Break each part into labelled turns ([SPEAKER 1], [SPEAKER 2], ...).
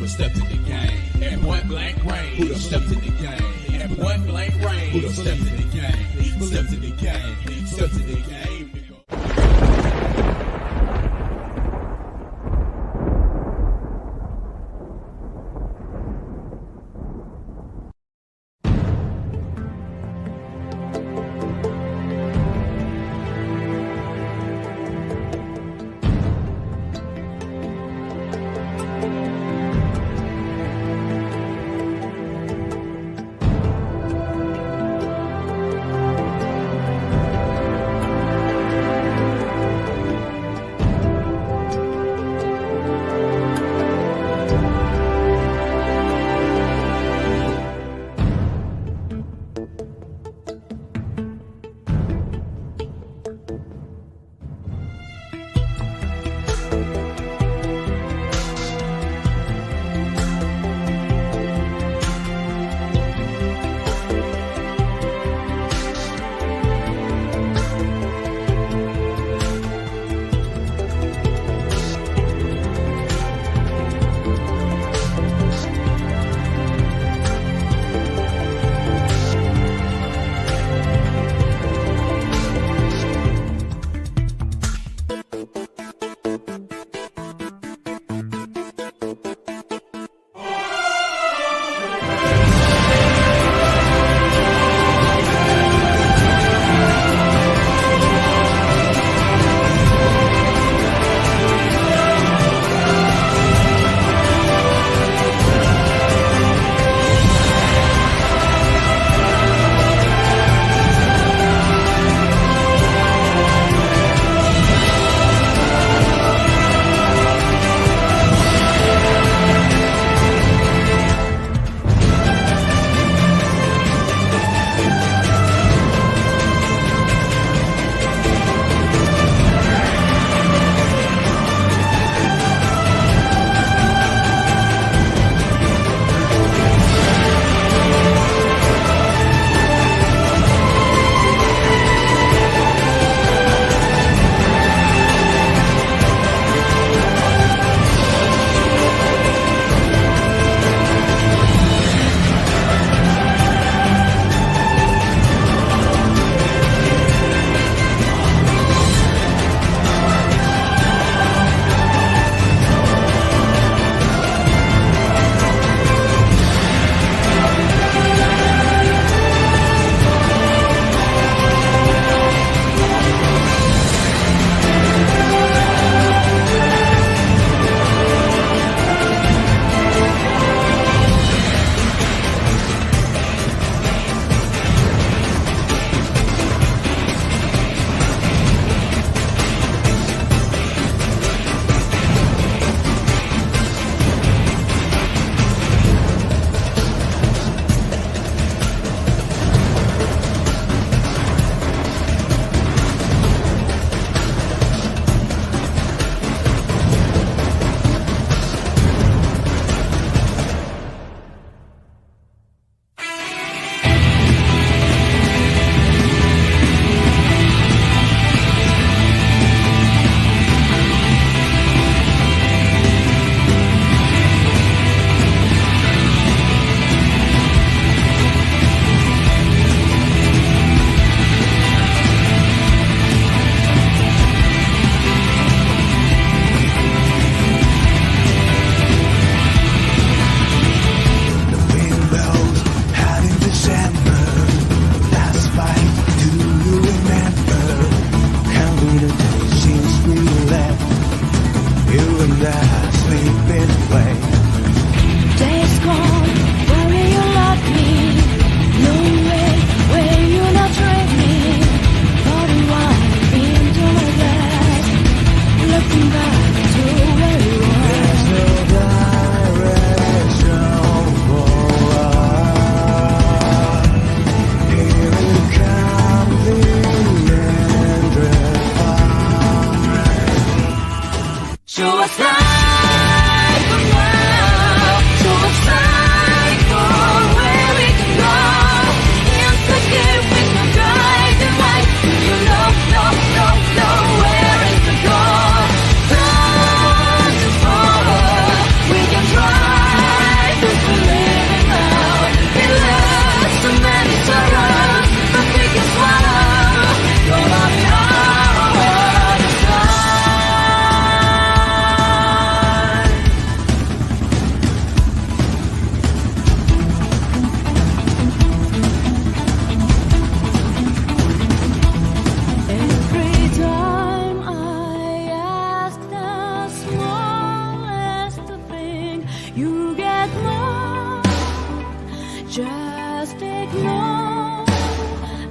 [SPEAKER 1] done stepped in the game? At point blank range, who done stepped in the game? At point blank range, who done stepped in the game? Stepped in the game, stepped in the game, nigga.
[SPEAKER 2] Try Just ignore.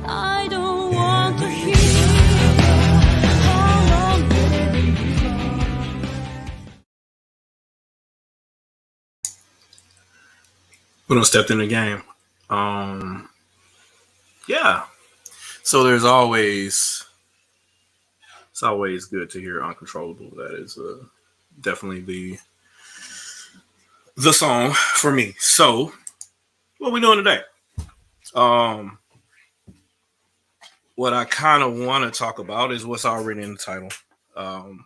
[SPEAKER 2] I don't want to hear. How long will it be
[SPEAKER 3] We done stepped in the game. Yeah. So it's always good to hear Uncontrollable. That is definitely the song for me. So what we doing today? What I kind of want to talk about is what's already in the title. What's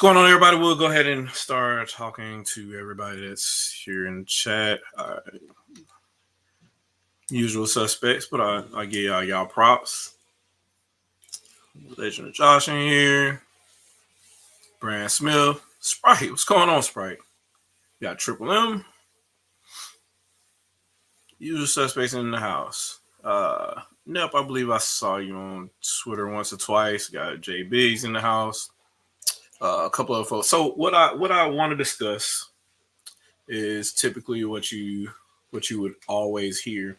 [SPEAKER 3] going on, everybody? We'll go ahead and start talking to everybody that's here in the chat. Usual suspects, but I give y'all props. Legend of Josh in here. Brand Smith. Sprite. What's going on, Sprite? Got Triple M. Usual suspects in the house. Nep, I believe I saw you on Twitter once or twice. Got J Biggs in the house. A couple of folks. So what I want to discuss is typically what you would always hear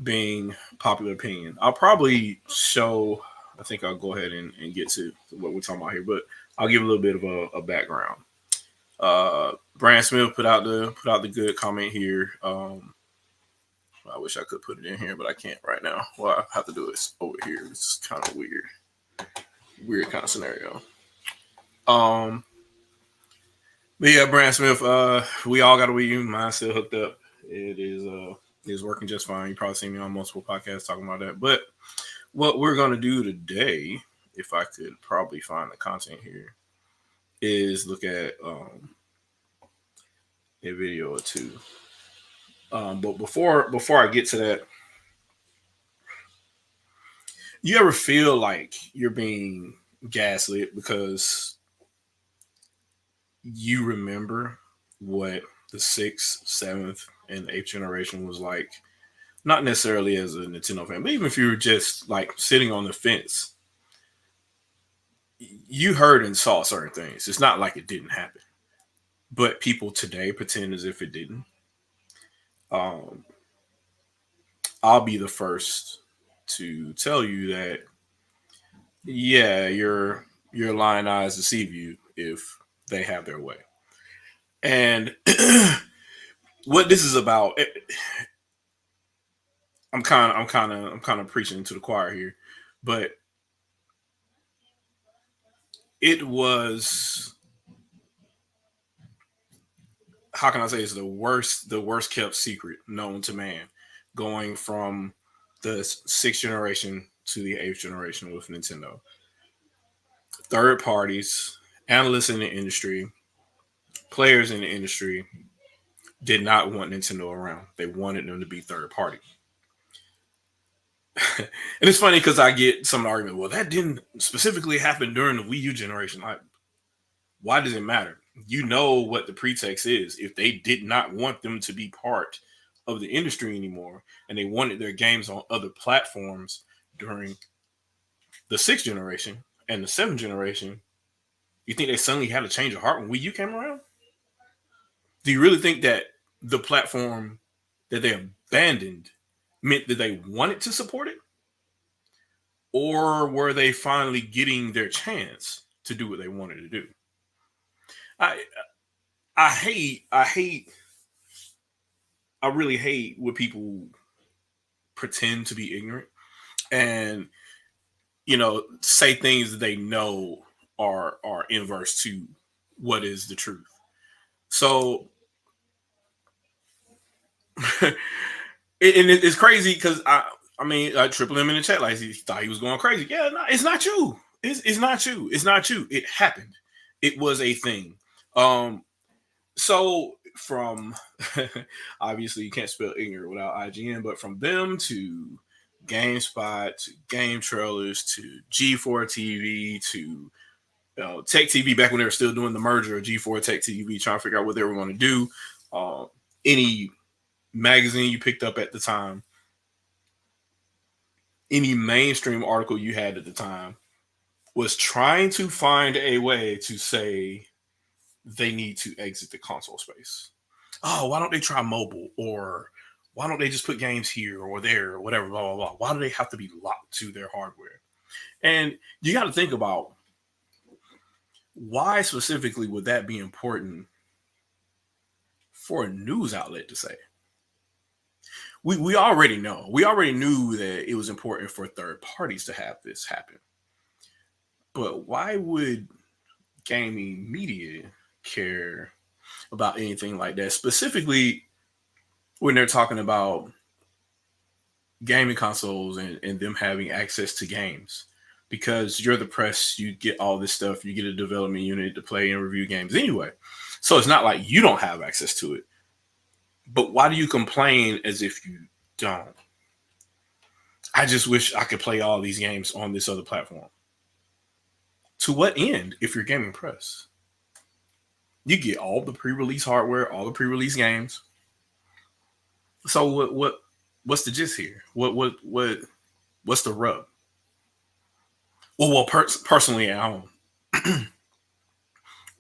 [SPEAKER 3] being popular opinion. I'll probably show. I think I'll go ahead and get to what we're talking about here, but I'll give a little bit of a background. Brand Smith put out the good comment here. I wish I could put it in here, but I can't right now. Well, I have to do it over here. It's kind of weird kind of scenario. But yeah, Brand Smith, we all got a Wii U. Mine's still hooked up. It is working just fine. You probably seen me on multiple podcasts talking about that. But what we're gonna do today, if I could probably find the content here, is look at a video or two. But before I get to that, you ever feel like you're being gaslit because you remember what the 6th, 7th, and 8th generation was like? Not necessarily as a Nintendo fan, but even if you were just like sitting on the fence, you heard and saw certain things. It's not like it didn't happen, but people today pretend as if it didn't. I'll be the first to tell you that, yeah, your lying eyes deceive you if they have their way. And what this is about, I'm kind of preaching to the choir here, but it was, how can I say, it's the worst kept secret known to man, going from the 6th generation to the 8th generation with Nintendo. Third parties, analysts in the industry, players in the industry did not want Nintendo around. They wanted them to be third party. And it's funny because I get some argument, well, that didn't specifically happen during the Wii U generation. Why does it matter? You know what the pretext is. If they did not want them to be part of the industry anymore and they wanted their games on other platforms during the 6th generation and the 7th generation, you think they suddenly had a change of heart when Wii U came around? Do you really think that the platform that they abandoned meant that they wanted to support it? Or were they finally getting their chance to do what they wanted to do? I really hate when people pretend to be ignorant and, say things that they know are inverse to what is the truth. So it's crazy because Triple M in the chat, like, he thought he was going crazy. Yeah, no, it's not you. It's not you. It's not you. It happened. It was a thing. So from obviously you can't spell ignorant without IGN, but from them to GameSpot to Game Trailers to G4 TV to Tech TV, back when they were still doing the merger of G4 Tech TV, trying to figure out what they were going to do. Any magazine you picked up at the time, any mainstream article you had at the time, was trying to find a way to say they need to exit the console space. oh, why don't they try mobile, or why don't they just put games here or there or whatever, blah blah blah. Why do they have to be locked to their hardware? And you got to think about why specifically would that be important for a news outlet to say? We already know. We already knew that it was important for third parties to have this happen. But why would gaming media care about anything like that? Specifically when they're talking about gaming consoles and them having access to games. Because you're the press, you get all this stuff, you get a development unit to play and review games anyway. So it's not like you don't have access to it. But why do you complain as if you don't? I just wish I could play all these games on this other platform. To what end if you're gaming press? You get all the pre-release hardware, all the pre-release games. So what's the gist here? What's the rub? Well, personally at home,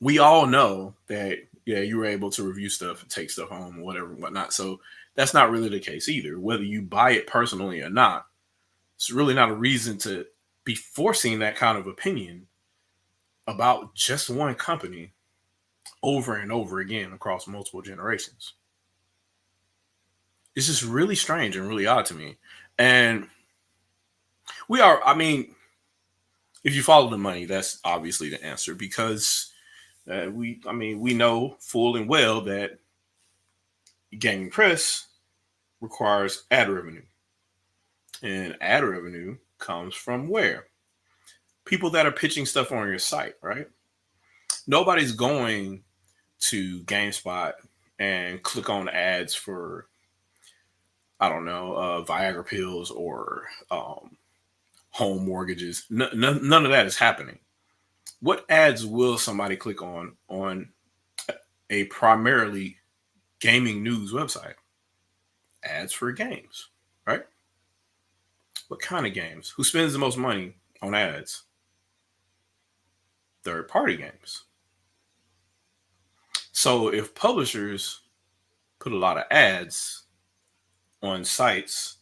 [SPEAKER 3] we all know that you were able to review stuff and take stuff home, whatever, whatnot. So that's not really the case either. Whether you buy it personally or not, it's really not a reason to be forcing that kind of opinion about just one company over and over again across multiple generations. It's just really strange and really odd to me. And if you follow the money, that's obviously the answer, because we know full and well that gaming press requires ad revenue. And ad revenue comes from where? People that are pitching stuff on your site, right? Nobody's going to GameSpot and click on ads for, I don't know, Viagra pills or home mortgages. None of that is happening. What ads will somebody click on a primarily gaming news website? Ads for games, right? What kind of games? Who spends the most money on ads? Third-party games. So if publishers put a lot of ads on sites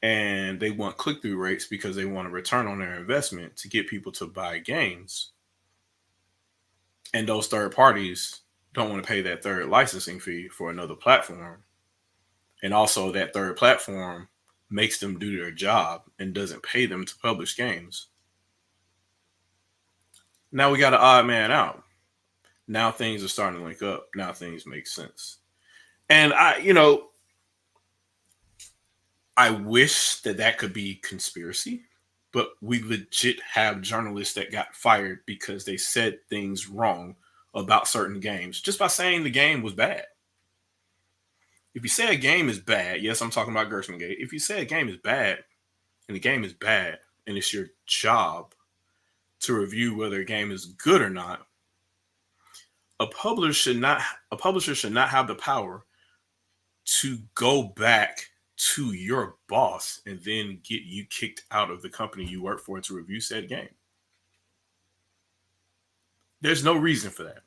[SPEAKER 3] and they want click-through rates because they want a return on their investment to get people to buy games, and those third parties don't want to pay that third licensing fee for another platform, and also that third platform makes them do their job and doesn't pay them to publish games, now we got an odd man out. Now things are starting to link up. Now things make sense. And I wish that could be conspiracy, but we legit have journalists that got fired because they said things wrong about certain games just by saying the game was bad. If you say a game is bad, yes, I'm talking about Gershmangate. If you say a game is bad and the game is bad and it's your job to review whether a game is good or not, a publisher should not have the power to go back to your boss and then get you kicked out of the company you work for to review said game. There's no reason for that.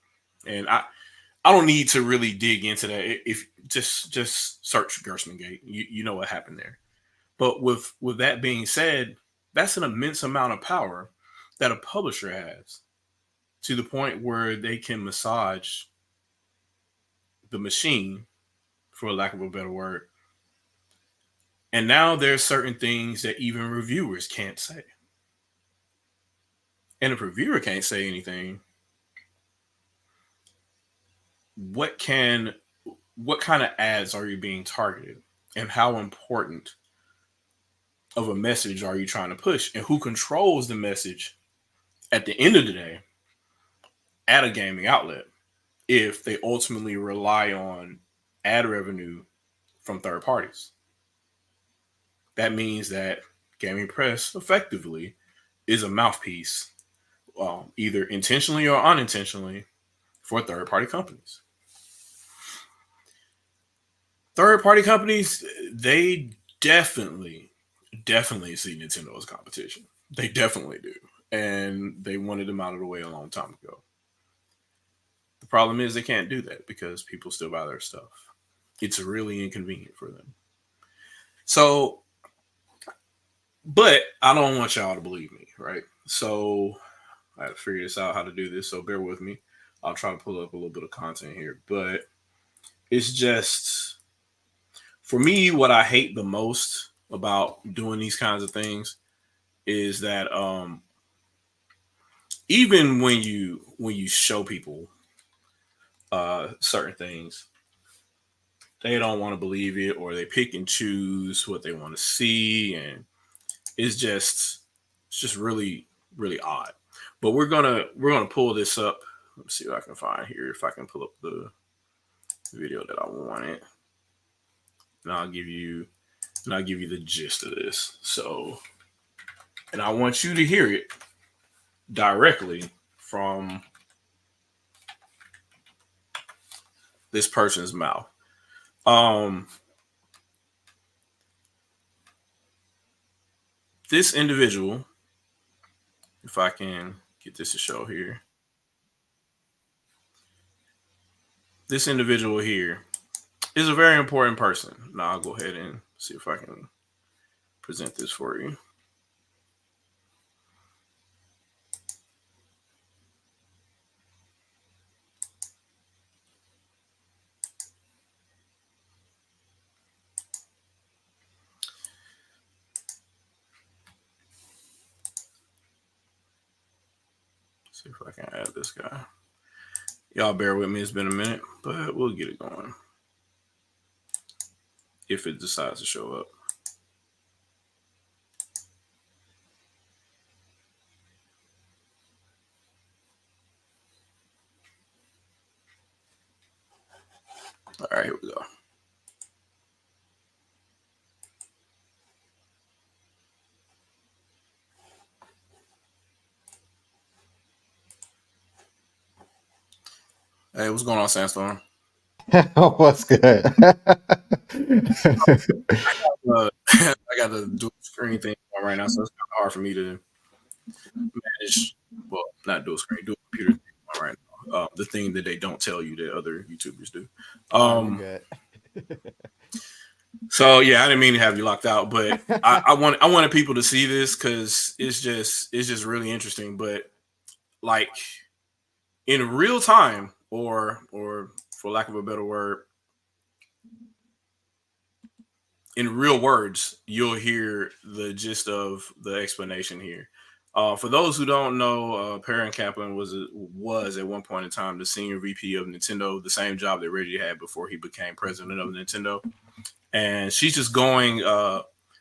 [SPEAKER 3] And I don't need to really dig into that. If just search Gershmangate, you know what happened there. But with that being said, that's an immense amount of power that a publisher has, to the point where they can massage the machine, for lack of a better word. And now there's certain things that even reviewers can't say. And if a reviewer can't say anything, what kind of ads are you being targeted? And how important of a message are you trying to push? And who controls the message at the end of the day at a gaming outlet if they ultimately rely on ad revenue from third parties? That means that gaming press effectively is a mouthpiece, either intentionally or unintentionally, for third-party companies. Third-party companies, they definitely see Nintendo as competition. They definitely do. And they wanted them out of the way a long time ago. The problem is they can't do that because people still buy their stuff. It's really inconvenient for them. So, but I don't want y'all to believe me, right? So I had to figure this out how to do this. So bear with me. I'll try to pull up a little bit of content here, but it's just for me what I hate the most about doing these kinds of things is that even when you show people certain things, they don't want to believe it, or they pick and choose what they want to see, and it's just really really odd. But we're gonna pull this up. Let's see what I can find here. If I can pull up the video that I wanted, and I'll give you the gist of this. So, and I want you to hear it directly from this person's mouth. This individual, if I can get this to show here, this individual here is a very important person. Now I'll go ahead and see if I can present this for you. See if I can add this guy. Y'all bear with me. It's been a minute, but we'll get it going. If it decides to show up. All right, here we go. Hey, what's going on, Sandstorm?
[SPEAKER 4] What's good?
[SPEAKER 3] I got the dual screen thing on right now, so it's kind of hard for me to manage. Well, not dual screen, dual computer thing on right now. The thing that they don't tell you that other YouTubers do.
[SPEAKER 4] Good.
[SPEAKER 3] So yeah, I didn't mean to have you locked out, but I wanted people to see this because it's just really interesting. But like in real time, or for lack of a better word, in real words, you'll hear the gist of the explanation here. For those who don't know, Perrin Kaplan was at one point in time the senior VP of Nintendo, the same job that Reggie had before he became president of Nintendo. And she's just going.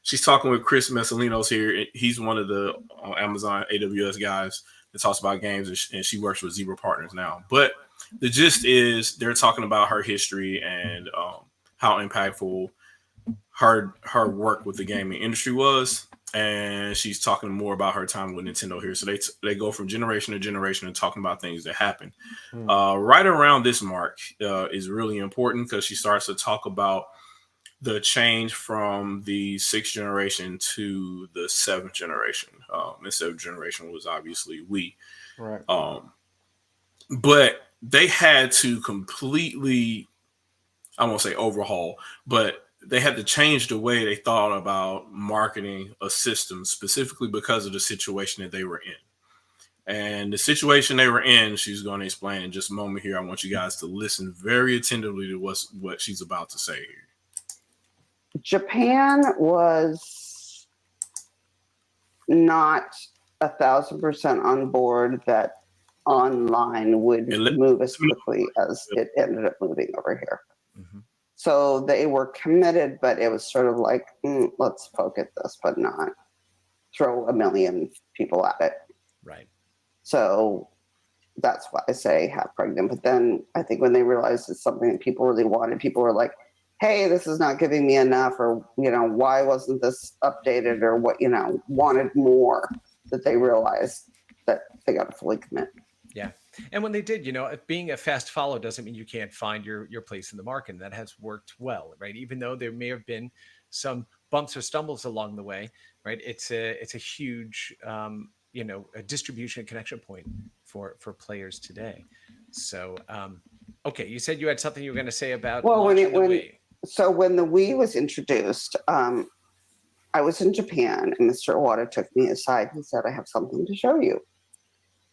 [SPEAKER 3] She's talking with Chris Messalinos here. He's one of the Amazon AWS guys that talks about games, and she works with Zebra Partners now. But the gist is they're talking about her history and how impactful her work with the gaming industry was, and she's talking more about her time with Nintendo here. So they go from generation to generation and talking about things that happened. Right around this mark is really important because she starts to talk about the change from the 6th generation to the 7th generation. The 7th generation was obviously Wii.
[SPEAKER 4] Right.
[SPEAKER 3] But they had to completely, I won't say overhaul, but they had to change the way they thought about marketing a system, specifically because of the situation that they were in. And the situation they were in, she's going to explain in just a moment here. I want you guys to listen very attentively to what she's about to say here.
[SPEAKER 5] Japan was not 1,000% on board that online would move as quickly as it ended up moving over here.
[SPEAKER 4] Mm-hmm.
[SPEAKER 5] So they were committed, but it was sort of like, let's poke at this, but not throw a million people at it.
[SPEAKER 4] Right.
[SPEAKER 5] So that's why I say half pregnant. But then I think when they realized it's something that people really wanted, people were like, hey, this is not giving me enough, or, why wasn't this updated, or what, wanted more, that they realized that they got to fully commit.
[SPEAKER 6] Yeah. And when they did, being a fast follow doesn't mean you can't find your place in the market. And that has worked well, right? Even though there may have been some bumps or stumbles along the way, right? It's a huge, a distribution and connection point for players today. So, okay, you said you had something you were going to say about
[SPEAKER 5] Well,
[SPEAKER 6] launching the Wii.
[SPEAKER 5] so when the Wii was introduced, I was in Japan and Mr. Iwata took me aside. He said, I have something to show you.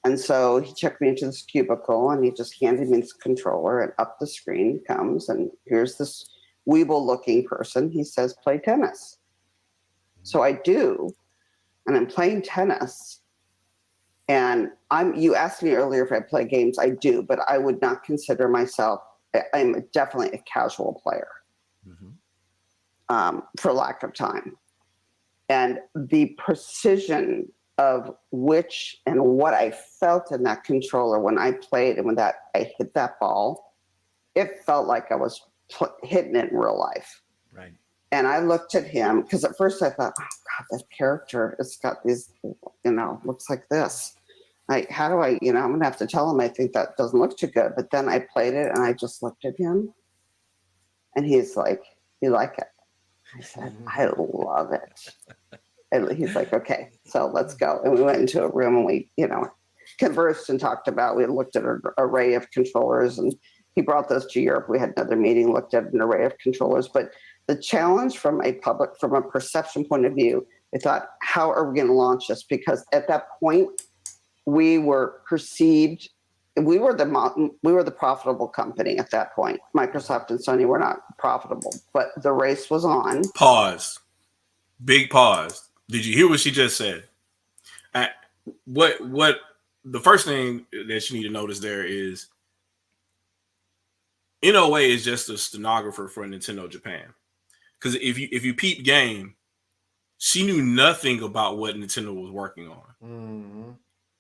[SPEAKER 5] And so he took me into this cubicle and he just handed me this controller, and up the screen comes, and here's this Weeble looking person. He says, play tennis. So I do, and I'm playing tennis. And you asked me earlier if I play games. I do, but I would not consider myself, I'm definitely a casual player, for lack of time. And the precision of which and what I felt in that controller when I played and when I hit that ball, it felt like I was hitting it in real life.
[SPEAKER 6] Right.
[SPEAKER 5] And I looked at him because at first I thought, oh God, that character, it's got these, looks like this. How do I, I'm going to have to tell him I think that doesn't look too good. But then I played it and I just looked at him and he's like, you like it? I said, I love it. And he's like, okay, so let's go. And we went into a room and we, conversed and talked about, we looked at an array of controllers, and he brought those to Europe. We had another meeting, looked at an array of controllers. But the challenge from a perception point of view, I thought, how are we going to launch this? Because at that point, we were perceived, we were the profitable company at that point. Microsoft and Sony were not profitable, but the race was on.
[SPEAKER 3] Pause. Big pause. Did you hear what she just said? What the first thing that you need to notice there is NOA is just a stenographer for Nintendo Japan. Because if you peep game, she knew nothing about what Nintendo was working on.
[SPEAKER 4] Mm-hmm.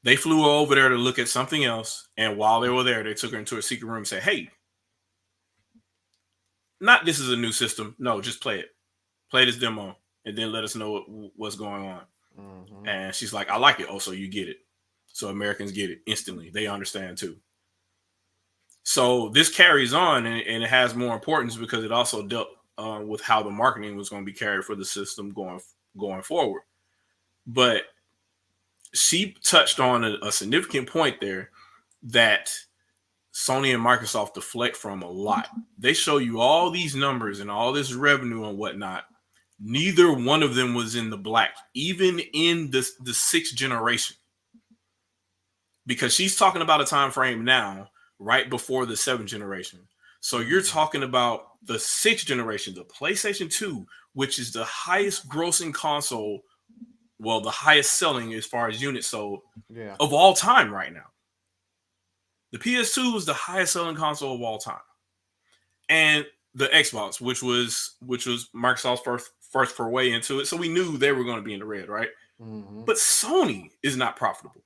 [SPEAKER 3] They flew her over there to look at something else, and while they were there, they took her into a secret room and said, hey, not this is a new system. No, just play it. Play this demo, and then let us know what's going on.
[SPEAKER 4] Mm-hmm.
[SPEAKER 3] And she's like, I like it. Oh, so you get it. So Americans get it instantly. They understand too. So this carries on, and it has more importance because it also dealt with how the marketing was going to be carried for the system going forward. But she touched on a significant point there that Sony and Microsoft deflect from a lot. They show you all these numbers and all this revenue and whatnot. Neither one of them was in the black, even in the sixth generation. Because she's talking about a time frame now, right before the seventh generation. So you're talking about the sixth generation, the PlayStation 2, which is the highest grossing console, well, the highest selling as far as units sold of all time right now. The PS2 was the highest selling console of all time. And the Xbox, which was Microsoft's first foray into it. So we knew they were going to be in the red, right? Mm-hmm. But Sony is not profitable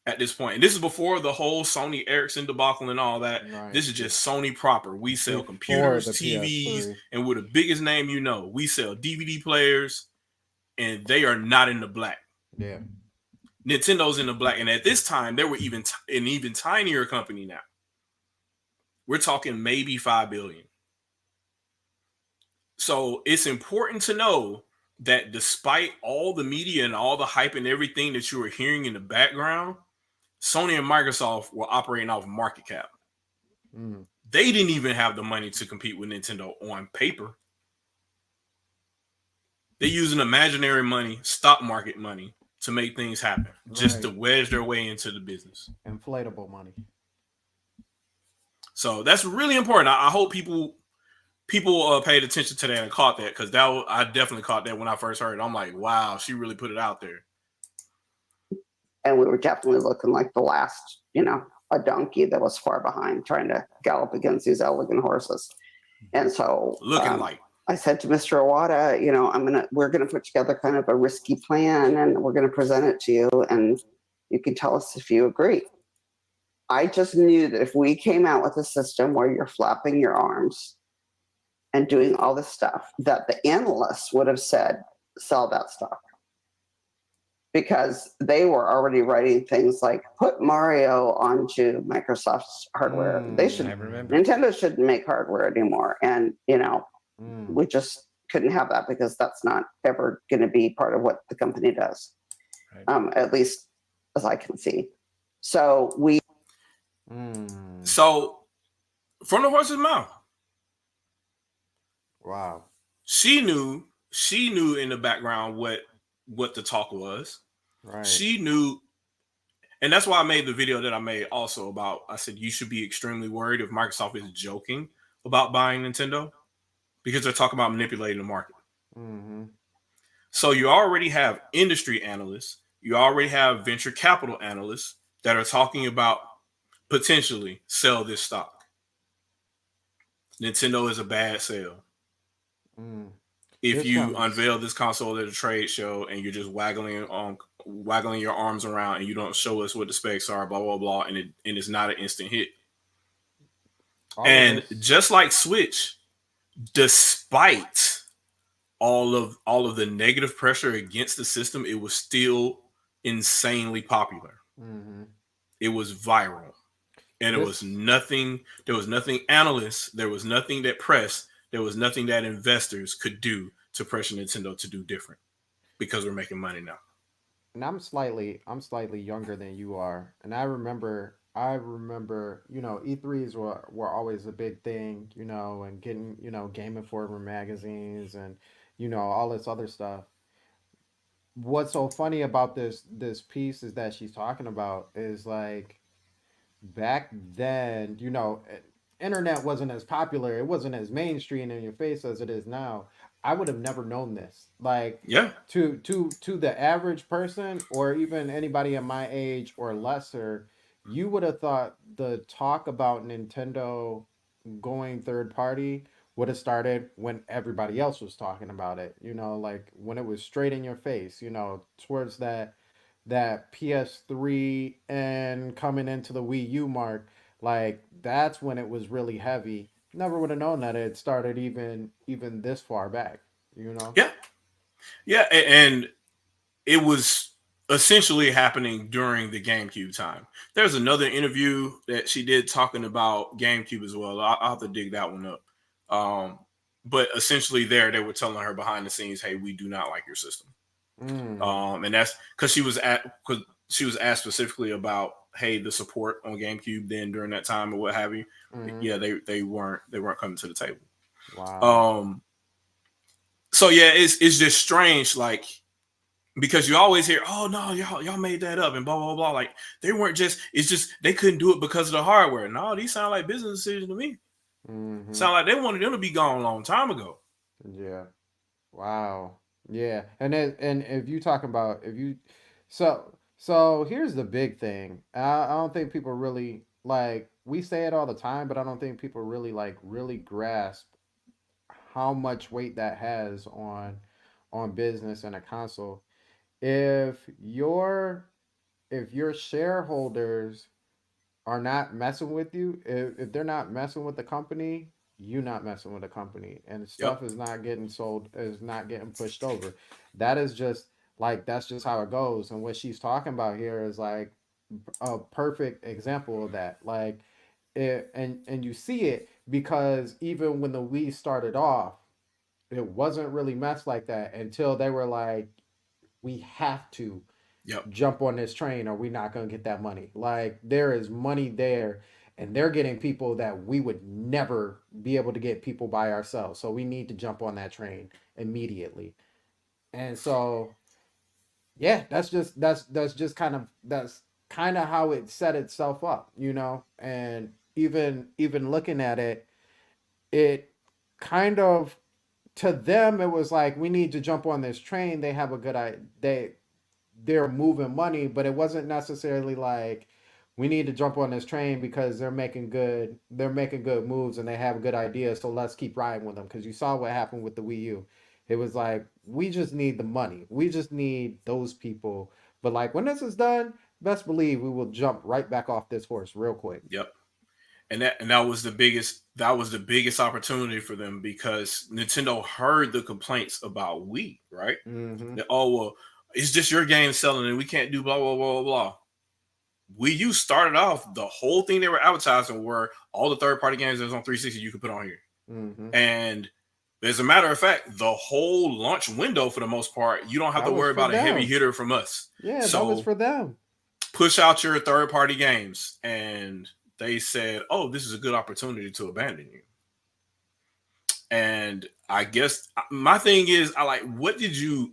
[SPEAKER 3] at this point. And this is before the whole Sony Ericsson debacle and all that. Right. This is just Sony proper. We sell computers, TVs, PS3. And we're the biggest name you know. We sell DVD players, and they are not in the black.
[SPEAKER 4] Yeah.
[SPEAKER 3] Nintendo's in the black. And at this time, they were an even tinier company now. We're talking maybe 5 billion. So it's important to know that despite all the media and all the hype and everything that you were hearing in the background, Sony and Microsoft were operating off market cap. Mm. They didn't even have the money to compete with Nintendo on paper. They're using imaginary money, stock market money, to make things happen, just to wedge their way into the business.
[SPEAKER 4] Inflatable money.
[SPEAKER 3] So that's really important. I hope people paid attention to that and caught that, because I definitely caught that when I first heard it. I'm like, wow, she really put it out there.
[SPEAKER 5] And we were definitely looking like the last, a donkey that was far behind trying to gallop against these elegant horses. And so I said to Mr. Iwata, we're gonna put together kind of a risky plan, and we're gonna present it to you, and you can tell us if you agree. I just knew that if we came out with a system where you're flapping your arms and doing all this stuff, that the analysts would have said, sell that stock. Because they were already writing things like, put Mario onto Microsoft's hardware. Nintendo shouldn't make hardware anymore. And, we just couldn't have that, because that's not ever going to be part of what the company does. Right. At least as I can see. So
[SPEAKER 3] So, from the horse's mouth,
[SPEAKER 4] Wow.
[SPEAKER 3] she knew in the background what the talk was.
[SPEAKER 4] Right.
[SPEAKER 3] She knew, and that's why I made the video that I made also about, I said you should be extremely worried if Microsoft is joking about buying Nintendo because they're talking about manipulating the market.
[SPEAKER 4] Mm-hmm.
[SPEAKER 3] So you already have industry analysts, you already have venture capital analysts that are talking about potentially sell this stock. Nintendo is a bad sale. If
[SPEAKER 4] This
[SPEAKER 3] you
[SPEAKER 4] one's-
[SPEAKER 3] unveil this console at a trade show and you're just waggling your arms around and you don't show us what the specs are, blah blah blah, and it's not an instant hit.
[SPEAKER 4] all of
[SPEAKER 3] And
[SPEAKER 4] this-
[SPEAKER 3] just like Switch, despite all of the negative pressure against the system, it was still insanely popular. It was viral, and there was nothing analysts, there was nothing that press, there was nothing that investors could do to pressure Nintendo to do different because we're making money now.
[SPEAKER 4] And I'm slightly younger than you are, and I remember, E3s were always a big thing, and getting, Game Informer magazines and, all this other stuff. What's so funny about this piece is that she's talking about is like back then, internet wasn't as popular, it wasn't as mainstream in your face as it is now. I would have never known this. Like,
[SPEAKER 3] Yeah,
[SPEAKER 4] to the average person or even anybody at my age or lesser, you would have thought the talk about Nintendo going third party would have started when everybody else was talking about it. Like when it was straight in your face, towards that PS3 and coming into the Wii U mark, like that's when it was really heavy. Never would have known that it started even this far back,
[SPEAKER 3] yeah, and it was essentially happening during the GameCube time. There's another interview that she did talking about GameCube as well. I'll have to dig that one up. But essentially they were telling her behind the scenes, hey, we do not like your system. And that's because she was asked specifically about, hey, the support on GameCube then during that time or what have you. Yeah, they weren't coming to the table.
[SPEAKER 4] Wow.
[SPEAKER 3] So yeah, it's just strange, like, because you always hear, oh no, y'all made that up and blah blah blah. Like they weren't just, it's just they couldn't do it because of the hardware. No, these sound like business decisions to me. Sound like they wanted them to be gone a long time ago.
[SPEAKER 4] Yeah. Wow. Yeah. And if you talking about, so here's the big thing. I don't think people really, like, we say it all the time, but I don't think people really grasp how much weight that has on business and a console. If your shareholders are not messing with you, if they're not messing with the company, you not messing with the company, and stuff is not getting sold, is not getting pushed over. That is just that's just how it goes. And what she's talking about here is like a perfect example of that. Like it, and you see it because even when the Wii started off, it wasn't really messed like that until they were like, we have to jump on this train or we're not going to get that money. Like there is money there and they're getting people that we would never be able to get people by ourselves. So we need to jump on that train immediately. And so, yeah, that's just kind of how it set itself up, and even looking at it, it kind of, to them, it was like, we need to jump on this train. They have a good idea. They're moving money, but it wasn't necessarily like we need to jump on this train because they're making good moves and they have good ideas. So let's keep riding with them. Because you saw what happened with the Wii U. It was like, we just need the money. We just need those people. But like when this is done, best believe we will jump right back off this horse real quick.
[SPEAKER 3] Yep. And that was the biggest opportunity for them because Nintendo heard the complaints about Wii, right? That, oh well, it's just your game selling and we can't do blah blah blah blah. Wii U started off, the whole thing they were advertising were all the third party games that was on 360 you could put on here. And as a matter of fact, the whole launch window for the most part, you don't have to worry about a heavy hitter from us.
[SPEAKER 4] Yeah,
[SPEAKER 3] so
[SPEAKER 4] that was for them.
[SPEAKER 3] Push out your third party games and they said, "Oh, this is a good opportunity to abandon you." And I guess my thing is, I like, what did you?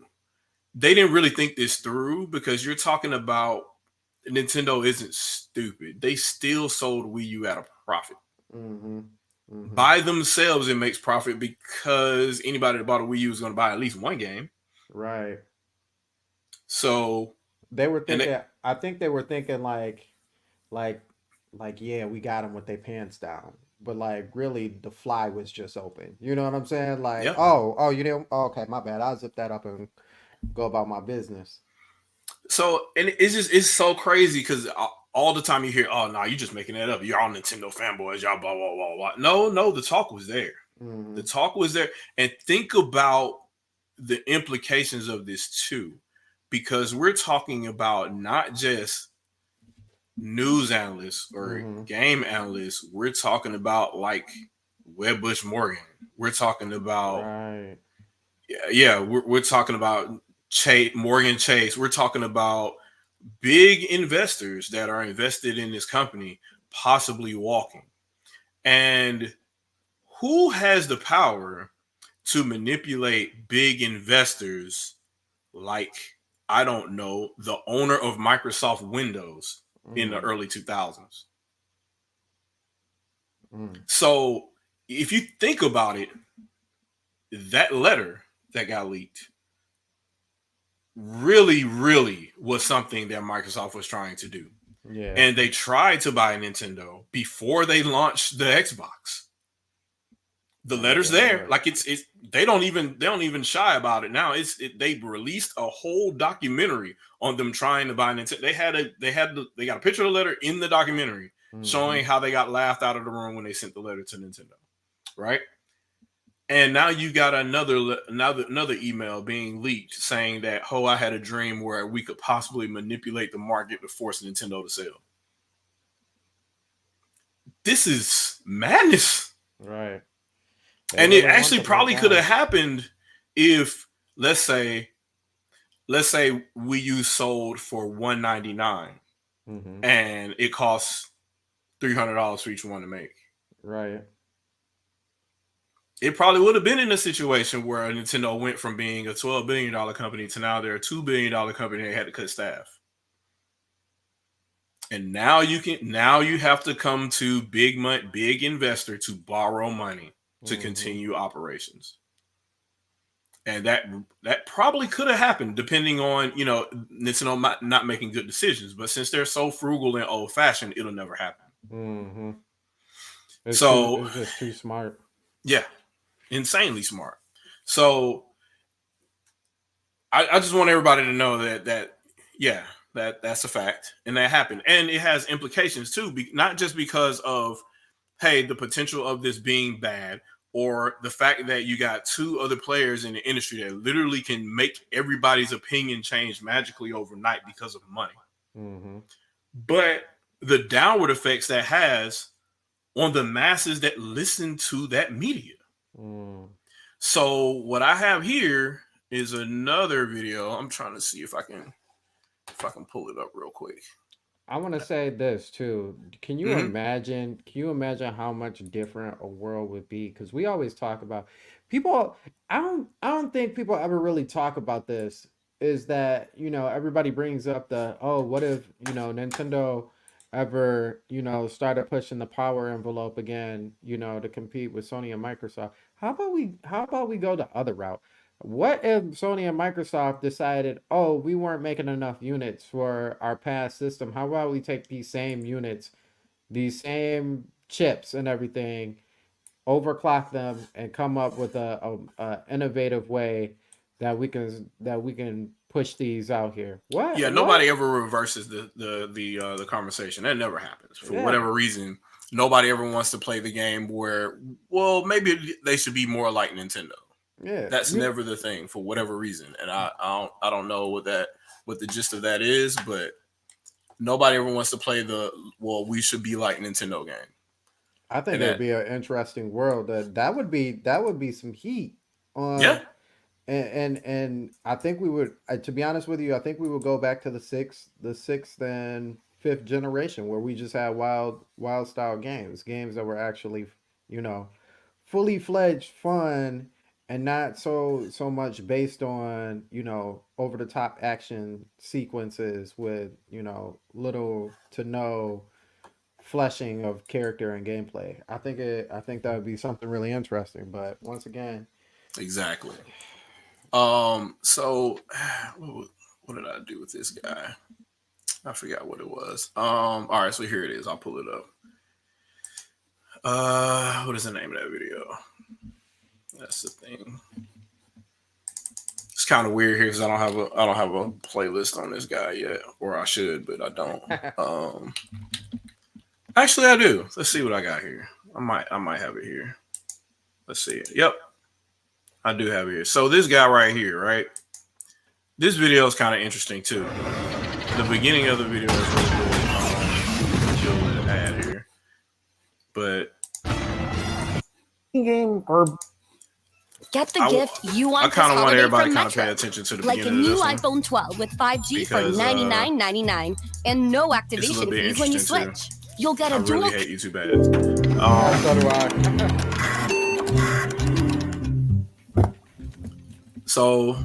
[SPEAKER 3] They didn't really think this through, because you're talking about Nintendo isn't stupid. They still sold Wii U at a profit.
[SPEAKER 4] Mm-hmm. Mm-hmm.
[SPEAKER 3] By themselves, it makes profit because anybody that bought a Wii U is going to buy at least one game.
[SPEAKER 4] Right.
[SPEAKER 3] So
[SPEAKER 4] They were
[SPEAKER 3] and
[SPEAKER 4] thinking. I think they were thinking like, yeah, we got them with their pants down, but like really, the fly was just open. You know what I'm saying? Like,
[SPEAKER 3] yeah.
[SPEAKER 4] oh, you didn't. Oh, okay, my bad. I'll zip that up and go about my business.
[SPEAKER 3] So and it's so crazy because all the time you hear, "Oh no, you're just making that up. You're all Nintendo fanboys. Y'all blah blah blah blah." No, the talk was there.
[SPEAKER 4] Mm-hmm.
[SPEAKER 3] The talk was there, and think about the implications of this too, because we're talking about not just news analysts or
[SPEAKER 4] Mm-hmm.
[SPEAKER 3] game analysts. We're talking about like Wedbush Morgan. We're talking about
[SPEAKER 4] Right.
[SPEAKER 3] yeah. We're talking about Morgan Chase. We're talking about big investors that are invested in this company possibly walking. And who has the power to manipulate big investors like, I don't know, the owner of Microsoft Windows in the
[SPEAKER 4] Mm-hmm.
[SPEAKER 3] early 2000s?
[SPEAKER 4] Mm-hmm.
[SPEAKER 3] So if you think about it, that letter that got leaked really was something that Microsoft was trying to do.
[SPEAKER 4] Yeah.
[SPEAKER 3] And they tried to buy Nintendo before they launched the Xbox. The
[SPEAKER 4] My
[SPEAKER 3] letter's there,
[SPEAKER 4] God.
[SPEAKER 3] like it's they don't even shy about it now. They released a whole documentary on them trying to buy Nintendo. They got a picture of the letter in the documentary
[SPEAKER 4] Mm-hmm.
[SPEAKER 3] showing how they got laughed out of the room when they sent the letter to Nintendo, right? And now you got another email being leaked saying that, "Oh, I had a dream where we could possibly manipulate the market to force Nintendo to sell." This is madness.
[SPEAKER 4] Right. They
[SPEAKER 3] And it
[SPEAKER 4] really want
[SPEAKER 3] actually
[SPEAKER 4] them like
[SPEAKER 3] probably could have
[SPEAKER 4] that.
[SPEAKER 3] happened if, let's say Wii U sold for $199
[SPEAKER 4] Mm-hmm.
[SPEAKER 3] and it costs $300 for each one to make.
[SPEAKER 4] Right.
[SPEAKER 3] It probably would have been in a situation where Nintendo went from being a $12 billion company to now they're a $2 billion company. They had to cut staff. And now you have to come to big investor to borrow money to
[SPEAKER 4] Mm-hmm.
[SPEAKER 3] continue operations. And that probably could have happened depending on, Nintendo not making good decisions. But since they're so frugal and old fashioned, it'll never happen.
[SPEAKER 4] Mm-hmm.
[SPEAKER 3] So
[SPEAKER 4] It's just too smart.
[SPEAKER 3] yeah, insanely smart. So I just want everybody to know that's a fact, and that happened, and it has implications too. Not just because of, hey, the potential of this being bad, or the fact that you got two other players in the industry that literally can make everybody's opinion change magically overnight because of money,
[SPEAKER 4] Mm-hmm.
[SPEAKER 3] but the downward effects that has on the masses that listen to that media.
[SPEAKER 4] Mm.
[SPEAKER 3] So what I have here is another video. I'm trying to see if I can pull it up real quick.
[SPEAKER 4] I want to say this too. Can you
[SPEAKER 3] Mm-hmm.
[SPEAKER 4] imagine? Can you imagine how much different a world would be? Because we always talk about people. I don't think people ever really talk about this. Is that everybody brings up the, oh, what if Nintendo ever started pushing the power envelope again, to compete with Sony and Microsoft? How about we go the other route? What if Sony and Microsoft decided, oh, we weren't making enough units for our past system? How about we take these same units, these same chips and everything, overclock them, and come up with a innovative way that we can push these out here? What?
[SPEAKER 3] Yeah, nobody
[SPEAKER 4] What?
[SPEAKER 3] ever reverses the conversation. That never happens for
[SPEAKER 4] Yeah,
[SPEAKER 3] whatever reason. Nobody ever wants to play the game where, well, maybe they should be more like Nintendo.
[SPEAKER 4] yeah.
[SPEAKER 3] That's never the thing for whatever reason, and I don't know what the gist of that is, but nobody ever wants to play we should be like Nintendo game,
[SPEAKER 4] I think
[SPEAKER 3] and
[SPEAKER 4] it would
[SPEAKER 3] that
[SPEAKER 4] be an interesting world. That would be some heat
[SPEAKER 3] yeah.
[SPEAKER 4] on. And I think we would, to be honest with you, I think we would go back to the sixth and fifth generation where we just had wild style games that were actually, you know, fully fledged fun and not so much based on, over the top action sequences with, little to no fleshing of character and gameplay. I think that would be something really interesting. But once again,
[SPEAKER 3] Exactly. So what did I do with this guy? I forgot what it was. All right, so here it is. I'll pull it up. What is the name of that video? That's the thing. It's kind of weird here because I don't have a playlist on this guy yet, or I should, but I don't. Actually, I do. Let's see what I got here. I might have it here. Let's see. Yep, I do have it here. So this guy right here, right? This video is kind of interesting too. The beginning of the video is really good. Kill the ad here, but
[SPEAKER 7] game or
[SPEAKER 2] Get the gift you want.
[SPEAKER 3] I kind of want everybody
[SPEAKER 2] from
[SPEAKER 3] kind of pay
[SPEAKER 2] Metro.
[SPEAKER 3] attention to the
[SPEAKER 2] Like a
[SPEAKER 3] beginning
[SPEAKER 2] new
[SPEAKER 3] of this one.
[SPEAKER 2] iPhone 12 with 5G
[SPEAKER 3] Because,
[SPEAKER 2] for $99.99 and no activation
[SPEAKER 3] bit
[SPEAKER 2] fees when you
[SPEAKER 3] interesting,
[SPEAKER 2] switch. You'll get
[SPEAKER 3] I
[SPEAKER 2] a dual.
[SPEAKER 3] really hate YouTube ads.
[SPEAKER 4] so do I.
[SPEAKER 3] So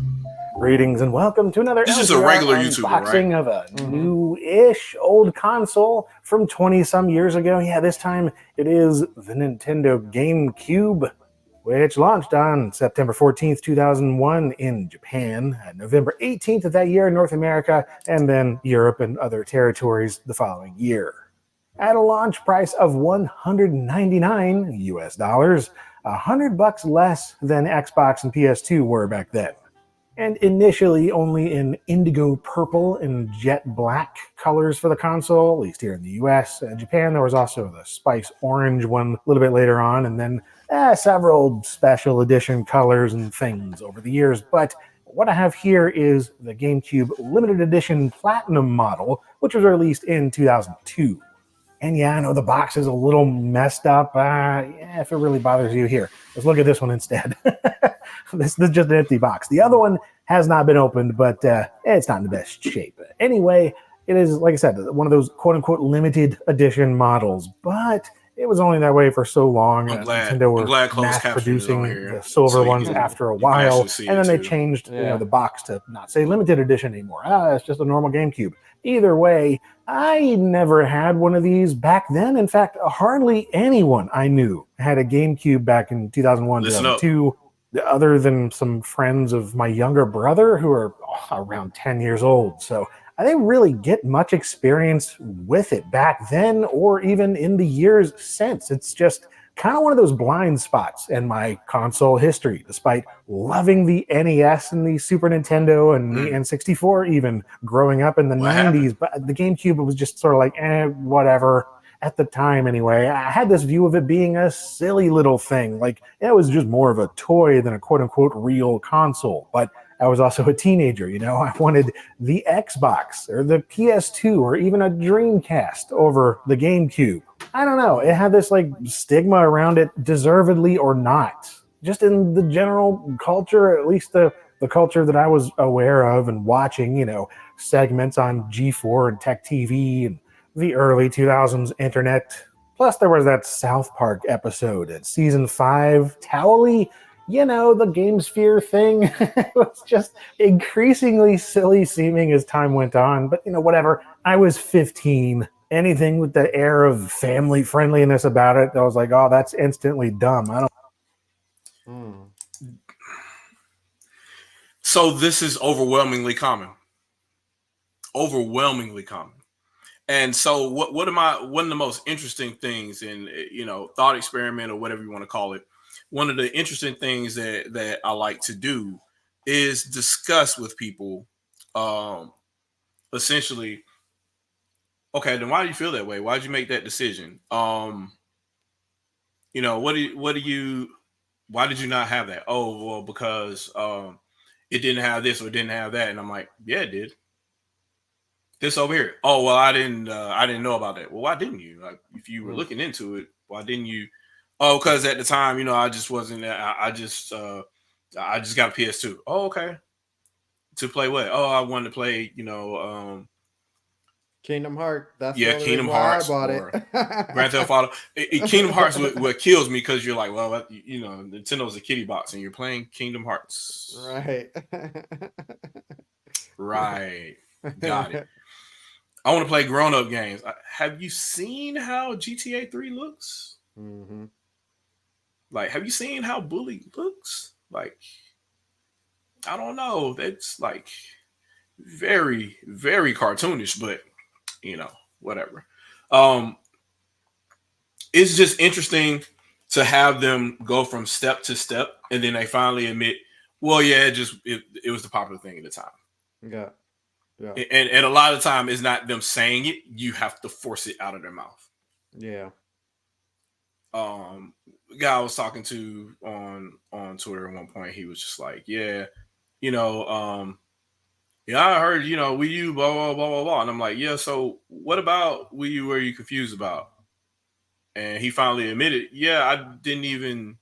[SPEAKER 7] greetings and welcome to another
[SPEAKER 3] this is a
[SPEAKER 7] LGR
[SPEAKER 3] regular YouTuber,
[SPEAKER 7] unboxing of a new-ish old console from 20-some years ago. Yeah, this time it is the Nintendo GameCube, which launched on September 14th, 2001 in Japan, November 18th of that year in North America, and then Europe and other territories the following year. At a launch price of $199 US, $100 less than Xbox and PS2 were back then. And initially only in indigo purple and jet black colors for the console, at least here in the US. In Japan, there was also the spice orange one a little bit later on, and then several special edition colors and things over the years. But what I have here is the GameCube limited edition platinum model, which was released in 2002. And yeah, I know the box is a little messed up. If it really bothers you, here, let's look at this one instead. This is just an empty box. The other one has not been opened, but it's not in the best shape. Anyway, it is, like I said, one of those quote-unquote limited edition models, but it was only that way for so long. Nintendo were mass-producing the silver ones after a while, and then they changed the box to not say limited edition anymore. It's just a normal GameCube. Either way, I never had one of these back then. In fact, hardly anyone I knew had a GameCube back in 2001, 2002, other than some friends of my younger brother who are around 10 years old. So I didn't really get much experience with it back then or even in the years since. It's just kind of one of those blind spots in my console history, despite loving the NES and the Super Nintendo and the N64 even growing up in the 90s. But the GameCube was just sort of like, whatever. At the time, anyway, I had this view of it being a silly little thing. Like, it was just more of a toy than a quote-unquote real console. But I was also a teenager, I wanted the Xbox or the PS2 or even a Dreamcast over the GameCube. I don't know. It had this like stigma around it, deservedly or not. Just in the general culture, at least the culture that I was aware of and watching, segments on G4 and Tech TV and the early 2000s internet. Plus, there was that South Park episode at season 5, Towley, the GameSphere thing. It was just increasingly silly seeming as time went on. But, whatever. I was 15. Anything with the air of family friendliness about it, I was like, oh, that's instantly dumb. I don't.
[SPEAKER 3] So this is overwhelmingly common. Overwhelmingly common. And so one of the most interesting things in, thought experiment or whatever you want to call it, one of the interesting things that I like to do is discuss with people, essentially, okay, then why do you feel that way? Why did you make that decision? Why did you not have that? Oh, well, because it didn't have this or didn't have that. And I'm like, yeah, it did. This over here. Oh, well, I didn't know about that. Well, why didn't you? Like, if you were looking into it, why didn't you? Oh, because at the time, I just wasn't. I just got a PS2. Oh, okay. To play what? Oh, I wanted to play,
[SPEAKER 4] Kingdom Hearts. That's the
[SPEAKER 3] Yeah,
[SPEAKER 4] only
[SPEAKER 3] Kingdom
[SPEAKER 4] reason why
[SPEAKER 3] Hearts
[SPEAKER 4] I bought
[SPEAKER 3] or
[SPEAKER 4] it.
[SPEAKER 3] Grand Theft Auto. Kingdom Hearts what kills me because you're like, well, you know, Nintendo's a kitty box and you're playing Kingdom Hearts.
[SPEAKER 4] Right.
[SPEAKER 3] Right. Got it. I want to play grown up games. Have you seen how GTA 3 looks?
[SPEAKER 4] Mm-hmm.
[SPEAKER 3] Like, have you seen how Bully looks? Like, I don't know. That's like very, very cartoonish, but you know, whatever. Um, it's just interesting to have them go from step to step, and then they finally admit, well, yeah, it was the popular thing at the time.
[SPEAKER 4] Yeah. Yeah.
[SPEAKER 3] And a lot of the time, it's not them saying it; you have to force it out of their mouth.
[SPEAKER 4] Yeah.
[SPEAKER 3] The guy I was talking to on Twitter at one point, he was just like, yeah, you know, yeah, I heard, you know, Wii U, blah blah blah blah blah, and I'm like, yeah, so what about Wii U? Were you confused about? And he finally admitted, yeah, I didn't even.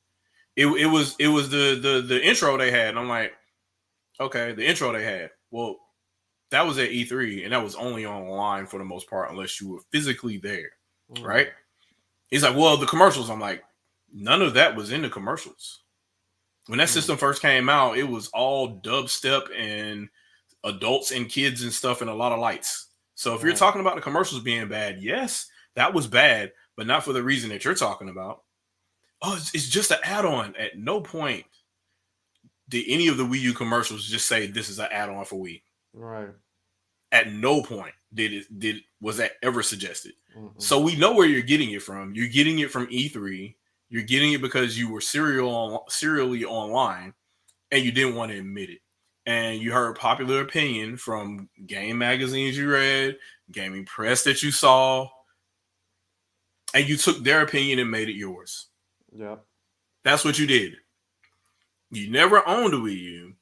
[SPEAKER 3] It was the intro they had, and I'm like, okay, the intro they had. Well, that was at E3, and that was only online for the most part, unless you were physically there, right? He's like, well, the commercials. I'm like, none of that was in the commercials. When that system first came out, it was all dubstep and adults and kids and stuff and a lot of lights. So if you're talking about the commercials being bad, yes, that was bad, but not for the reason that you're talking about. Oh, it's just an add-on. At no point did any of the Wii U commercials just say this is an add-on for Wii.
[SPEAKER 4] Right.
[SPEAKER 3] At no point was that ever suggested. So we know where you're getting it from. You're getting it from E3. You're getting it because you were serially online, and you didn't want to admit it. And you heard popular opinion from game magazines you read, gaming press that you saw, and you took their opinion and made it yours.
[SPEAKER 4] Yep.
[SPEAKER 3] That's what you did. You never owned a Wii U.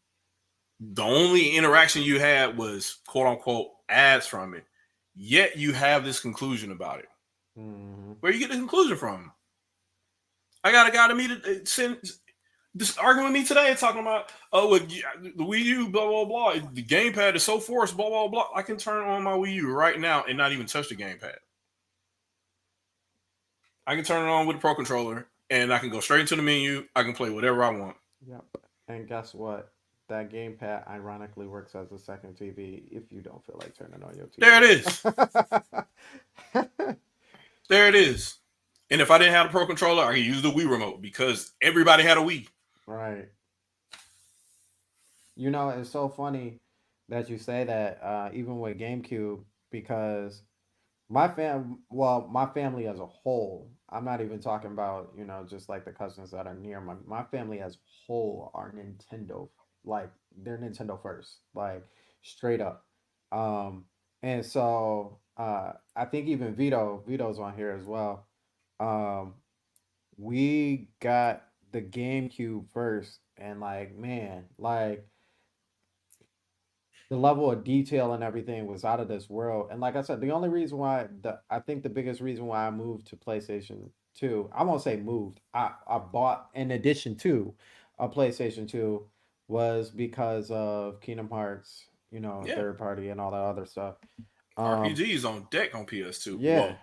[SPEAKER 3] The only interaction you had was quote unquote ads from it. Yet you have this conclusion about it. Where you get the conclusion from? I got a guy to me to send this arguing with me today talking about the Wii U, blah blah blah. The gamepad is so forced, blah blah blah. I can turn on my Wii U right now and not even touch the gamepad. I can turn it on with the Pro Controller and I can go straight into the menu. I can play whatever I want.
[SPEAKER 4] Yep. And guess what? That gamepad ironically works as a second TV if you don't feel like turning on your TV.
[SPEAKER 3] There it is. There it is. And if I didn't have a Pro Controller, I could use the Wii remote because everybody had a Wii.
[SPEAKER 4] Right. You know, it's so funny that you say that, even with GameCube, because my family as a whole, I'm not even talking about, you know, just like the cousins that are near my family as a whole are Nintendo, like they're Nintendo first, like straight up. Um, and so I think even Vito's on here as well. Um, we got the GameCube first, and like man, like the level of detail and everything was out of this world. And like I said, the only reason why I think the biggest reason why I moved to PlayStation 2, I won't say moved. I bought in addition to a PlayStation 2 was because of Kingdom Hearts, you know, third party and all that other stuff.
[SPEAKER 3] RPGs on deck on PS2.
[SPEAKER 4] Yeah.
[SPEAKER 3] Well,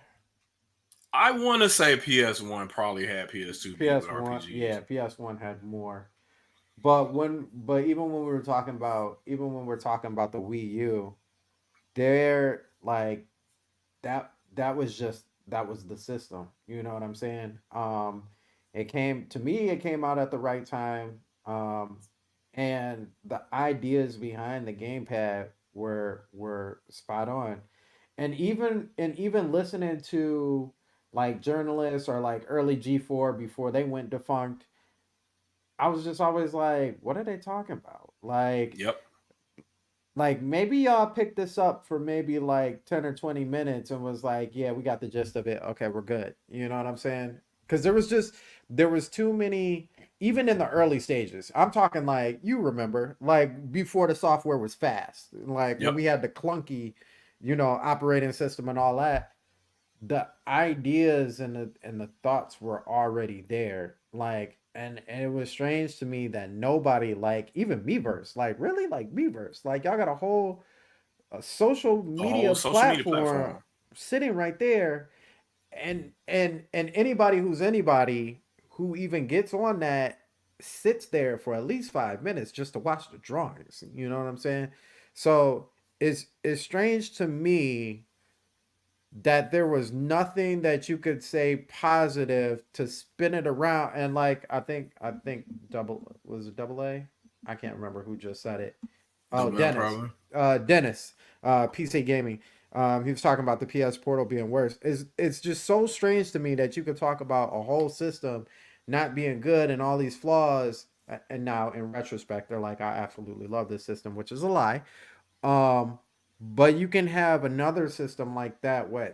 [SPEAKER 3] I want to say PS1 probably had PS2
[SPEAKER 4] PS1,
[SPEAKER 3] RPGs.
[SPEAKER 4] yeah, PS1 had more. But even when we're talking about the Wii U, they're like that was the system. You know what I'm saying? It came out at the right time. And the ideas behind the gamepad were spot on. And even listening to like journalists or like early G4 before they went defunct, I was just always like, what are they talking about?
[SPEAKER 3] Yep.
[SPEAKER 4] Like maybe y'all picked this up for maybe like 10 or 20 minutes and was like, yeah, we got the gist of it. Okay, we're good. You know what I'm saying? Because there was too many, even in the early stages. I'm talking like, you remember, like before the software was fast, like when we had the clunky, you know, operating system and all that. The ideas and the thoughts were already there. Like, and it was strange to me that nobody, like even Miiverse, like really like Miiverse, like y'all got a whole a social
[SPEAKER 3] A
[SPEAKER 4] media
[SPEAKER 3] whole social media
[SPEAKER 4] platform
[SPEAKER 3] platform.
[SPEAKER 4] sitting right there, and anybody who's anybody who even gets on that sits there for at least 5 minutes just to watch the drawings. You know what I'm saying? So it's strange to me that there was nothing that you could say positive to spin it around. And like I think double A. I can't remember who just said it. Oh,
[SPEAKER 3] Double M
[SPEAKER 4] Dennis.
[SPEAKER 3] probably.
[SPEAKER 4] Dennis. PC Gaming. He was talking about the PS Portal being worse. It's just so strange to me that you could talk about a whole system not being good and all these flaws, and now in retrospect, they're like, I absolutely love this system, which is a lie. Um, but you can have another system like that with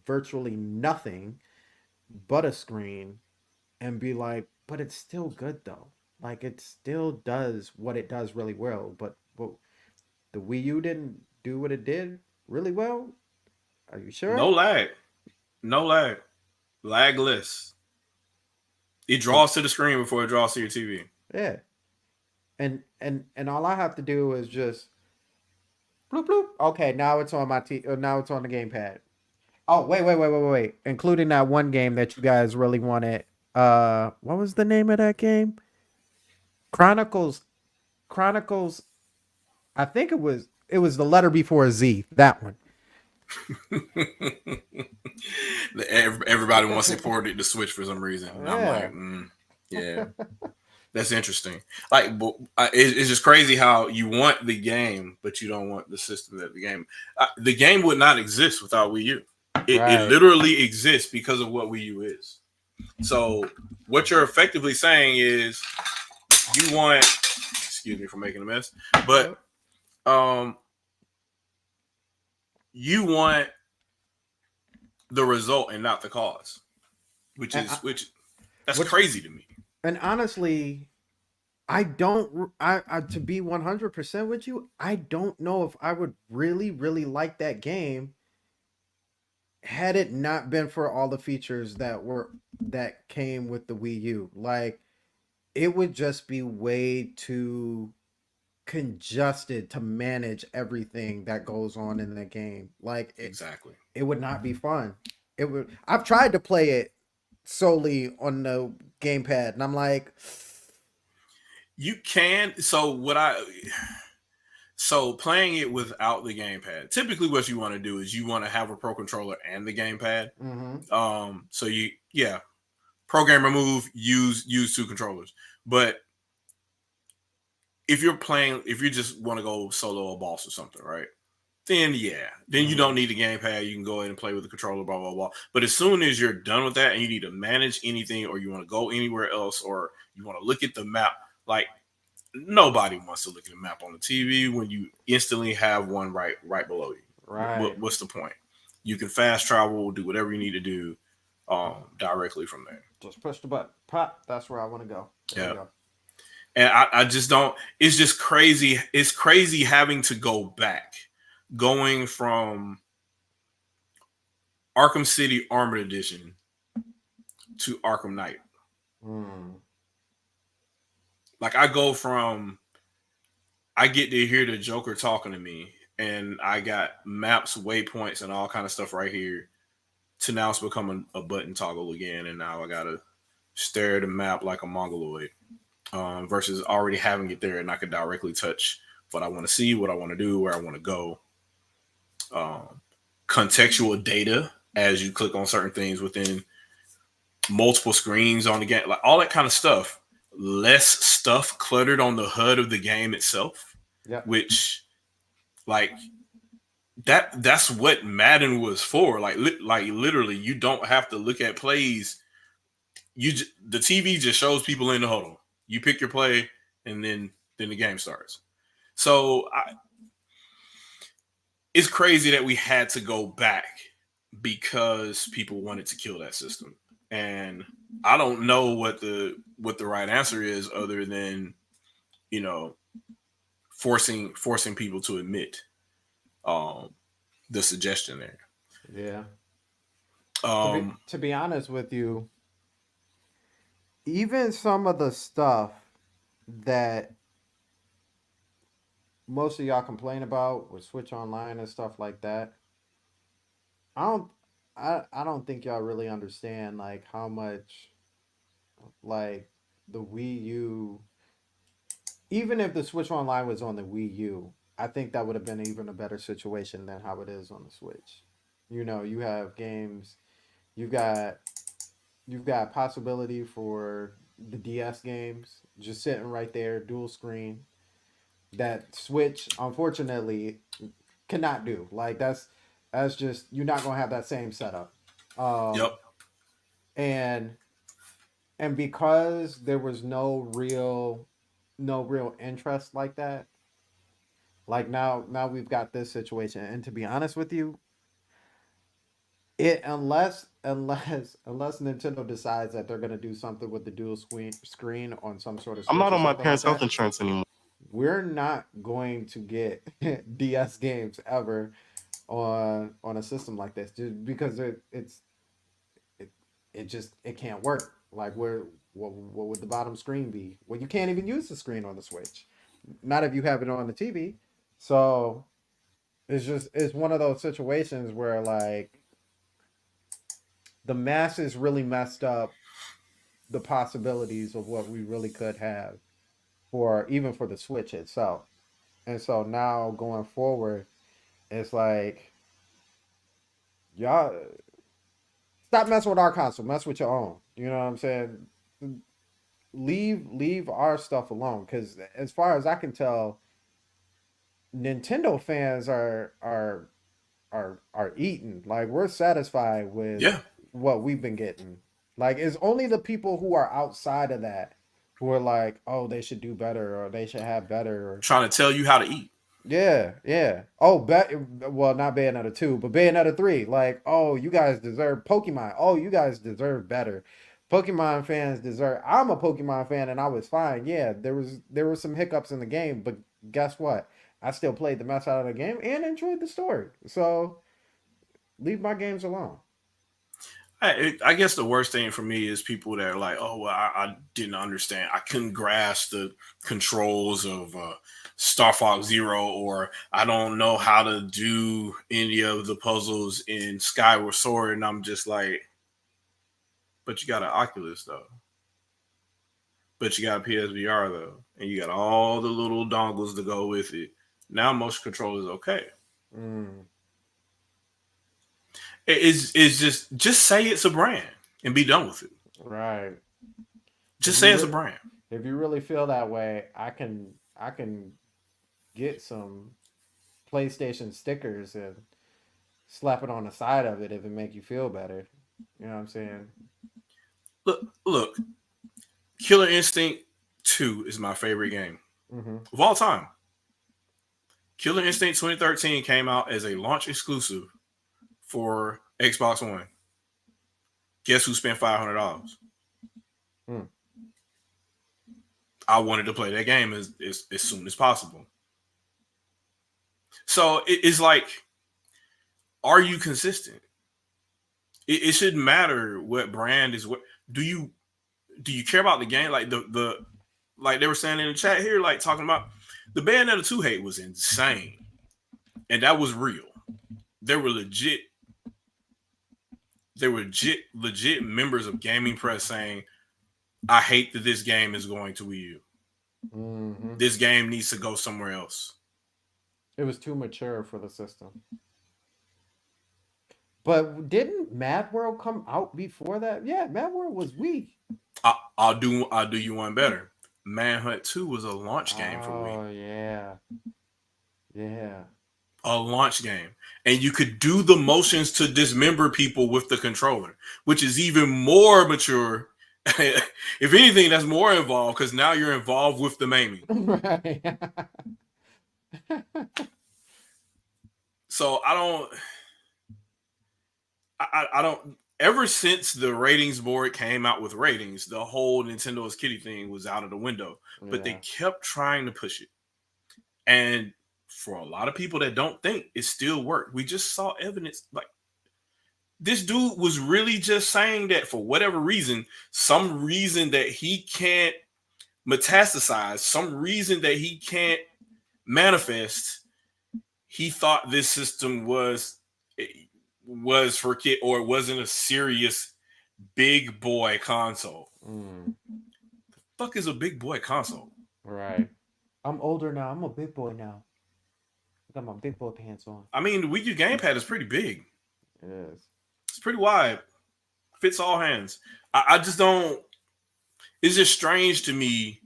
[SPEAKER 4] virtually nothing but a screen and be like, but it's still good though. Like it still does what it does really well. But the Wii U didn't do what it did really well. Are you
[SPEAKER 3] No
[SPEAKER 4] sure?
[SPEAKER 3] lag. No lag. Lagless. It
[SPEAKER 4] So
[SPEAKER 3] draws to the screen before it draws to your TV.
[SPEAKER 4] yeah, and all I have to do is just bloop bloop. Okay, now it's on my now it's on the gamepad. Oh wait. Including that one game that you guys really wanted. What was the name of that game? Chronicles. Chronicles. I think it was the letter before a Z. That one.
[SPEAKER 3] Everybody wants to port it to Switch for some reason, and I'm
[SPEAKER 4] Yeah.
[SPEAKER 3] like, yeah, that's interesting. Like, it's just crazy how you want the game, but you don't want the system that the game. The game would not exist without Wii U. It
[SPEAKER 4] Right.
[SPEAKER 3] literally exists because of what Wii U is. So what you're effectively saying is you want. Excuse me for making a mess, but you want the result and not the cause, which
[SPEAKER 4] And
[SPEAKER 3] is that's
[SPEAKER 4] which
[SPEAKER 3] crazy to me.
[SPEAKER 4] and honestly, I don't. I to be 100% with you, I don't know if I would really like that game had it not been for all the features that came with the Wii U. Like it would just be way too congested to manage everything that goes on in the game. Like
[SPEAKER 3] Exactly.
[SPEAKER 4] it would not be fun. It would. I've tried to play it solely on the gamepad, and I'm like,
[SPEAKER 3] You can. So playing it without the gamepad. Typically, what you want to do is you want to have a pro controller and the gamepad.
[SPEAKER 4] mm-hmm.
[SPEAKER 3] So program remove, use two controllers. But if you just want to go solo a boss or something, right? Then you don't need the gamepad. You can go ahead and play with the controller, blah blah blah. But as soon as you're done with that and you need to manage anything, or you want to go anywhere else, or you want to look at the map, like nobody wants to look at the map on the TV when you instantly have one right below you.
[SPEAKER 4] Right.
[SPEAKER 3] What's the point? You can fast travel, do whatever you need to do directly from there.
[SPEAKER 4] Just push the button. Pop. That's where I want to go. There we go.
[SPEAKER 3] And I just don't. It's just crazy. It's crazy having to go back, going from Arkham City Armored Edition to Arkham Knight. Like I get to hear the Joker talking to me, and I got maps, waypoints, and all kind of stuff right here. To now it's becoming a button toggle again, and now I gotta stare at the map like a mongoloid. Versus already having it there, and I could directly touch what I want to see, what I want to do, where I want to go. Contextual data as you click on certain things within multiple screens on the game, like all that kind of stuff. Less stuff cluttered on the HUD of the game itself, which like that's what Madden was for. Like literally, you don't have to look at plays. The TV just shows people in the huddle. You pick your play, and then the game starts. So it's crazy that we had to go back because people wanted to kill that system. And I don't know what the right answer is, other than forcing people to admit the suggestion there.
[SPEAKER 4] Yeah. To be honest with you, even some of the stuff that most of y'all complain about with Switch Online and stuff like that. I don't I don't think y'all really understand like how much like the Wii U, even if the Switch Online was on the Wii U, I think that would have been even a better situation than how it is on the Switch. You know, you have games, you've got you've got possibility for the DS games just sitting right there, dual screen. That Switch, unfortunately, cannot do. Like that's just you're not gonna have that same setup.
[SPEAKER 3] Yep.
[SPEAKER 4] Um, and and because there was no real interest like that, like now we've got this situation. And to be honest with you, it unless Nintendo decides that they're gonna do something with the dual screen on some sort of
[SPEAKER 8] I'm
[SPEAKER 4] Switch
[SPEAKER 8] not
[SPEAKER 4] or
[SPEAKER 8] on my
[SPEAKER 4] something like
[SPEAKER 8] parents' health
[SPEAKER 4] that,
[SPEAKER 8] insurance anymore.
[SPEAKER 4] we're not going to get DS games ever on a system like this, just because it, it just it can't work. Like what would the bottom screen be? Well, you can't even use the screen on the Switch, not if you have it on the TV. So it's one of those situations where like the masses really messed up the possibilities of what we really could have for even for the Switch itself. And so now going forward, it's like y'all stop messing with our console, mess with your own. You know what I'm saying? Leave our stuff alone, because as far as I can tell, Nintendo fans are eating. Like we're satisfied with
[SPEAKER 3] Yeah.
[SPEAKER 4] what we've been getting. Like it's only the people who are outside of that who are like, oh, they should do better or they should have better. Or,
[SPEAKER 3] Trying to tell you how to eat.
[SPEAKER 4] yeah, yeah. Oh, well, not Bayonetta 2, but Bayonetta 3. Like, oh, you guys deserve Pokemon. Oh, you guys deserve better. Pokemon fans deserve. I'm a Pokemon fan and I was fine. Yeah, there were some hiccups in the game, but guess what? I still played the mess out of the game and enjoyed the story. So leave my games alone.
[SPEAKER 3] I guess the worst thing for me is people that are like, oh, well, I didn't understand. I couldn't grasp the controls of Star Fox Zero, or I don't know how to do any of the puzzles in Skyward Sword. And I'm just like, but you got an Oculus, though. But you got a PSVR, though. And you got all the little dongles to go with it. Now motion control is okay.
[SPEAKER 4] Mm,
[SPEAKER 3] It's just say it's a brand and be done with it.
[SPEAKER 4] right.
[SPEAKER 3] Just
[SPEAKER 4] If
[SPEAKER 3] say
[SPEAKER 4] you
[SPEAKER 3] it's a
[SPEAKER 4] re-
[SPEAKER 3] brand.
[SPEAKER 4] if you really feel that way, I can get some PlayStation stickers and slap it on the side of it if it make you feel better. You know what I'm saying?
[SPEAKER 3] Look, Killer Instinct 2 is my favorite game
[SPEAKER 4] Mm-hmm.
[SPEAKER 3] of all time. Killer Instinct 2013 came out as a launch exclusive for Xbox One. Guess who spent $500?
[SPEAKER 4] Mm.
[SPEAKER 3] I wanted to play that game as soon as possible. So it's like, are you consistent? It shouldn't matter what brand is what. Do you care about the game? Like the like they were saying in the chat here, like talking about the Bayonetta 2 hate was insane. And that was real. There were legit members of Gaming Press saying, I hate that this game is going to Wii U.
[SPEAKER 4] Mm-hmm.
[SPEAKER 3] This game needs to go somewhere else.
[SPEAKER 4] It was too mature for the system. But didn't Mad World come out before that? Yeah, Mad World was Wii.
[SPEAKER 3] I'll do you one better. Manhunt 2 was a launch game for Wii.
[SPEAKER 4] Oh yeah. Yeah.
[SPEAKER 3] A launch game. And you could do the motions to dismember people with the controller, which is even more mature. If anything, that's more involved because now you're involved with the maiming.
[SPEAKER 4] Right.
[SPEAKER 3] So I don't. Ever since the ratings board came out with ratings, the whole Nintendo's Kitty thing was out of the window. But they kept trying to push it, and for a lot of people that don't think, it still worked. We just saw evidence. Like this dude was really just saying that for whatever reason, some reason that he can't metastasize, some reason that he can't Manifest, he thought this system was for kid, or it wasn't a serious big boy console. The fuck is a big boy console?
[SPEAKER 4] Right. I'm older now. I'm a big boy now. I got my big boy pants on.
[SPEAKER 3] I mean, the Wii U gamepad is pretty big.
[SPEAKER 4] It is.
[SPEAKER 3] It's pretty wide. Fits all hands. I just don't. It's just strange to me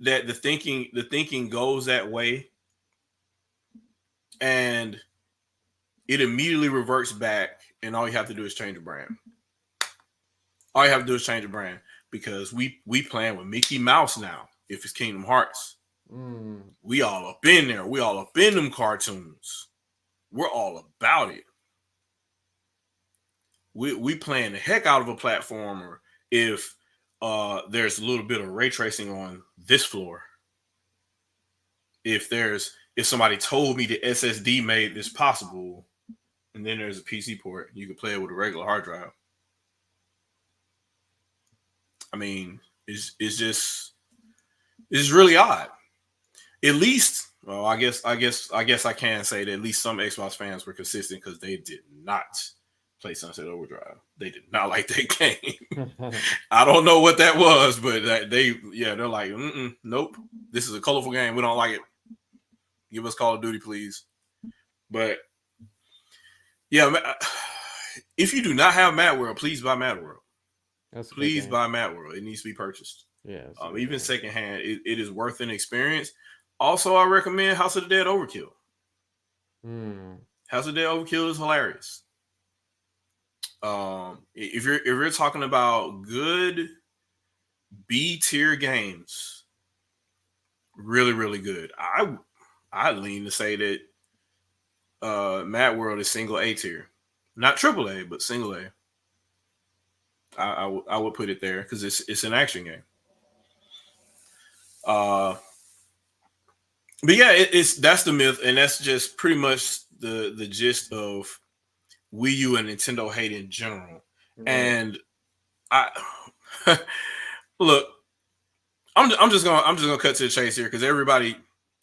[SPEAKER 3] that the thinking goes that way, and it immediately reverts back, and all you have to do is change the brand. All you have to do is change the brand, because we playing with Mickey Mouse now. If it's Kingdom Hearts, we all up in there. We all up in them cartoons. We're all about it. We playing the heck out of a platformer if there's a little bit of ray tracing on this floor. If somebody told me the SSD made this possible, and then there's a PC port, you can play it with a regular hard drive. I mean, it's really odd. At least, well, I guess I can say that at least some Xbox fans were consistent, because they did not play Sunset Overdrive. They did not like that game. I don't know what that was, but they're like, nope. This is a colorful game. We don't like it. Give us Call of Duty, please. But yeah, if you do not have Mad World, please buy Mad World. Please buy Mad World. It needs to be purchased.
[SPEAKER 4] Yeah.
[SPEAKER 3] Even secondhand, it is worth an experience. Also, I recommend House of the Dead Overkill. House of the Dead Overkill is hilarious. If you're talking about good B tier games, really, really good. I lean to say that Mad World is single A tier, not triple A, but single A. I would put it there, because it's an action game. But yeah, that's the myth, and that's just pretty much the gist of Wii U and Nintendo hate in general. And I look, I'm just gonna cut to the chase here, because everybody,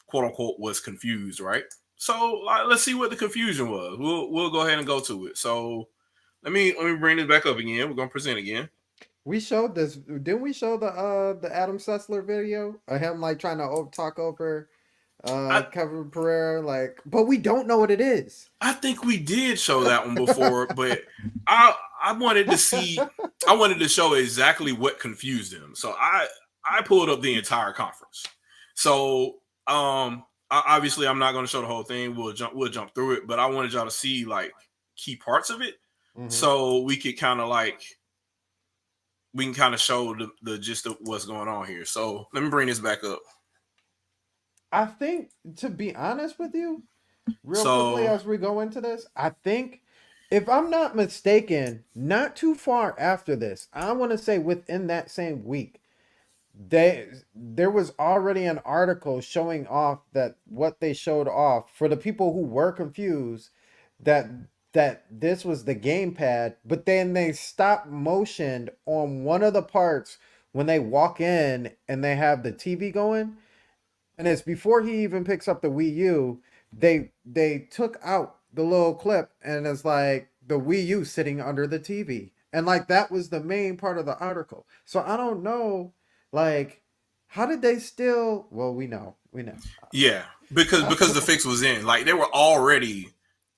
[SPEAKER 3] quote unquote, was confused, right? So let's see what the confusion was. We'll go ahead and go to it. So let me bring this back up again. We're gonna present again.
[SPEAKER 4] We showed this. Didn't we show the Adam Sessler video of him like trying to talk over Kevin Pereira, but we don't know what it is.
[SPEAKER 3] I think we did show that one before, but I wanted to show exactly what confused him. So I pulled up the entire conference. So obviously I'm not going to show the whole thing. We'll jump through it, but I wanted y'all to see like key parts of it, so we could kind of show the gist of what's going on here. So let me bring this back up.
[SPEAKER 4] I think, to be honest with you, quickly as we go into this, I think, if I'm not mistaken, not too far after this, I want to say within that same week, there was already an article showing off that what they showed off, for the people who were confused, that this was the gamepad, but then they stop motioned on one of the parts when they walk in and they have the TV going. And it's before he even picks up the Wii U, they took out the little clip, and it's like the Wii U sitting under the TV. And like that was the main part of the article. So I don't know, like, how did they still, well, we know. Yeah,
[SPEAKER 3] because the fix was in. Like, they were already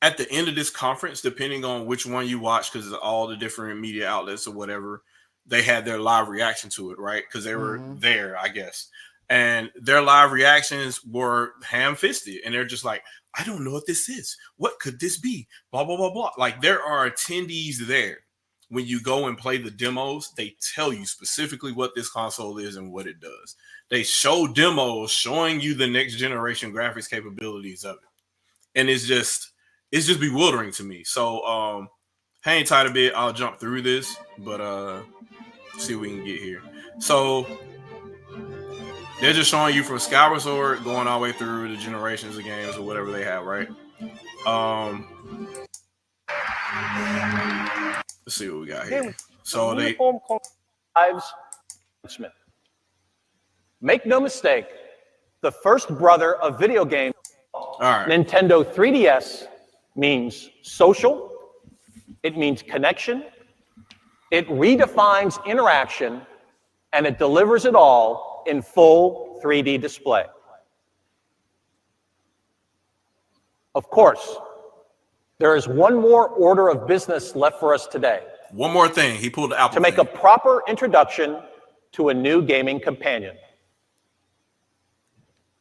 [SPEAKER 3] at the end of this conference, depending on which one you watch, because all the different media outlets or whatever, they had their live reaction to it, right? Because they were there, I guess. And their live reactions were ham-fisted. And they're just like, I don't know what this is. What could this be? Blah, blah, blah, blah. Like, there are attendees there. When you go and play the demos, they tell you specifically what this console is and what it does. They show demos showing you the next generation graphics capabilities of it. And it's just bewildering to me. So hang tight a bit. I'll jump through this, but see what we can get here. So they're just showing you from Skyward Sword going all the way through the generations of games or whatever they have, right? Let's see what we got here. So they
[SPEAKER 8] Smith. Make no mistake, The first brother of video games,
[SPEAKER 3] All right.
[SPEAKER 8] Nintendo 3DS, means social, it means connection, it redefines interaction, and it delivers it all in full 3D display. Of course, there is one more order of business left for us today.
[SPEAKER 3] One more thing. He pulled the Apple
[SPEAKER 8] To make a proper introduction to a new gaming companion.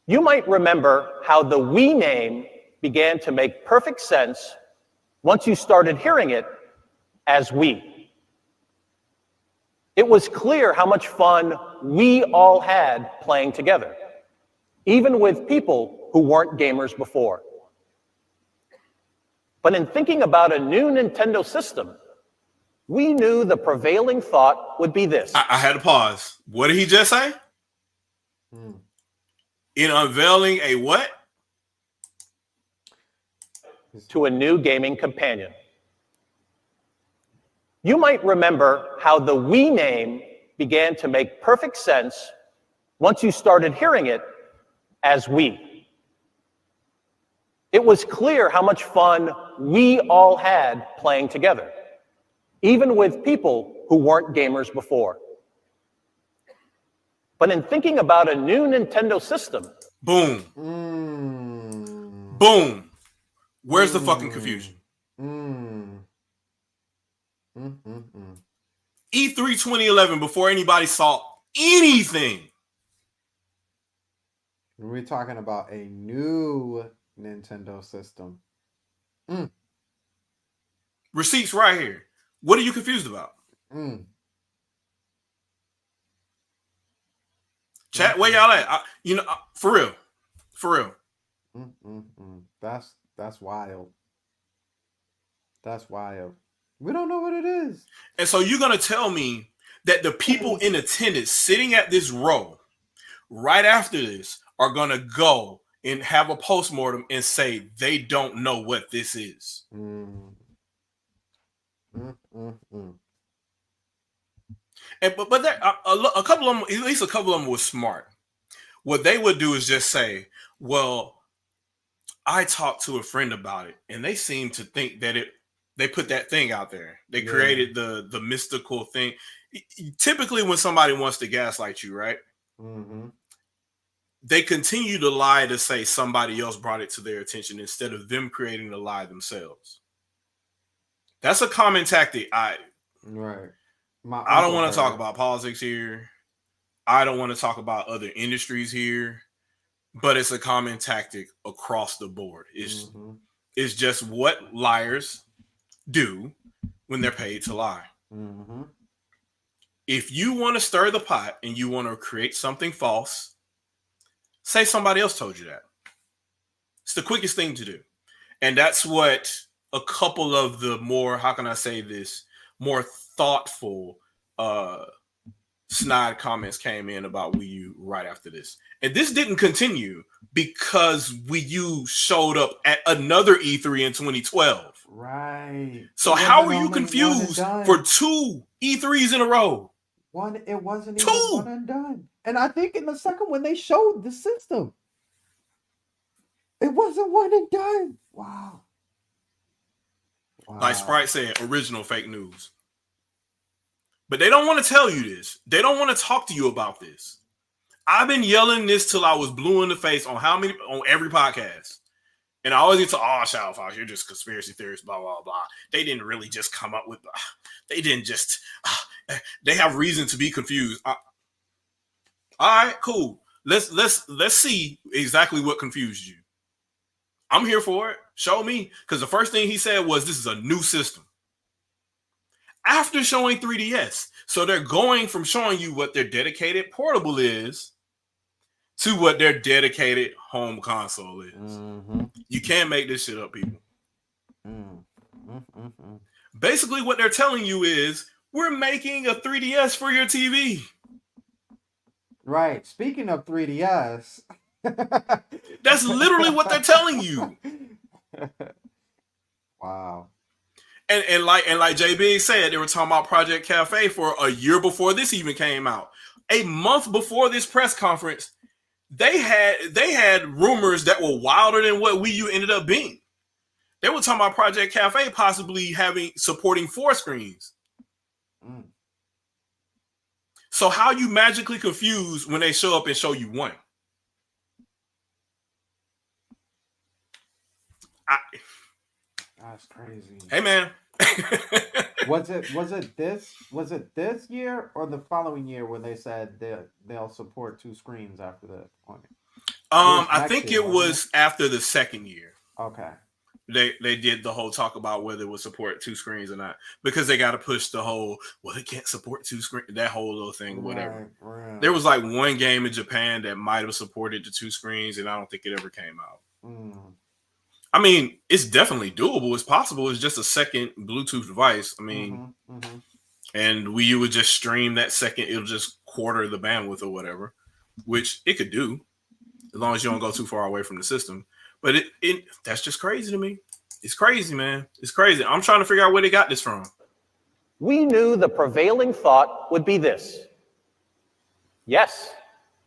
[SPEAKER 8] You might remember how the Wii name began to make perfect sense once you started hearing it as Wii. It was clear how much fun we all had playing together, even with people who weren't gamers before. But in thinking about a new Nintendo system, we knew the prevailing thought would be this.
[SPEAKER 3] I had to pause. What did he just say? In unveiling a what?
[SPEAKER 8] To a new gaming companion. You might remember how the Wii name began to make perfect sense once you started hearing it as Wii. It was clear how much fun we all had playing together, even with people who weren't gamers before. But in thinking about a new Nintendo system,
[SPEAKER 3] boom. Boom. Where's the fucking confusion? E3 2011, before anybody saw anything.
[SPEAKER 4] We're talking about a new Nintendo system.
[SPEAKER 3] Receipts right here. What are you confused about? Chat, where y'all at? For real.
[SPEAKER 4] That's wild. That's wild. We don't know what it is.
[SPEAKER 3] And so you're going to tell me that the people in attendance sitting at this row right after this are going to go and have a postmortem and say they don't know what this is. And but there, a couple of them, at least a couple of them, was smart. What they would do is just say, "Well, I talked to a friend about it, and they seem to think that they put that thing out there. They created the mystical thing." Typically, when somebody wants to gaslight you, right? They continue to lie to say somebody else brought it to their attention instead of them creating the lie themselves. That's a common tactic. I don't want to talk about politics here. I don't want to talk about other industries here, but it's a common tactic across the board. It's just what liars do when they're paid to lie. If you want to stir the pot and you want to create something false, say somebody else told you that. It's the quickest thing to do. And that's what a couple of the more, how can I say this, more thoughtful snide comments came in about Wii U right after this. And this didn't continue because Wii U showed up at another E3 in 2012.
[SPEAKER 4] Right.
[SPEAKER 3] So how are you confused for two E3s in a row?
[SPEAKER 4] It wasn't even one and done. And I think in the second one they showed the system. It wasn't one and done. Wow.
[SPEAKER 3] Like Sprite said, original fake news. But they don't want to tell you this. They don't want to talk to you about this. I've been yelling this till I was blue in the face on every podcast. And I always get to, ShadowCasts, you're just conspiracy theorists, blah, blah, blah. They didn't really just come up with, they have reason to be confused. All right, cool. Let's see exactly what confused you. I'm here for it. Show me. Because the first thing he said was, this is a new system. After showing 3DS. So they're going from showing you what their dedicated portable is to what their dedicated home console is. You can't make this shit up, people. Basically, what they're telling you is, we're making a 3DS for your TV.
[SPEAKER 4] Right. Speaking of 3DS.
[SPEAKER 3] That's literally what they're telling you.
[SPEAKER 4] Wow.
[SPEAKER 3] And like JB said, they were talking about Project Cafe for a year before this even came out. A month before this press conference, they had rumors that were wilder than what Wii U ended up being. They were talking about Project Cafe possibly supporting 4 screens.
[SPEAKER 4] Mm.
[SPEAKER 3] So how you magically confused when they show up and show you 1?
[SPEAKER 4] That's crazy.
[SPEAKER 3] Hey man.
[SPEAKER 4] Was it this year or the following year when they said they'll support 2 screens after the deployment?
[SPEAKER 3] I think it was after the second year.
[SPEAKER 4] Okay.
[SPEAKER 3] They did the whole talk about whether it would support 2 screens or not, because they got to push the whole, well, it can't support 2 screens, that whole little thing, whatever.
[SPEAKER 4] Right.
[SPEAKER 3] There was like 1 game in Japan that might have supported the 2 screens, and I don't think it ever came out. I mean, it's definitely doable. It's possible. It's just a second Bluetooth device. I mean, and Wii U would just stream that second. It'll just quarter the bandwidth or whatever, which it could do as long as you don't go too far away from the system. But that's just crazy to me. It's crazy, man. It's crazy. I'm trying to figure out where they got this from.
[SPEAKER 8] We knew the prevailing thought would be this. Yes,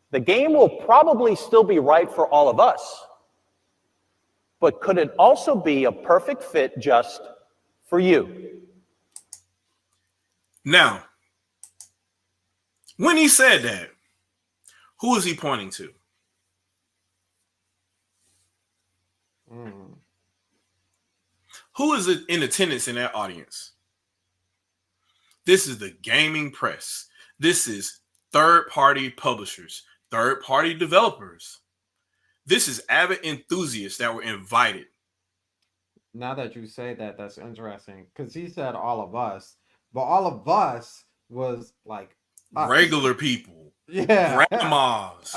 [SPEAKER 8] the game will probably still be right for all of us. But could it also be a perfect fit just for you?
[SPEAKER 3] Now, when he said that, who is he pointing to? Who is in attendance in that audience? This is the gaming press. This is third-party publishers, third-party developers. This is avid enthusiasts that were invited.
[SPEAKER 4] Now that you say that, that's interesting, because he said all of us, but all of us was like us.
[SPEAKER 3] Regular people, grandmas,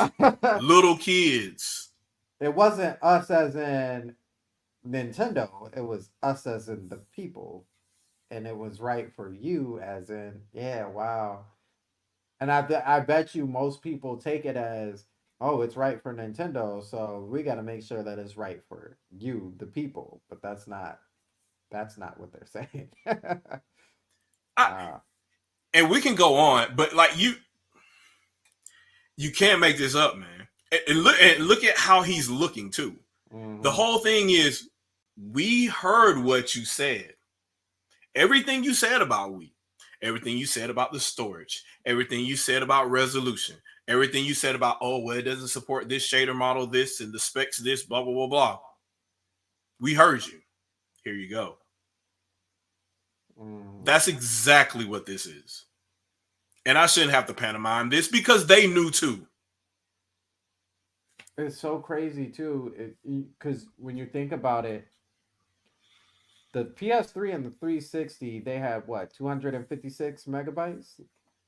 [SPEAKER 3] little kids.
[SPEAKER 4] It wasn't us as in Nintendo. It was us as in the people, and it was right for you as in, yeah, wow. And I bet you most people take it as, oh, it's right for Nintendo, so we got to make sure that it's right for you, the people. But that's not what they're saying.
[SPEAKER 3] And we can go on, but like you can't make this up, man. And look at how he's looking too. The whole thing is, we heard what you said. Everything you said about Wii, everything you said about the storage, everything you said about resolution, everything you said about, oh, well, it doesn't support this shader model, this, and the specs, this, blah, blah, blah, blah. We heard you. Here you go. That's exactly what this is. And I shouldn't have to pantomime this because they knew too.
[SPEAKER 4] It's so crazy too, because when you think about it, the PS3 and the 360, they had what, 256 megabytes?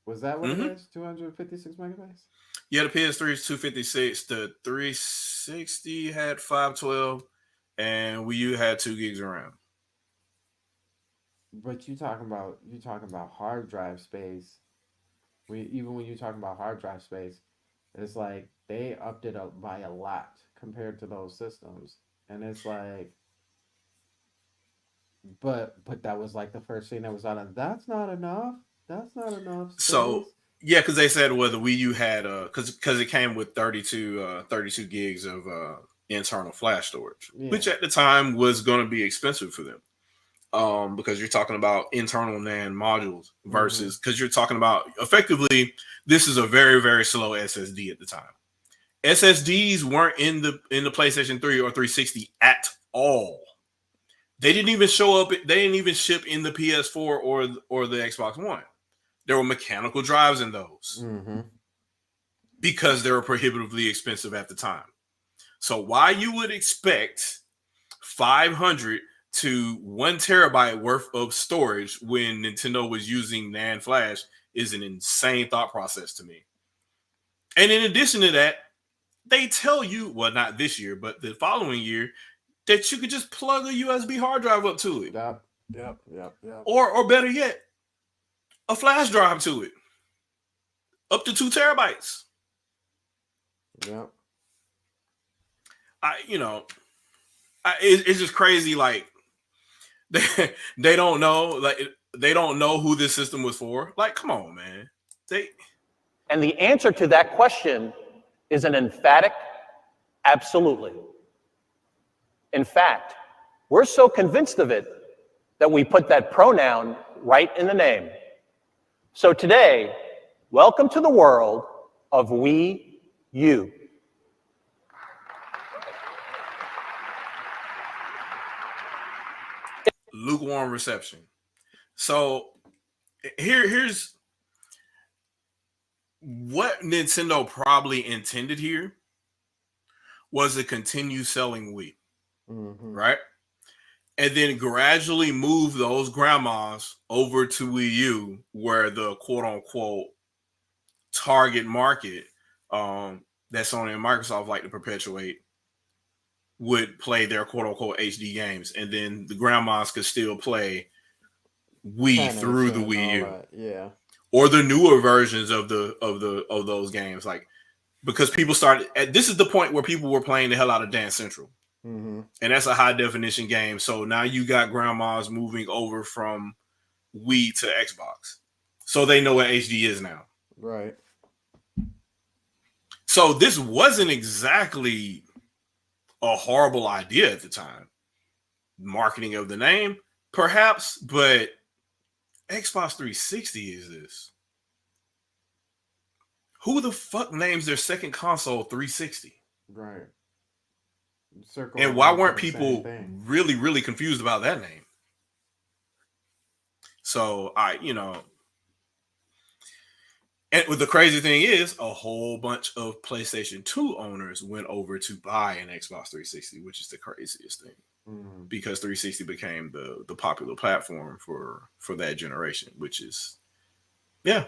[SPEAKER 4] Was that what it is? 256 megabytes?
[SPEAKER 3] Yeah, the PS3 is 256. The 360 had 512, and Wii U had 2 gigs of RAM.
[SPEAKER 4] But you talking about hard drive space. Even when you're talking about hard drive space, it's like they upped it up by a lot compared to those systems, and it's like, but that was like the first thing that was out of. That's not enough. That's not enough space.
[SPEAKER 3] So yeah, because they said, well, the Wii U had because it came with 32 gigs of internal flash storage, which at the time was going to be expensive for them. Because you're talking about internal NAND modules versus because you're talking about effectively, this is a very, very slow SSD at the time. SSDs weren't in the PlayStation 3 or 360 at all. They didn't even show up. They didn't even ship in the PS4 or the Xbox One. There were mechanical drives in those because they were prohibitively expensive at the time. So why you would expect 500 to 1 terabyte worth of storage when Nintendo was using NAND flash is an insane thought process to me. And in addition to that, they tell you, well, not this year, but the following year, that you could just plug a USB hard drive up to it.
[SPEAKER 4] Yep.
[SPEAKER 3] Or better yet, a flash drive to it. Up to 2 terabytes.
[SPEAKER 4] Yep.
[SPEAKER 3] It's just crazy. Like, they don't know. Like, they don't know who this system was for. Like, come on, man.
[SPEAKER 8] And the answer to that question is an emphatic absolutely. In fact, we're so convinced of it that we put that pronoun right in the name. So today, welcome to the world of we, you.
[SPEAKER 3] Lukewarm reception. So here's what Nintendo probably intended here was to continue selling Wii, right? And then gradually move those grandmas over to Wii U, where the quote unquote target market that Sony and Microsoft like to perpetuate would play their quote unquote HD games, and then the grandmas could still play Wii
[SPEAKER 4] Tennis
[SPEAKER 3] through the
[SPEAKER 4] and
[SPEAKER 3] Wii
[SPEAKER 4] all
[SPEAKER 3] U,
[SPEAKER 4] that, yeah.
[SPEAKER 3] or the newer versions of those games, like, because people started. This is the point where people were playing the hell out of Dance Central, and that's a high definition game. So now you got grandmas moving over from Wii to Xbox, so they know what HD is now.
[SPEAKER 4] Right.
[SPEAKER 3] So this wasn't exactly a horrible idea at the time. Marketing of the name, perhaps, but Xbox 360 is this. Who the fuck names their second console 360?
[SPEAKER 4] Right.
[SPEAKER 3] And why weren't people really, really confused about that name? So and the crazy thing is, a whole bunch of PlayStation 2 owners went over to buy an Xbox 360, which is the craziest thing, because 360 became the popular platform for that generation, which is, yeah,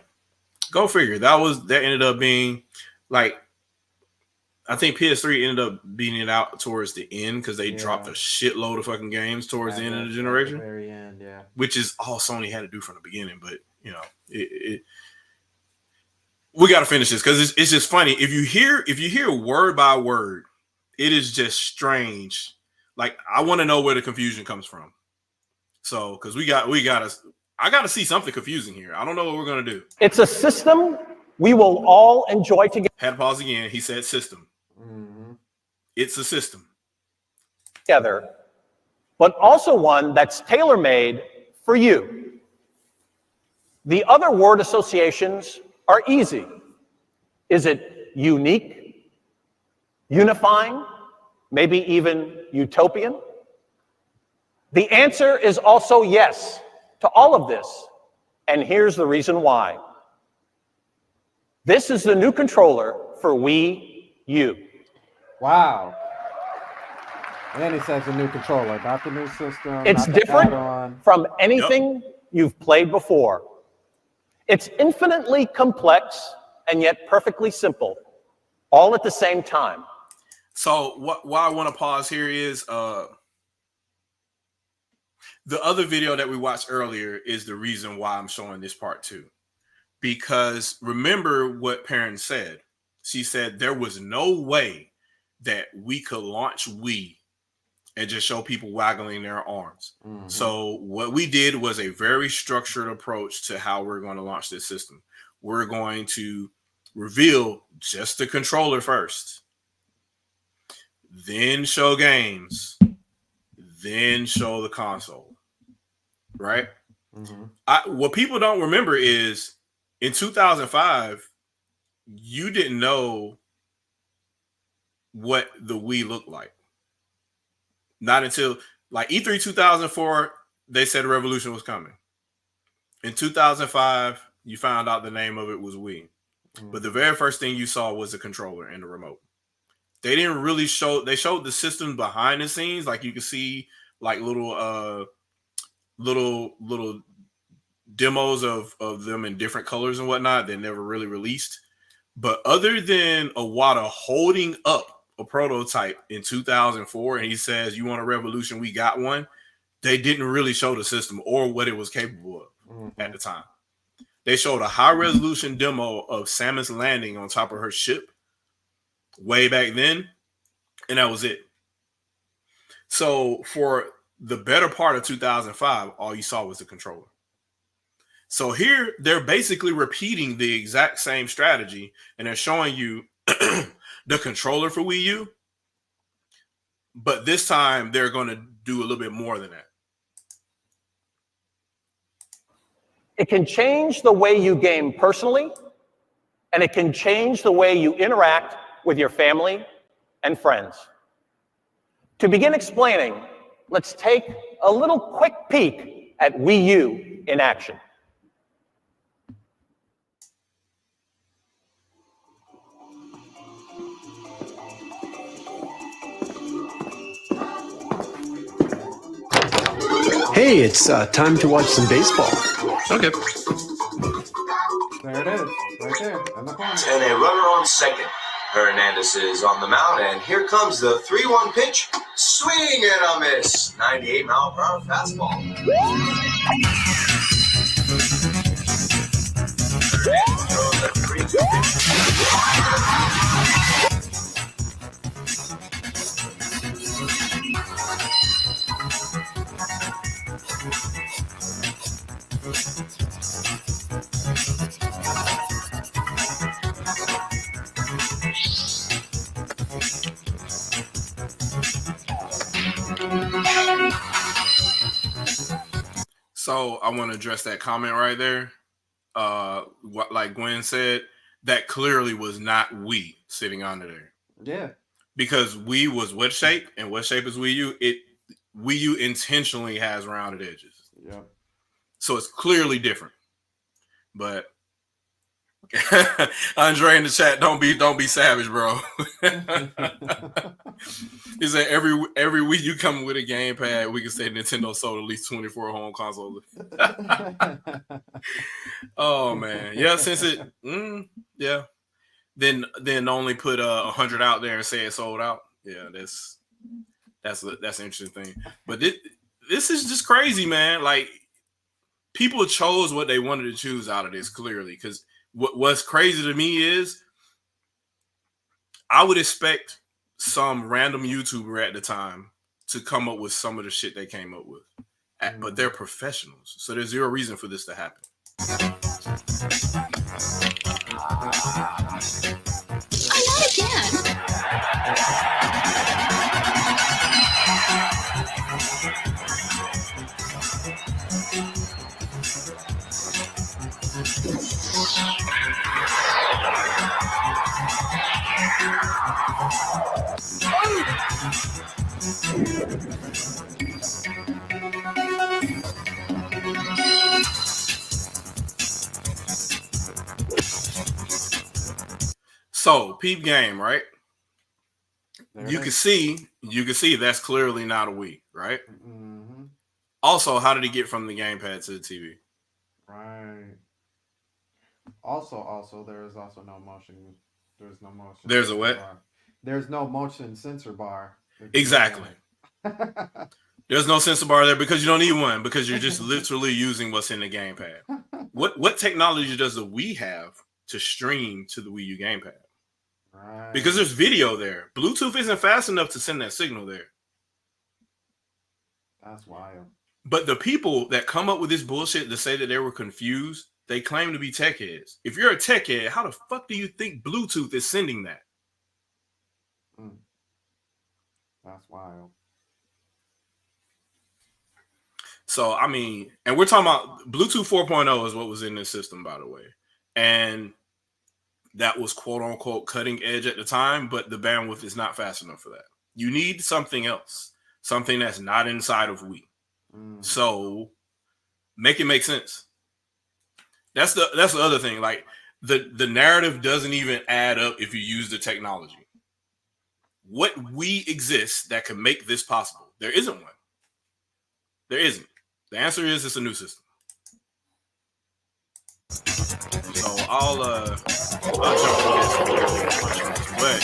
[SPEAKER 3] go figure. That ended up being, like, I think PS3 ended up beating it out towards the end because they dropped a shitload of fucking games towards the end of the generation,
[SPEAKER 4] the very end, yeah,
[SPEAKER 3] which is all Sony had to do from the beginning. But we got to finish this because it's just funny. If you hear word by word, it is just strange. Like, I want to know where the confusion comes from. So, because I got to see something confusing here. I don't know what we're gonna do.
[SPEAKER 8] It's a system we will all enjoy together.
[SPEAKER 3] Had to pause again. He said system. It's a system.
[SPEAKER 8] Together, but also one that's tailor-made for you. The other word associations are easy. Is it unique, unifying, maybe even utopian? The answer is also yes to all of this, and here's the reason why. This is the new controller for Wii U.
[SPEAKER 4] Wow. And then he says a new controller, not the new system.
[SPEAKER 8] It's different from anything you've played before. It's infinitely complex and yet perfectly simple, all at the same time.
[SPEAKER 3] So why I want to pause here is the other video that we watched earlier is the reason why I'm showing this part too. Because remember what Perrin said. She said there was no way that we could launch Wii and just show people waggling their arms. So what we did was a very structured approach to how we're going to launch this system. We're going to reveal just the controller first, then show games, then show the console, right? What people don't remember is in 2005, you didn't know what the Wii looked like. Not until like E3 2004, they said Revolution was coming. In 2005, you found out the name of it was Wii. But the very first thing you saw was the controller and the remote. They didn't really they showed the system behind the scenes. Like, you could see like little demos of them in different colors and whatnot. They never really released. But other than Iwata holding up a prototype in 2004 and he says, "You want a revolution? We got one," they didn't really show the system or what it was capable of at the time. They showed a high resolution demo of Samus landing on top of her ship way back then, and that was it. So for the better part of 2005, all you saw was the controller. So here they're basically repeating the exact same strategy, and they're showing you the controller for Wii U, but this time they're going to do a little bit more than that.
[SPEAKER 8] It can change the way you game personally, and it can change the way you interact with your family and friends. To begin explaining, let's take a little quick peek at Wii U in action.
[SPEAKER 9] Hey, it's time to watch some baseball.
[SPEAKER 10] Okay.
[SPEAKER 4] There it is, right there in the corner.
[SPEAKER 11] And a runner on second. Hernandez is on the mound, and here comes the 3-1 pitch. Swing and a miss. 98-mile-per-hour fastball. Hernandez throws a 3-2
[SPEAKER 3] So I want to address that comment right there. What, like Gwen said, that clearly was not Wii sitting under there.
[SPEAKER 4] Yeah.
[SPEAKER 3] Because Wii was what shape, and what shape is Wii U? Wii U intentionally has rounded edges.
[SPEAKER 4] Yeah. So
[SPEAKER 3] it's clearly different. But Andre in the chat, don't be savage, bro. He said every Wii U coming with a gamepad, we can say Nintendo sold at least 24 home consoles. Oh man, yeah. Since it, yeah. Then only put 100 out there and say it sold out. Yeah, that's an interesting thing. But this is just crazy, man. Like people chose what they wanted to choose out of this clearly. Because what's crazy to me is I would expect some random YouTuber at the time to come up with some of the shit they came up with. But they're professionals. So there's zero reason for this to happen. So, peep game, right? You can see that's clearly not a Wii, right?
[SPEAKER 4] Mm-hmm.
[SPEAKER 3] Also, how did he get from the gamepad to the TV?
[SPEAKER 4] Right. Also, there is also no motion. There's no motion.
[SPEAKER 3] There's a what?
[SPEAKER 4] Bar. There's no motion sensor bar.
[SPEAKER 3] Exactly. There's no sensor bar there because you don't need one because you're just literally using what's in the gamepad. What technology does the Wii have to stream to the Wii U gamepad?
[SPEAKER 4] Right.
[SPEAKER 3] Because there's video there. Bluetooth isn't fast enough to send that signal there.
[SPEAKER 4] That's wild.
[SPEAKER 3] But the people that come up with this bullshit to say that they were confused, they claim to be tech heads. If you're a tech head, how the fuck do you think Bluetooth is sending that?
[SPEAKER 4] That's wild.
[SPEAKER 3] So, I mean, and we're talking about Bluetooth 4.0 is what was in this system, by the way. And that was quote unquote cutting edge at the time, but the bandwidth is not fast enough for that. You need something else, something that's not inside of Wii. So make it make sense. That's the other thing. Like the narrative doesn't even add up if you use the technology. What Wii exists that can make this possible? There isn't one. There isn't. The answer is it's a new system. So I'll jump in this, but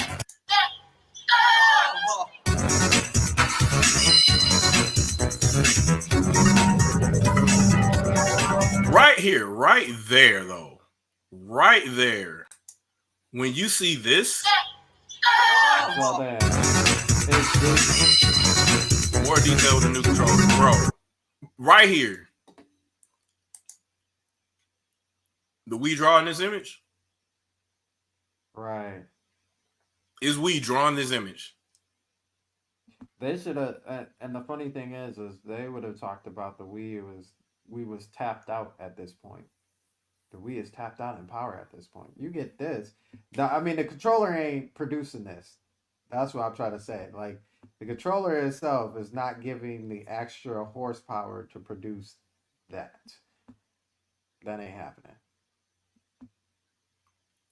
[SPEAKER 3] right here, right there, though, right there, when you see this, more detail with the new controller, bro. Right here. The Wii draw in this image.
[SPEAKER 4] Right.
[SPEAKER 3] Is we drawing this image?
[SPEAKER 4] They should have, and the funny thing is they would have talked about the Wii. We was tapped out at this point. The Wii is tapped out in power at this point. You get this. I mean, the controller ain't producing this. That's what I'm trying to say. Like, the controller itself is not giving the extra horsepower to produce that. That ain't happening.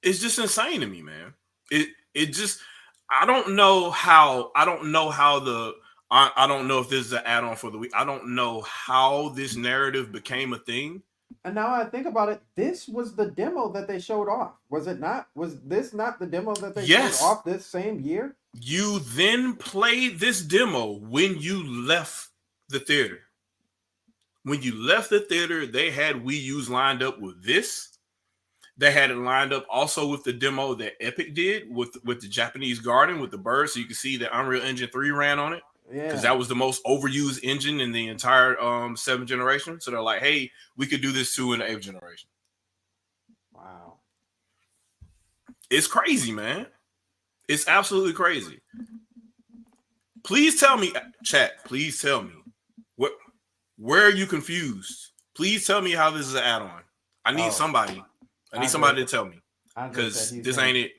[SPEAKER 3] It's just insane to me, man. It just I don't know how I don't know if this is an add-on for the week. I don't know how this narrative became a thing.
[SPEAKER 4] And now I think about it, this was the demo that they showed off. Was it not? Was this not the demo that they showed off this same year?
[SPEAKER 3] You then played this demo when you left the theater. When you left the theater, they had Wii U's lined up with this. They had it lined up also with the demo that Epic did with the Japanese garden with the bird, so you can see that Unreal Engine 3 ran on it. Yeah, because that was the most overused engine in the entire 7th generation. So they're like, hey, we could do this too in the 8th generation.
[SPEAKER 4] Wow.
[SPEAKER 3] It's crazy, man. It's absolutely crazy. Please tell me, chat, please tell me, where are you confused? Please tell me how this is an add-on. I need somebody. I need somebody to tell me, because this ain't it.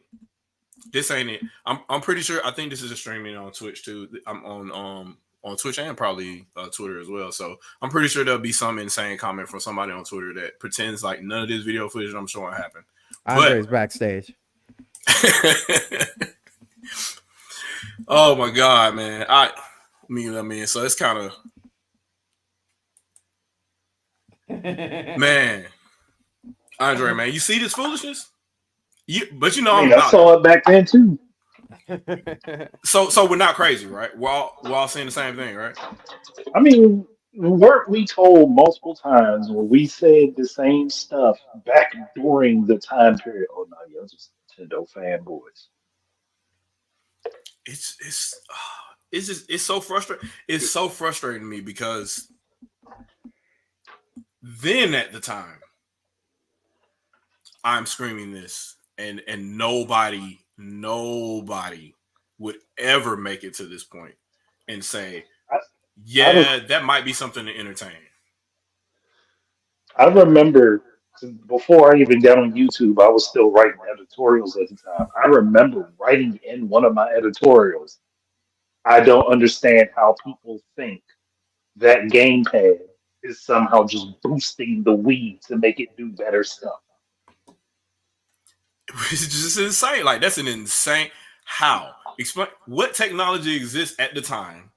[SPEAKER 3] This ain't it. I'm pretty sure. I think this is a streaming on Twitch too. I'm on Twitch and probably Twitter as well. So I'm pretty sure there'll be some insane comment from somebody on Twitter that pretends like none of this video footage I'm showing happened.
[SPEAKER 4] Andre's backstage.
[SPEAKER 3] Oh my god, man! I mean, so it's kind of man. Andre, man, you see this foolishness? But you know,
[SPEAKER 10] I saw it back then too.
[SPEAKER 3] So we're not crazy, right? We're all saying the same thing, right?
[SPEAKER 10] I mean, weren't we told multiple times when we said the same stuff back during the time period? Oh no, you're just Nintendo fanboys.
[SPEAKER 3] It's so frustrating. It's so frustrating to me because then at the time I'm screaming this, and nobody would ever make it to this point and say, that might be something to entertain.
[SPEAKER 10] I remember before I even got on YouTube, I was still writing editorials at the time. I remember writing in one of my editorials, I don't understand how people think that gamepad is somehow just boosting the Wii to make it do better stuff.
[SPEAKER 3] It's just insane. Like, that's an insane. How? Explain what technology exists at the time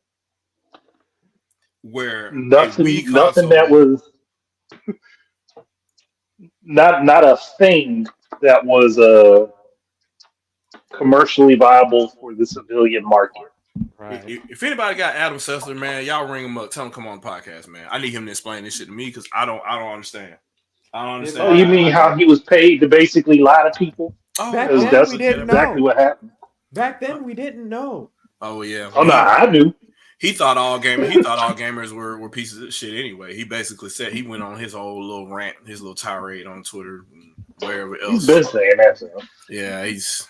[SPEAKER 3] where
[SPEAKER 10] nothing that was not a thing that was commercially viable for the civilian market.
[SPEAKER 3] Right. If anybody got Adam Sessler, man, y'all ring him up. Tell him come on the podcast, man. I need him to explain this shit to me because I don't understand. I don't understand.
[SPEAKER 10] Oh, you mean how he was paid to basically lie to people?
[SPEAKER 4] Oh, that's exactly
[SPEAKER 10] what happened.
[SPEAKER 4] Back then, we didn't know.
[SPEAKER 3] Oh yeah.
[SPEAKER 10] Oh no, I knew.
[SPEAKER 3] He thought all gamers were pieces of shit anyway. He basically said he went on his whole little rant, his little tirade on Twitter and wherever else.
[SPEAKER 10] He's been saying that, so.
[SPEAKER 3] Yeah, he's.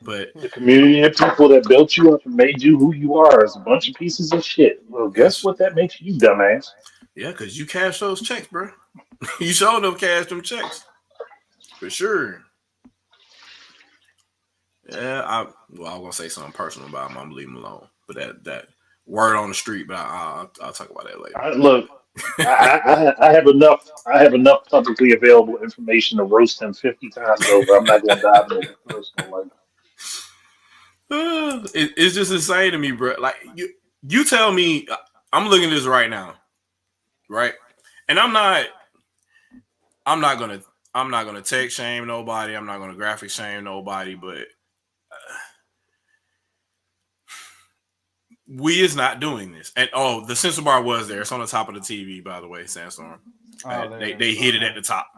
[SPEAKER 3] But
[SPEAKER 10] the community of people that built you up and made you who you are is a bunch of pieces of shit. Well, guess what? That makes you dumbass.
[SPEAKER 3] Yeah, because you cash those checks, bro. You sure them cash them checks for sure. Yeah, I was gonna say something personal about him. I'm gonna leave him alone. But that word on the street, but I'll talk about that later.
[SPEAKER 10] Look, I have enough. I have enough publicly available information to roast him 50 times over. I'm not going to dive into it personal.
[SPEAKER 3] It's just insane to me, bro. Like you tell me, I'm looking at this right now, right? And I'm not gonna tech shame nobody. I'm not gonna graphic shame nobody, but we is not doing this. And the sensor bar was there. It's on the top of the TV, by the way, Sandstorm. They hit it at the top.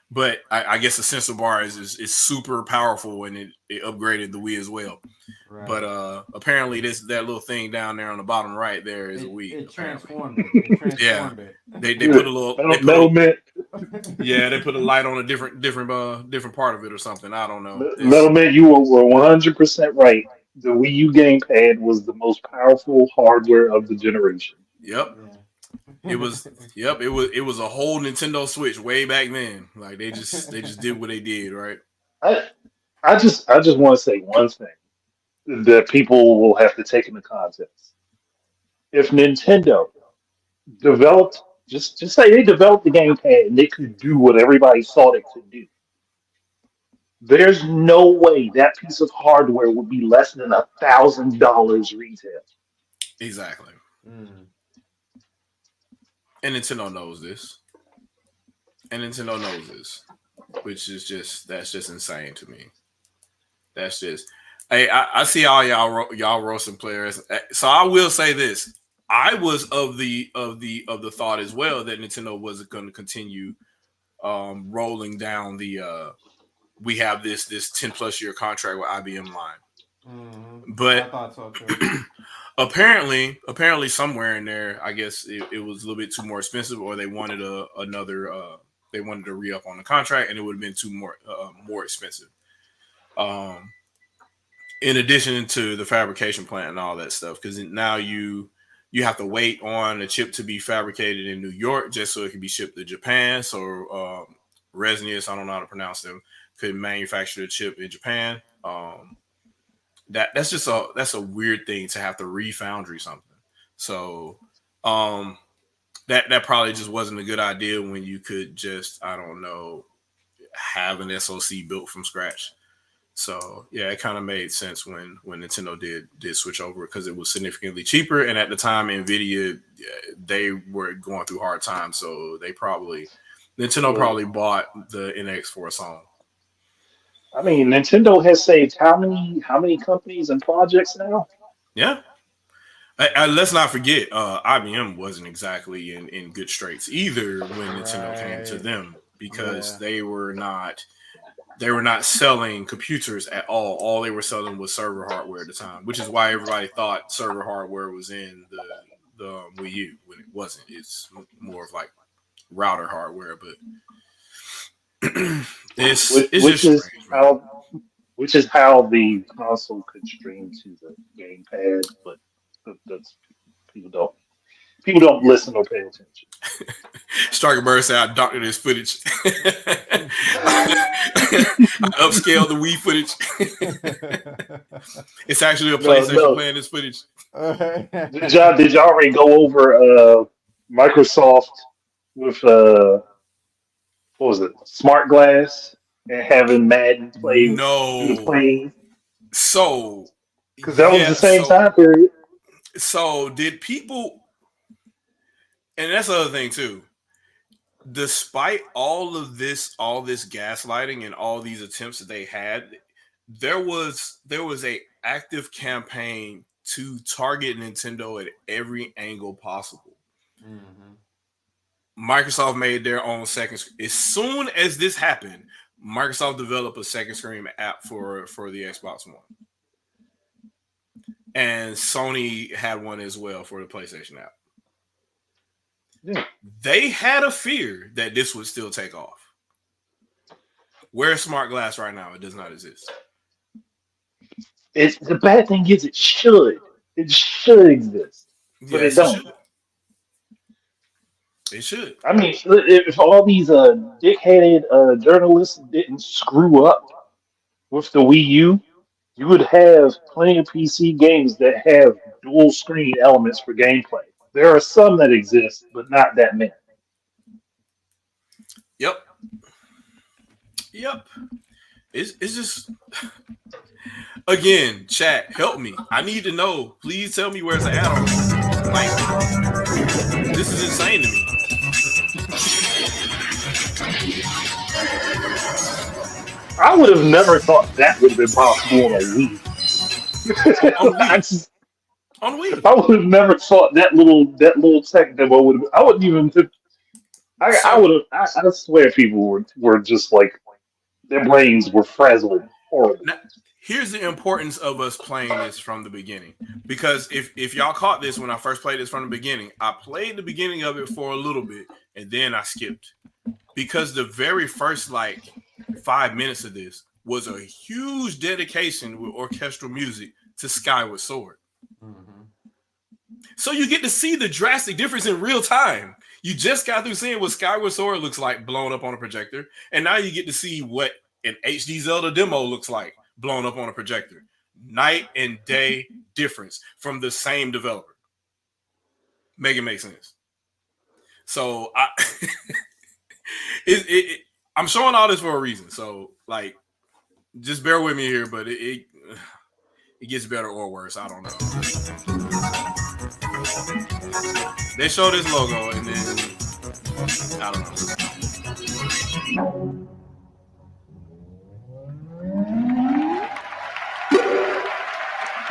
[SPEAKER 3] But I guess the sensor bar is super powerful, and it upgraded the Wii as well. Right. But apparently that little thing down there on the bottom right there is a Wii.
[SPEAKER 4] It transformed it.
[SPEAKER 3] They put a little Yeah, they put a light on a different part of it or something. I don't know.
[SPEAKER 10] Metal Man, you were 100% right. The Wii U gamepad was the most powerful hardware of the generation.
[SPEAKER 3] Yep.
[SPEAKER 4] Yeah.
[SPEAKER 3] It was. Yep. It was a whole Nintendo Switch way back then. Like they just did what they did, right?
[SPEAKER 10] I just want to say one thing that people will have to take into context. If Nintendo developed, just say they developed the gamepad and they could do what everybody thought it could do, there's no way that piece of hardware would be less than $1,000 retail.
[SPEAKER 3] Exactly.
[SPEAKER 4] Mm.
[SPEAKER 3] And Nintendo knows this. Which is that's just insane to me. That's just. Hey, I see all y'all roasting players. So I will say this: I was of the thought as well that Nintendo wasn't going to continue rolling down the. We have this 10+ year contract with IBM line, but
[SPEAKER 4] I thought so too.
[SPEAKER 3] apparently somewhere in there, I guess it was a little bit too more expensive, or they wanted another. They wanted to re up on the contract, and it would have been too more expensive. In addition to the fabrication plant and all that stuff, because now you have to wait on a chip to be fabricated in New York just so it can be shipped to Japan. So Resnius, I don't know how to pronounce them, could manufacture the chip in Japan. That's a weird thing to have to refoundry something. So that probably just wasn't a good idea when you could just, I don't know, have an SoC built from scratch. So yeah, it kind of made sense when Nintendo did switch over because it was significantly cheaper, and at the time, Nvidia they were going through hard times, so Nintendo probably bought the NX for a song.
[SPEAKER 10] I mean, Nintendo has saved how many companies and projects now?
[SPEAKER 3] Yeah. Let's not forget, IBM wasn't exactly in good straits either when Nintendo came to them because they were not selling computers at all. All they were selling was server hardware at the time, which is why everybody thought server hardware was in the Wii U when it wasn't. It's more of like router hardware, but
[SPEAKER 10] which is how the console could stream to the gamepad, but that's people don't listen or pay attention.
[SPEAKER 3] Striker Bird said I doctored this footage. I upscaled the Wii footage. It's actually a PlayStation playing this footage.
[SPEAKER 10] Did y'all already go over Microsoft with what was it, Smart Glass, and having Madden play through the plane?
[SPEAKER 3] So
[SPEAKER 10] because that was the same time period.
[SPEAKER 3] So did people? And that's the other thing too. Despite all this gaslighting and all these attempts that they had, there was a active campaign to target Nintendo at every angle possible. Mm-hmm. Microsoft made their own second. As soon as this happened, Microsoft developed a second screen app for the Xbox One, and Sony had one as well for the PlayStation app. Yeah. They had a fear that this would still take off. Where's Smart Glass right now? It does not exist.
[SPEAKER 10] The bad thing is it should exist, but it don't.
[SPEAKER 3] It should.
[SPEAKER 10] I mean, if all these dick-headed journalists didn't screw up with the Wii U, you would have plenty of PC games that have dual screen elements for gameplay. There are some that exist, but not that many.
[SPEAKER 3] Yep. It's just again, chat, help me. I need to know. Please tell me where's the add-on. Like, this is insane to me.
[SPEAKER 10] I would have never thought that would have been possible on a Wii.
[SPEAKER 3] On Wii.
[SPEAKER 10] I would have never thought that little tech demo would have. I wouldn't even. I would have. I swear, people were just like their brains were frazzled Horrible.
[SPEAKER 3] Now, here's the importance of us playing this from the beginning. Because if y'all caught this when I first played this from the beginning, I played the beginning of it for a little bit and then I skipped. Because the very first 5 minutes of this was a huge dedication with orchestral music to Skyward Sword.
[SPEAKER 4] Mm-hmm.
[SPEAKER 3] So you get to see the drastic difference in real time. You just got through seeing what Skyward Sword looks like blown up on a projector, and now you get to see what an HD Zelda demo looks like blown up on a projector. Night and day difference from the same developer. Make it make sense. So I'm showing all this for a reason. So just bear with me here, but it gets better or worse. I don't know. They show this logo and then I don't know.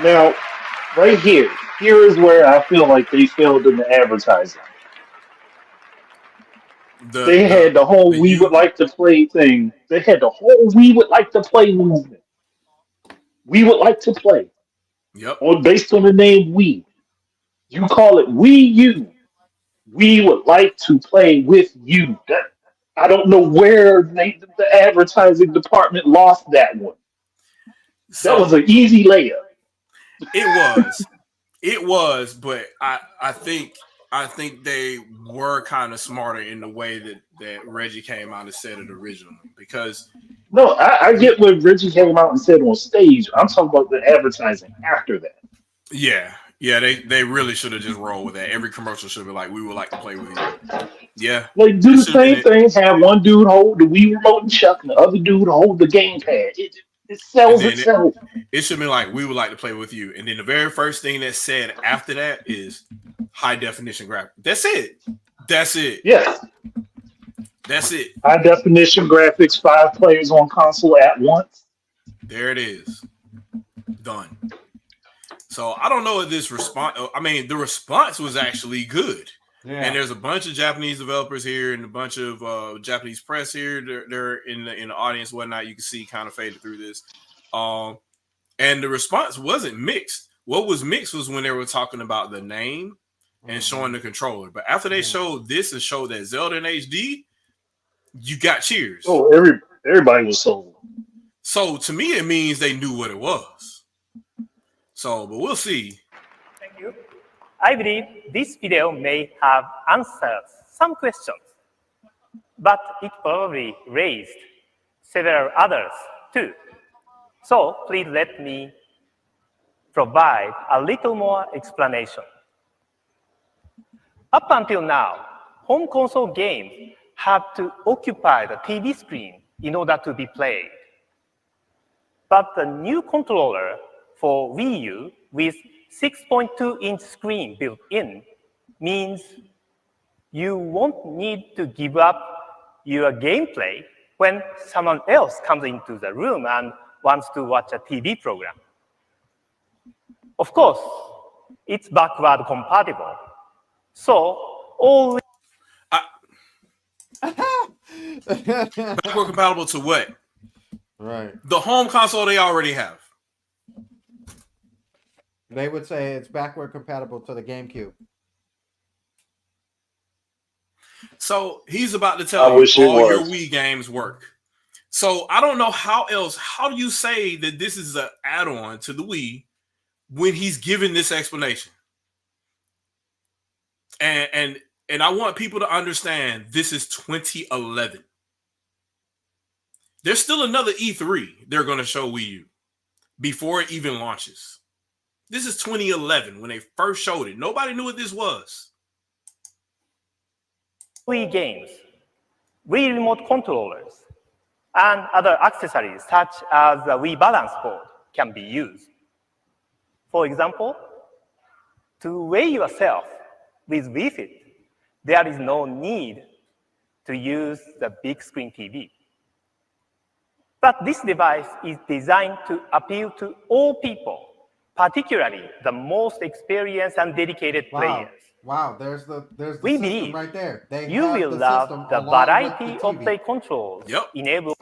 [SPEAKER 10] Now, right here is where I feel like they failed in the advertising. They had the whole "we would like to play" thing. They had the whole "we would like to play" movement. We would like to play.
[SPEAKER 3] Yep.
[SPEAKER 10] Or based on the name "we." You call it Wii U. We would like to play with you. I don't know where the advertising department lost that one. That was an easy layup.
[SPEAKER 3] It was, but I think they were kind of smarter in the way that Reggie came out and said it originally. Because
[SPEAKER 10] no, I get what Reggie came out and said on stage. I'm talking about the advertising after that.
[SPEAKER 3] Yeah, they really should have just rolled with that. Every commercial should be like, "We would like to play with you." Yeah,
[SPEAKER 10] like do the same thing. Have one dude hold the Wii remote and chuck, and the other dude hold the gamepad. It sells itself.
[SPEAKER 3] It should be like, "We would like to play with you," and then the very first thing that's said after that is high definition graphics. That's it.
[SPEAKER 10] Yes,
[SPEAKER 3] that's it.
[SPEAKER 10] High definition graphics, 5 players on console at once.
[SPEAKER 3] There it is. Done. So I don't know if this response. I mean, the response was actually good. Yeah. And there's a bunch of Japanese developers here and a bunch of Japanese press here. They're in the audience, whatnot. You can see kind of faded through this. And the response wasn't mixed. What was mixed was when they were talking about the name and showing the controller. But after they showed this and showed that Zelda in HD, you got cheers.
[SPEAKER 10] Oh, everybody was sold.
[SPEAKER 3] So to me, it means they knew what it was. So, but we'll see.
[SPEAKER 12] Thank you. I believe this video may have answered some questions, but it probably raised several others too. So please let me provide a little more explanation. Up until now, home console games have to occupy the TV screen in order to be played. But the new controller for Wii U with 6.2-inch screen built in means you won't need to give up your gameplay when someone else comes into the room and wants to watch a TV program. Of course, it's backward compatible. So all
[SPEAKER 3] backward compatible to what?
[SPEAKER 4] Right.
[SPEAKER 3] The home console they already have.
[SPEAKER 4] They would say it's backward compatible to the GameCube.
[SPEAKER 3] So he's about to tell you all your Wii games work. So I don't know how else. How do you say that this is an add-on to the Wii when he's giving this explanation? And I want people to understand this is 2011. There's still another E3 they're going to show Wii U before it even launches. This is 2011 when they first showed it. Nobody knew what this was.
[SPEAKER 12] Wii games, Wii remote controllers, and other accessories such as the Wii balance board can be used. For example, to weigh yourself with Wii Fit, there is no need to use the big screen TV. But this device is designed to appeal to all people, particularly the most experienced and dedicated players.
[SPEAKER 4] Wow, there's the
[SPEAKER 12] we
[SPEAKER 4] system
[SPEAKER 12] believe
[SPEAKER 4] right there.
[SPEAKER 12] You will love the variety of play controls enabled.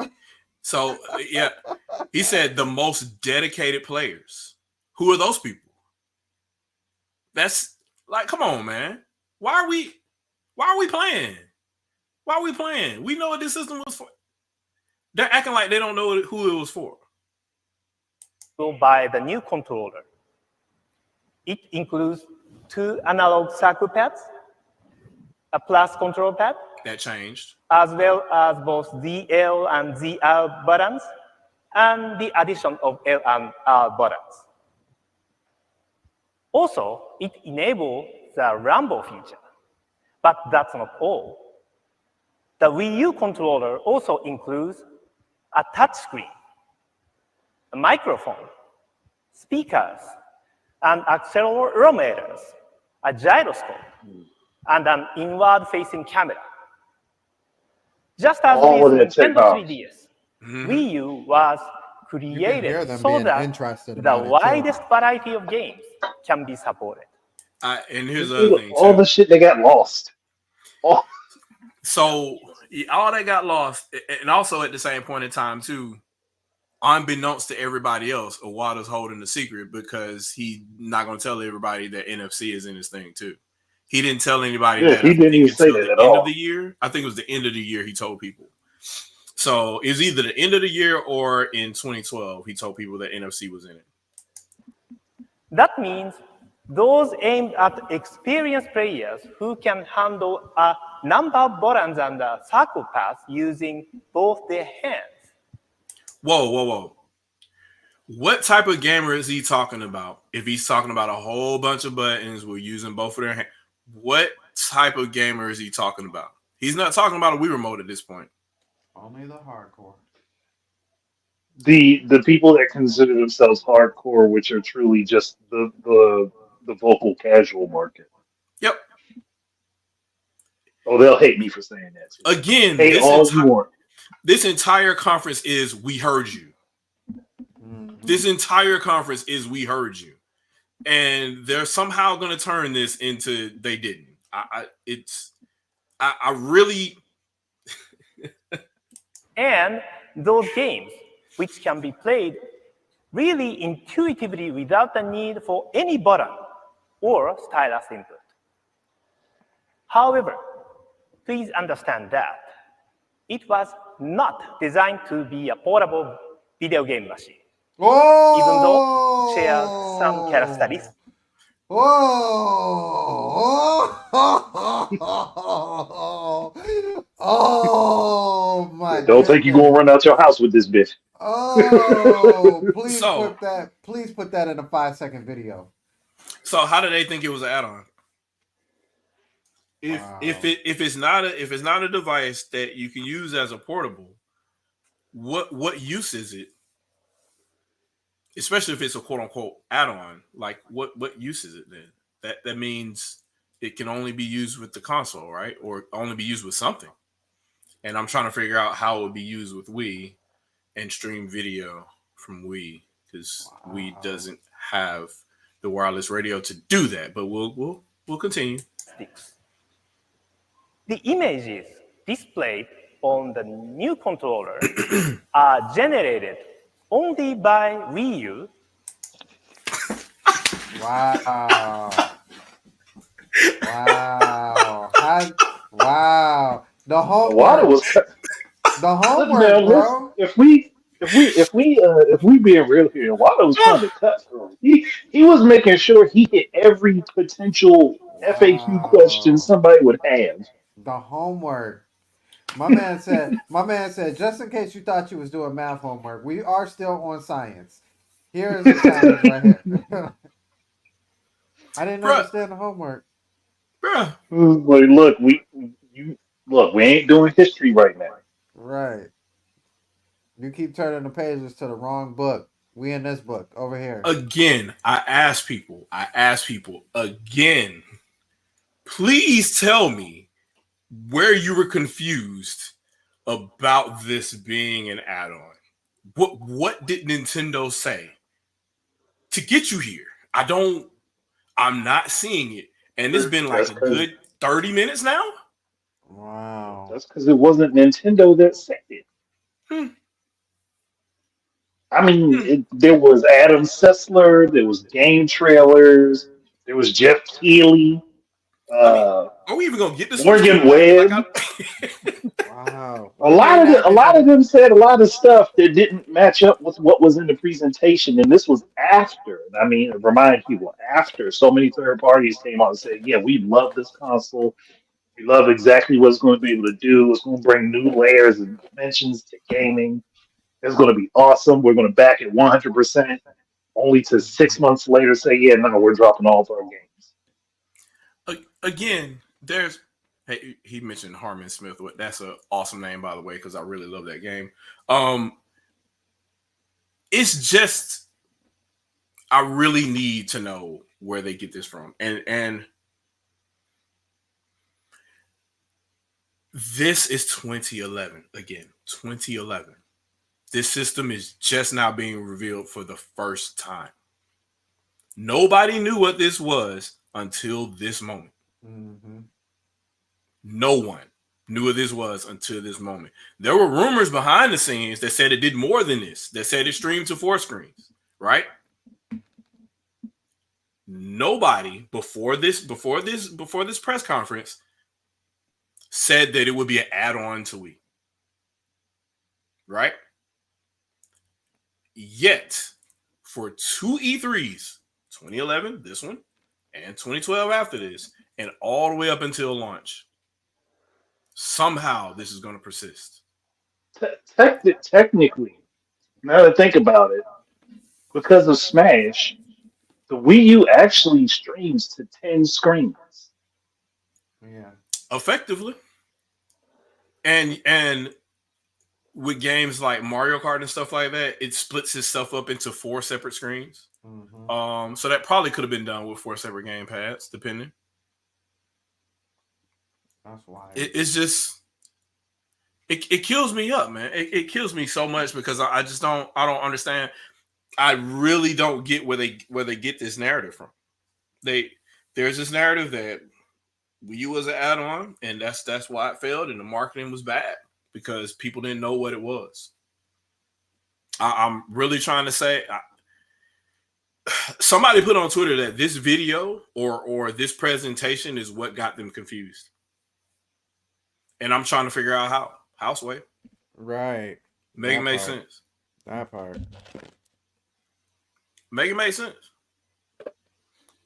[SPEAKER 3] So yeah, He said the most dedicated players. Who are those people? That's like, come on, man. Why are we playing? Why are we playing? We know what this system was for. They're acting like they don't know who it was for.
[SPEAKER 12] To buy the new controller. It includes 2 analog circle pads, a plus control pad,
[SPEAKER 3] That changed.
[SPEAKER 12] as well as both ZL and ZR buttons, and the addition of L and R buttons. Also, it enables the Rambo feature, but that's not all. The Wii U controller also includes a touchscreen, a microphone, speakers, and accelerometers, a gyroscope, and an inward-facing camera. Just as
[SPEAKER 10] All
[SPEAKER 12] with
[SPEAKER 10] of that
[SPEAKER 12] Nintendo
[SPEAKER 10] technology.
[SPEAKER 12] 3DS, Wii U was
[SPEAKER 4] hear
[SPEAKER 12] created
[SPEAKER 4] them
[SPEAKER 12] so
[SPEAKER 4] being
[SPEAKER 12] that
[SPEAKER 4] interested
[SPEAKER 12] the
[SPEAKER 4] about it, too.
[SPEAKER 12] widest variety of games can be supported.
[SPEAKER 3] And here's the other thing,
[SPEAKER 10] all
[SPEAKER 3] too.
[SPEAKER 10] the shit that got lost. Oh,
[SPEAKER 3] So all that got lost, and also at the same point in time, too, unbeknownst to everybody else, Iwata's holding the secret because he's not going to tell everybody that NFC is in his thing, too. He didn't tell anybody
[SPEAKER 10] yeah,
[SPEAKER 3] that.
[SPEAKER 10] he didn't even say
[SPEAKER 3] until
[SPEAKER 10] that
[SPEAKER 3] the
[SPEAKER 10] at
[SPEAKER 3] end
[SPEAKER 10] all.
[SPEAKER 3] of the year. I think it was the end of the year he told people. So it was either the end of the year or in 2012 he told people that NFC was in it.
[SPEAKER 12] That means those aimed at experienced players who can handle a number of buttons and circle paths using both their hands.
[SPEAKER 3] Whoa. What type of gamer is he talking about? If he's talking about a whole bunch of buttons, we're using both of their hands. What type of gamer is he talking about? He's not talking about a Wii remote at this point.
[SPEAKER 4] Only the hardcore.
[SPEAKER 10] The people that consider themselves hardcore, which are truly just the vocal casual market.
[SPEAKER 3] Yep.
[SPEAKER 10] Oh, they'll hate me for saying that too.
[SPEAKER 3] Again,
[SPEAKER 10] hate all you want.
[SPEAKER 3] This entire conference is we heard you. This entire conference is we heard you. And they're somehow going to turn this into they didn't. I really.
[SPEAKER 12] And those games, which can be played really intuitively without the need for any button or stylus input. However, please understand that it was not designed to be a portable video game machine.
[SPEAKER 4] Whoa!
[SPEAKER 12] Even though it shares some characteristics.
[SPEAKER 4] Whoa! Oh my!
[SPEAKER 10] Don't think you're gonna run out your house with this bitch.
[SPEAKER 4] Oh, please put that in a 5-second video.
[SPEAKER 3] So how do they think it was an add-on? If it's not a device that you can use as a portable, what use is it? Especially if it's a quote unquote add-on, like what use is it then? That means it can only be used with the console, right? Or only be used with something. And I'm trying to figure out how it would be used with Wii and stream video from Wii, because Wii doesn't have the wireless radio to do that. But we'll continue.
[SPEAKER 12] The images displayed on the new controller are generated only by Wii U.
[SPEAKER 4] Wow. Wow. The homework. The homework,
[SPEAKER 10] man,
[SPEAKER 4] bro.
[SPEAKER 10] If we being real here, Wada was trying to cut through. He was making sure he hit every potential FAQ question somebody would have.
[SPEAKER 4] The homework. My man said, just in case you thought you was doing math homework, we are still on science. Here is the challenge right here. I didn't understand the homework.
[SPEAKER 3] Bruh.
[SPEAKER 10] Like, look, we ain't doing history right now.
[SPEAKER 4] Right. You keep turning the pages to the wrong book. We in this book over here.
[SPEAKER 3] Again, I ask people again, please tell me where you were confused about this being an add-on. What did Nintendo say to get you here? I'm not seeing it. And it's been like a good 30 minutes now.
[SPEAKER 4] Wow.
[SPEAKER 10] That's because it wasn't Nintendo that said it. I mean, there was Adam Sessler, there was game trailers, there was Jeff Keighley,
[SPEAKER 3] I mean,
[SPEAKER 10] uh,
[SPEAKER 3] are we even gonna get the Switch
[SPEAKER 10] Morgan
[SPEAKER 3] Two? Like
[SPEAKER 10] Webb.
[SPEAKER 4] Wow.
[SPEAKER 10] A
[SPEAKER 4] Okay,
[SPEAKER 10] lot of
[SPEAKER 4] now
[SPEAKER 10] a
[SPEAKER 4] they're
[SPEAKER 10] lot of
[SPEAKER 4] gonna.
[SPEAKER 10] them said a lot of stuff that didn't match up with what was in the presentation, and this was after. I mean, remind people after so many third parties came out and said, "Yeah, we love this console. We love exactly what it's going to be able to do. It's going to bring new layers and dimensions to gaming. It's going to be awesome. We're going to back it 100%." Only to 6 months later say, "Yeah, no, we're dropping all of our games."
[SPEAKER 3] Again, there's. Hey, he mentioned Harmon Smith. That's an awesome name, by the way, because I really love that game. It's just I really need to know where they get this from, and this is 2011 again. 2011. This system is just now being revealed for the first time. Nobody knew what this was until this moment.
[SPEAKER 4] Mm-hmm.
[SPEAKER 3] No one knew what this was until this moment. There were rumors behind the scenes that said it did more than this, that said it streamed to 4 screens, right? Nobody before this press conference said that it would be an add-on to Wii. Right? Yet, for 2 E3s, 2011, this one, and 2012 after this, and all the way up until launch, somehow this is going to persist.
[SPEAKER 10] Technically, now that I think about it, because of Smash, the Wii U actually streams to 10 screens.
[SPEAKER 4] Yeah.
[SPEAKER 3] Effectively. And with games like Mario Kart and stuff like that, it splits its stuff up into 4 separate screens.
[SPEAKER 4] Mm-hmm.
[SPEAKER 3] So that probably could have been done with 4 separate game pads, depending.
[SPEAKER 4] That's wild.
[SPEAKER 3] It's just it kills me up, man. It kills me so much because I don't understand. I really don't get where they get this narrative from. There's this narrative that Wii U was an add-on, and that's why it failed, and the marketing was bad because people didn't know what it was. I'm really trying to say. Somebody put on Twitter that this video or this presentation is what got them confused, and I'm trying to figure out how. Houseway,
[SPEAKER 4] Right.
[SPEAKER 3] Make it make sense.
[SPEAKER 4] That part.
[SPEAKER 3] Make it make sense.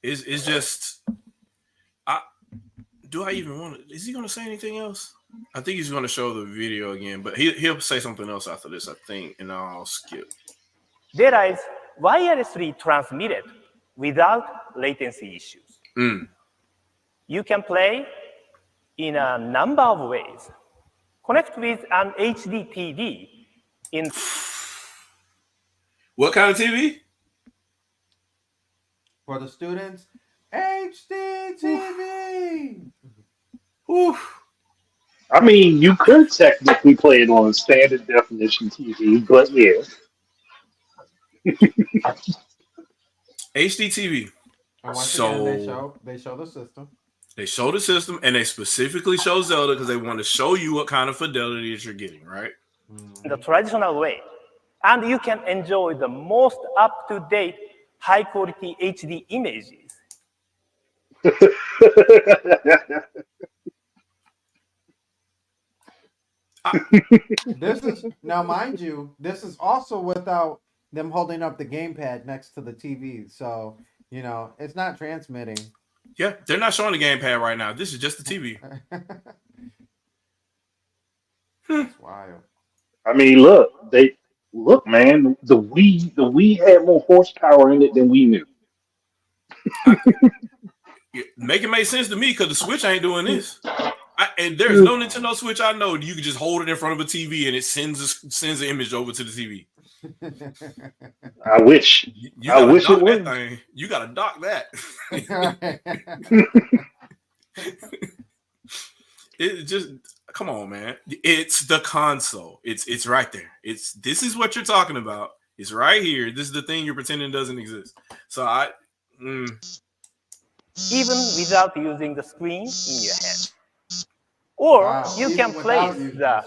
[SPEAKER 3] It's just. Do I even want to? Is he going to say anything else? I think he's going to show the video again, but he'll say something else after this, I think, and I'll skip.
[SPEAKER 12] Data is wirelessly transmitted without latency issues. You can play in a number of ways. Connect with an HD TV in...
[SPEAKER 3] What kind of TV?
[SPEAKER 4] For the students, HD TV.
[SPEAKER 10] I mean, you could technically play it on a standard definition TV, but yeah.
[SPEAKER 3] HD TV.
[SPEAKER 4] And once again, they show the system.
[SPEAKER 3] They show the system, and they specifically show Zelda because they want to show you what kind of fidelity that you're getting, right?
[SPEAKER 12] The traditional way. And you can enjoy the most up-to-date, high-quality HD images.
[SPEAKER 4] This is, now mind you, this is also without them holding up the gamepad next to the TV. So, you know, it's not transmitting.
[SPEAKER 3] Yeah, they're not showing the gamepad right now. This is just the TV.
[SPEAKER 4] That's wild.
[SPEAKER 10] I mean, look, man, the Wii had more horsepower in it than we knew.
[SPEAKER 3] Make it make sense to me because the Switch ain't doing this. And there's no Nintendo Switch I know. You can just hold it in front of a TV and it sends an image over to the TV.
[SPEAKER 10] I wish. I wish it would.
[SPEAKER 3] You gotta dock that. It just come on, man. It's the console. It's right there. This is what you're talking about. It's right here. This is the thing you're pretending doesn't exist. So
[SPEAKER 12] even without using the screen in your hand. Or you can place the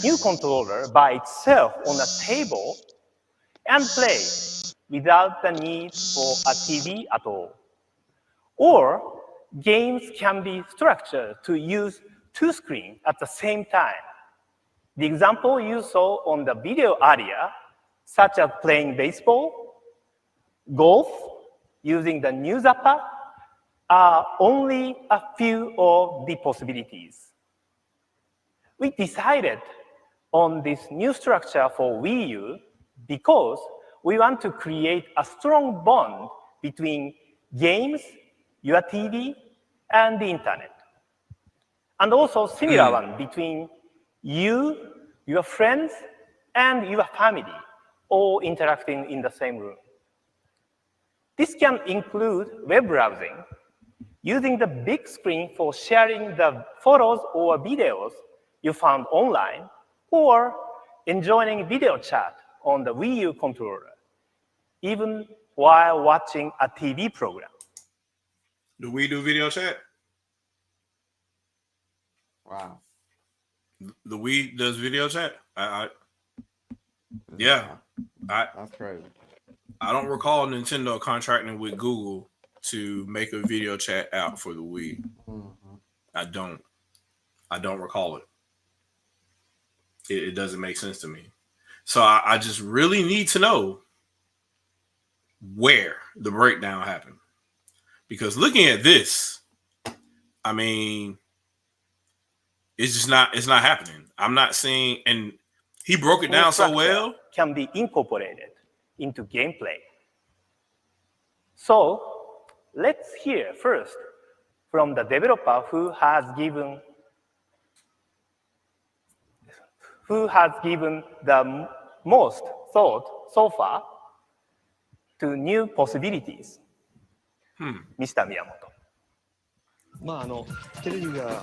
[SPEAKER 12] new controller by itself on a table and play without the need for a TV at all. Or games can be structured to use two screens at the same time. The example you saw on the video earlier, such as playing baseball, golf, using the new zapper, are only a few of the possibilities. We decided on this new structure for Wii U because we want to create a strong bond between games, your TV, and the internet. And also similar one between you, your friends, and your family, all interacting in the same room. This can include web browsing, using the big screen for sharing the photos or videos you found online, or enjoying video chat on the Wii U controller, even while watching a TV program.
[SPEAKER 3] Do we do video chat?
[SPEAKER 4] Wow.
[SPEAKER 3] The Wii does video chat?
[SPEAKER 4] That's crazy.
[SPEAKER 3] I don't recall Nintendo contracting with Google to make a video chat app for the Wii. I don't recall it. It doesn't make sense to me. So I just really need to know where the breakdown happened. Because looking at this, I mean, it's not happening. I'm not seeing, and he broke it down so well.
[SPEAKER 12] Can be incorporated into gameplay. So let's hear first from the developer who has given the most thought so far to new possibilities. Mr. Miyamoto.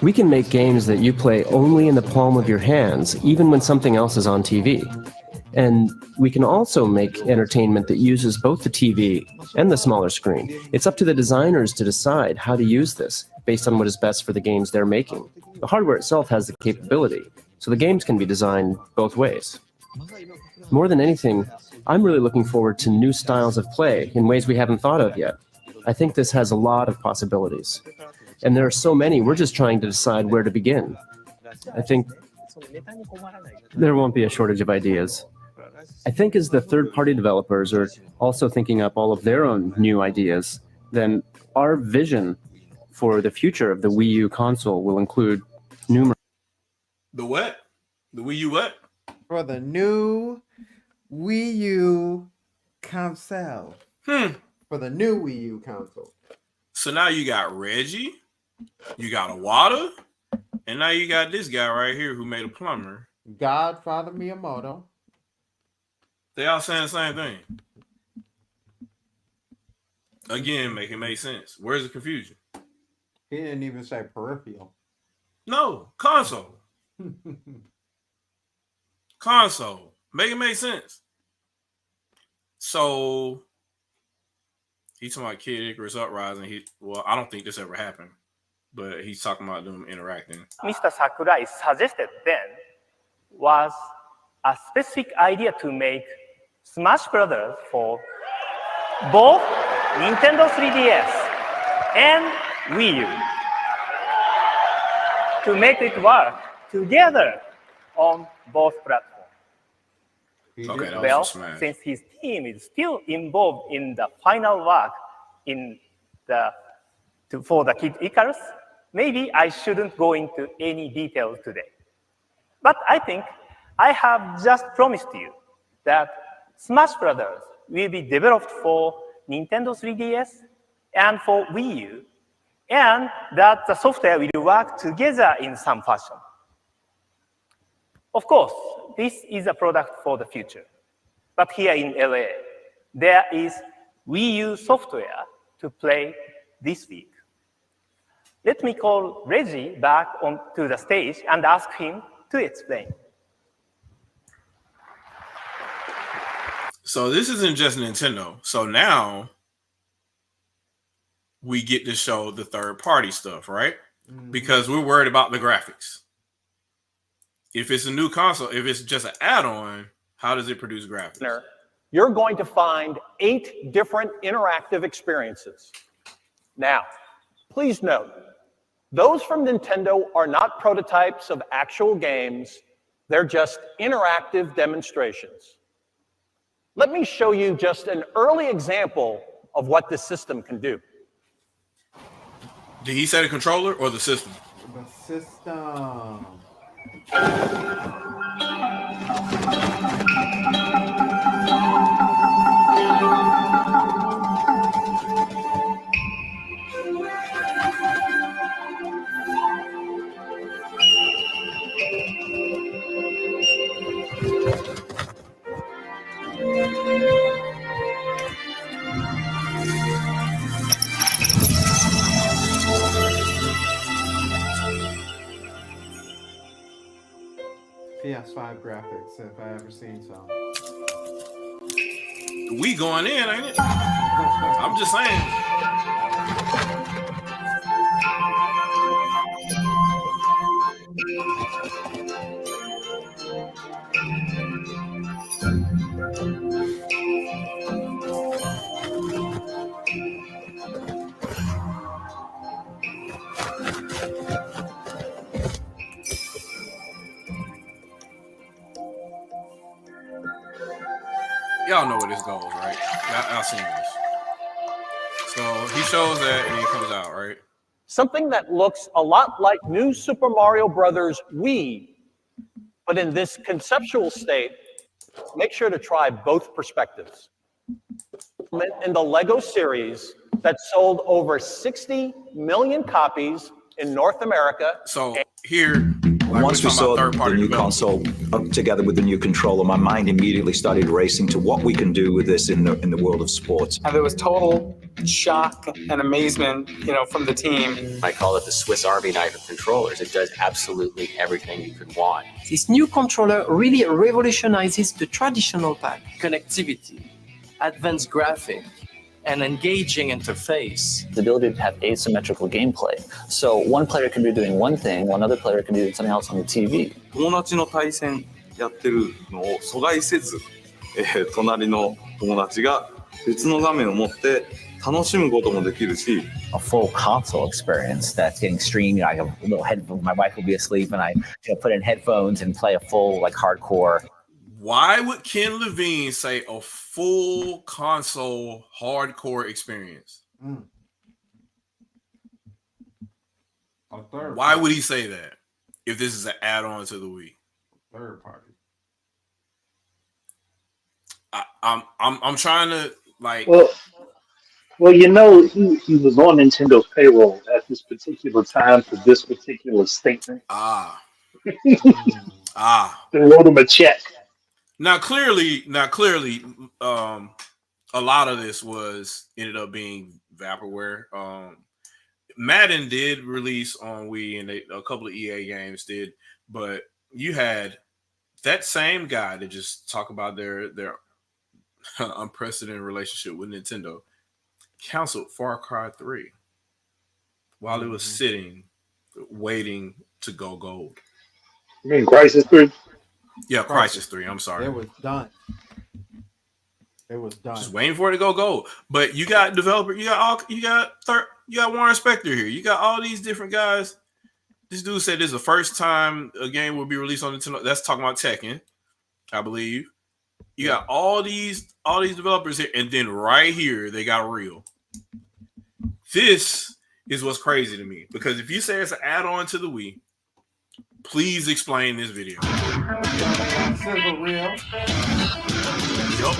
[SPEAKER 13] We can make games that you play only in the palm of your hands, even when something else is on TV. And we can also make entertainment that uses both the TV and the smaller screen. It's up to the designers to decide how to use this based on what is best for the games they're making. The hardware itself has the capability, so the games can be designed both ways. More than anything, I'm really looking forward to new styles of play in ways we haven't thought of yet. I think this has a lot of possibilities. And there are so many, we're just trying to decide where to begin. I think there won't be a shortage of ideas. I think as the third-party developers are also thinking up all of their own new ideas, then our vision for the future of the Wii U console will include numerous...
[SPEAKER 3] The what? The Wii U what?
[SPEAKER 4] For the new Wii U console. For the new Wii U console.
[SPEAKER 3] So now you got Reggie, you got Iwata, and now you got this guy right here who made a plumber.
[SPEAKER 4] Godfather Miyamoto.
[SPEAKER 3] They all saying the same thing. Again, make it make sense. Where's the confusion?
[SPEAKER 4] He didn't even say peripheral.
[SPEAKER 3] No, console. Console. Make it make sense. So he's talking about Kid Icarus Uprising. Well, I don't think this ever happened, but he's talking about them interacting.
[SPEAKER 12] Mr. Sakurai suggested then was a specific idea to make Smash Brothers for both Nintendo 3DS and Wii U to make it work together on both platforms.
[SPEAKER 3] Okay,
[SPEAKER 12] Well, since his team is still involved in the final work for the Kid Icarus, maybe I shouldn't go into any details today. But I think I have just promised you that Smash Brothers will be developed for Nintendo 3DS and for Wii U, and that the software will work together in some fashion. Of course, this is a product for the future. But here in LA, there is Wii U software to play this week. Let me call Reggie back onto the stage and ask him to explain.
[SPEAKER 3] So this isn't just Nintendo. So now we get to show the third-party stuff, right? Because we're worried about the graphics. If it's a new console, if it's just an add-on, how does it produce graphics?
[SPEAKER 8] you're going to find 8 different interactive experiences. Now, please note, those from Nintendo are not prototypes of actual games. They're just interactive demonstrations. Let me show you just an early example of what this system can do.
[SPEAKER 3] Did he say the controller or the system?
[SPEAKER 4] The system. PS5 graphics, if I ever seen some.
[SPEAKER 3] We going in, ain't it? I'm just saying. Y'all know where this goes, right? Y'all seen this. So he shows that and he comes out, right?
[SPEAKER 8] Something that looks a lot like New Super Mario Brothers Wii, but in this conceptual state, make sure to try both perspectives. In the Lego series that sold over 60 million copies in North America.
[SPEAKER 3] So here, like
[SPEAKER 14] once we saw the new console together with the new controller, my mind immediately started racing to what we can do with this in the world of sports.
[SPEAKER 15] And there was total shock and amazement, from the team.
[SPEAKER 16] I call it the Swiss Army knife of controllers. It does absolutely everything you could want.
[SPEAKER 17] This new controller really revolutionizes the traditional pad. Connectivity, advanced graphic, an engaging interface.
[SPEAKER 18] The ability to have asymmetrical gameplay. So one player can be doing one thing, one other player can be doing something else on the TV.
[SPEAKER 19] 友達の対戦やってるのを阻害せず、隣の友達が別の画面を持って楽しむこともできるし。
[SPEAKER 18] A full console experience that's getting streamed. I have a little headphones. My wife will be asleep, and I put in headphones and play a full hardcore.
[SPEAKER 3] Why would Ken Levine say a full console hardcore experience? Why would he say that if this is an add-on to the Wii?
[SPEAKER 4] Third party.
[SPEAKER 3] I'm trying to
[SPEAKER 10] Well, he was on Nintendo's payroll at this particular time for this particular statement. They wrote him a check.
[SPEAKER 3] Now clearly, a lot of this ended up being vaporware. Madden did release on Wii, and a couple of EA games did, but you had that same guy to just talk about their unprecedented relationship with Nintendo canceled Far Cry 3 while it was sitting, waiting to go gold.
[SPEAKER 10] You mean Crysis 3?
[SPEAKER 3] Yeah, Crysis 3. I'm sorry.
[SPEAKER 4] It was done.
[SPEAKER 3] Just waiting for it to go gold. But you got developer, you got Warren Spector here. You got all these different guys. This dude said this is the first time a game will be released on Nintendo. That's talking about Tekken, I believe. You got all these developers here, and then right here they got real. This is what's crazy to me, because if you say it's an add-on to the Wii, please explain this video.
[SPEAKER 4] Sizzle reel.
[SPEAKER 3] Yup.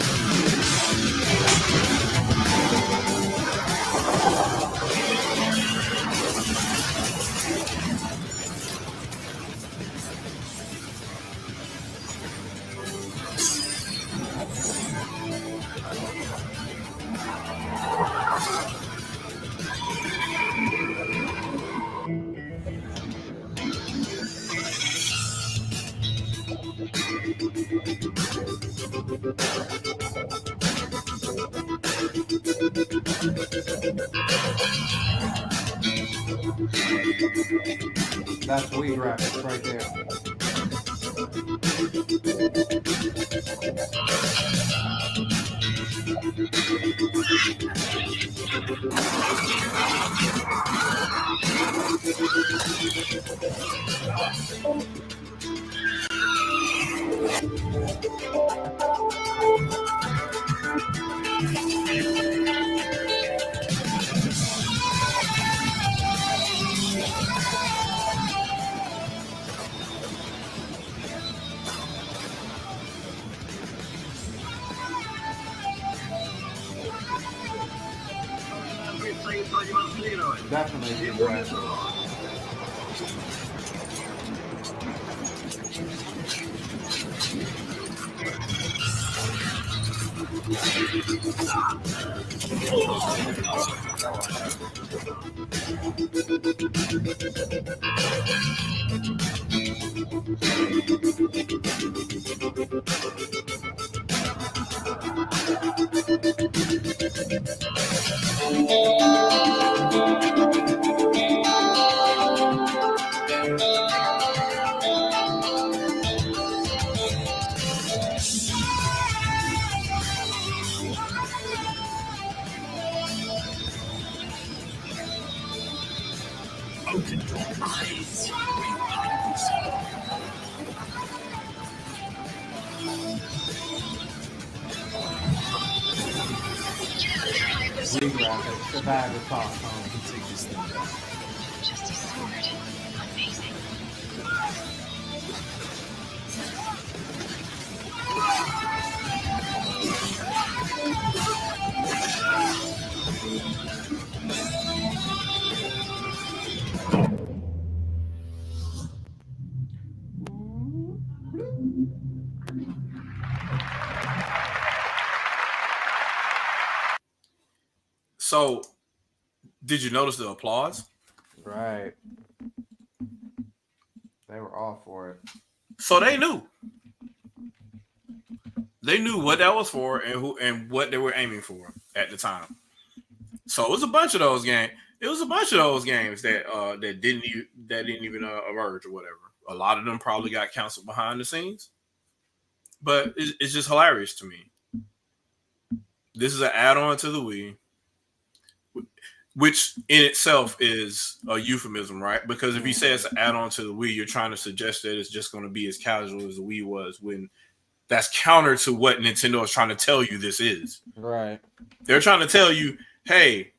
[SPEAKER 4] That's Wii graphics right there. Definitely progressive. Graphics, the bag of talk.
[SPEAKER 1] Take this thing down.
[SPEAKER 20] Just a sword. Amazing.
[SPEAKER 3] So, did you notice the applause?
[SPEAKER 4] Right. They were all for it.
[SPEAKER 3] So they knew. They knew what that was for and who and what they were aiming for at the time. So it was a bunch of those games. It was a bunch of those games that that didn't even emerge or whatever. A lot of them probably got canceled behind the scenes. But it's just hilarious to me. This is an add-on to the Wii, which in itself is a euphemism, right? Because if you say it's an add-on to the Wii, you're trying to suggest that it's just going to be as casual as the Wii was, when that's counter to what Nintendo is trying to tell you this is.
[SPEAKER 4] Right.
[SPEAKER 3] They're trying to tell you, hey,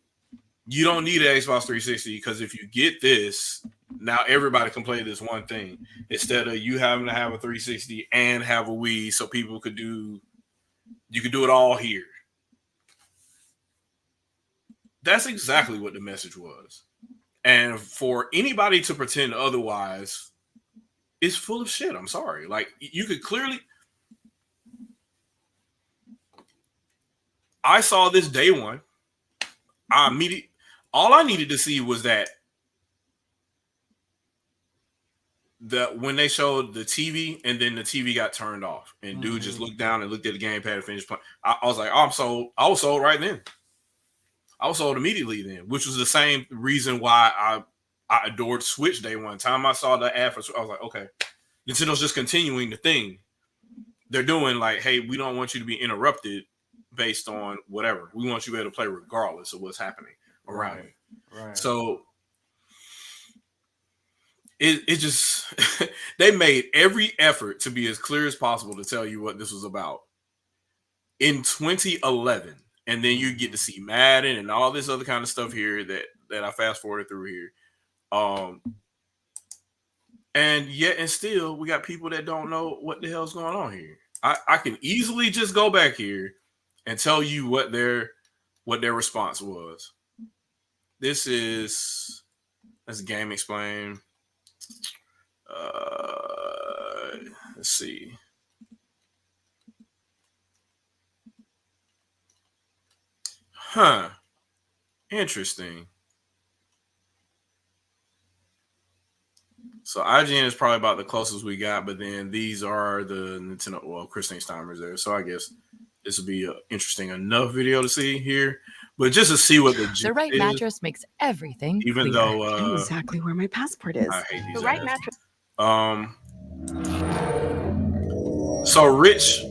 [SPEAKER 3] you don't need an Xbox 360 because if you get this, now everybody can play this one thing instead of you having to have a 360 and have a Wii so people could do, you could do it all here. That's exactly what the message was. And for anybody to pretend otherwise is full of shit. I'm sorry. Like, you could clearly... I saw this day one. All I needed to see was that when they showed the TV and then the TV got turned off and dude just looked down and looked at the gamepad and finished playing. I was like, oh, I'm sold. I was sold right then. I was sold immediately then, which was the same reason why I adored Switch day one. Time I saw the ad for Switch, I was like, okay, Nintendo's just continuing the thing. They're doing like, hey, we don't want you to be interrupted based on whatever. We want you to be able to play regardless of what's happening around you.
[SPEAKER 4] Right.
[SPEAKER 3] So it just they made every effort to be as clear as possible to tell you what this was about in 2011. And then you get to see Madden and all this other kind of stuff here that I fast forwarded through here. And yet and still we got people that don't know what the hell's going on here. I can easily just go back here and tell you what their response was. This is Game Explain. Let's see. Huh. Interesting. So IGN is probably about the closest we got, but then these are the Nintendo. Well, Christine Steimer's there, so I guess this would be an interesting enough video to see here. But just to see what
[SPEAKER 21] the right
[SPEAKER 3] is,
[SPEAKER 21] mattress makes everything
[SPEAKER 3] even
[SPEAKER 21] clear.
[SPEAKER 3] though
[SPEAKER 21] I know exactly where my passport is.
[SPEAKER 3] I hate these
[SPEAKER 21] The right
[SPEAKER 3] ads.
[SPEAKER 21] mattress.
[SPEAKER 3] So Rich,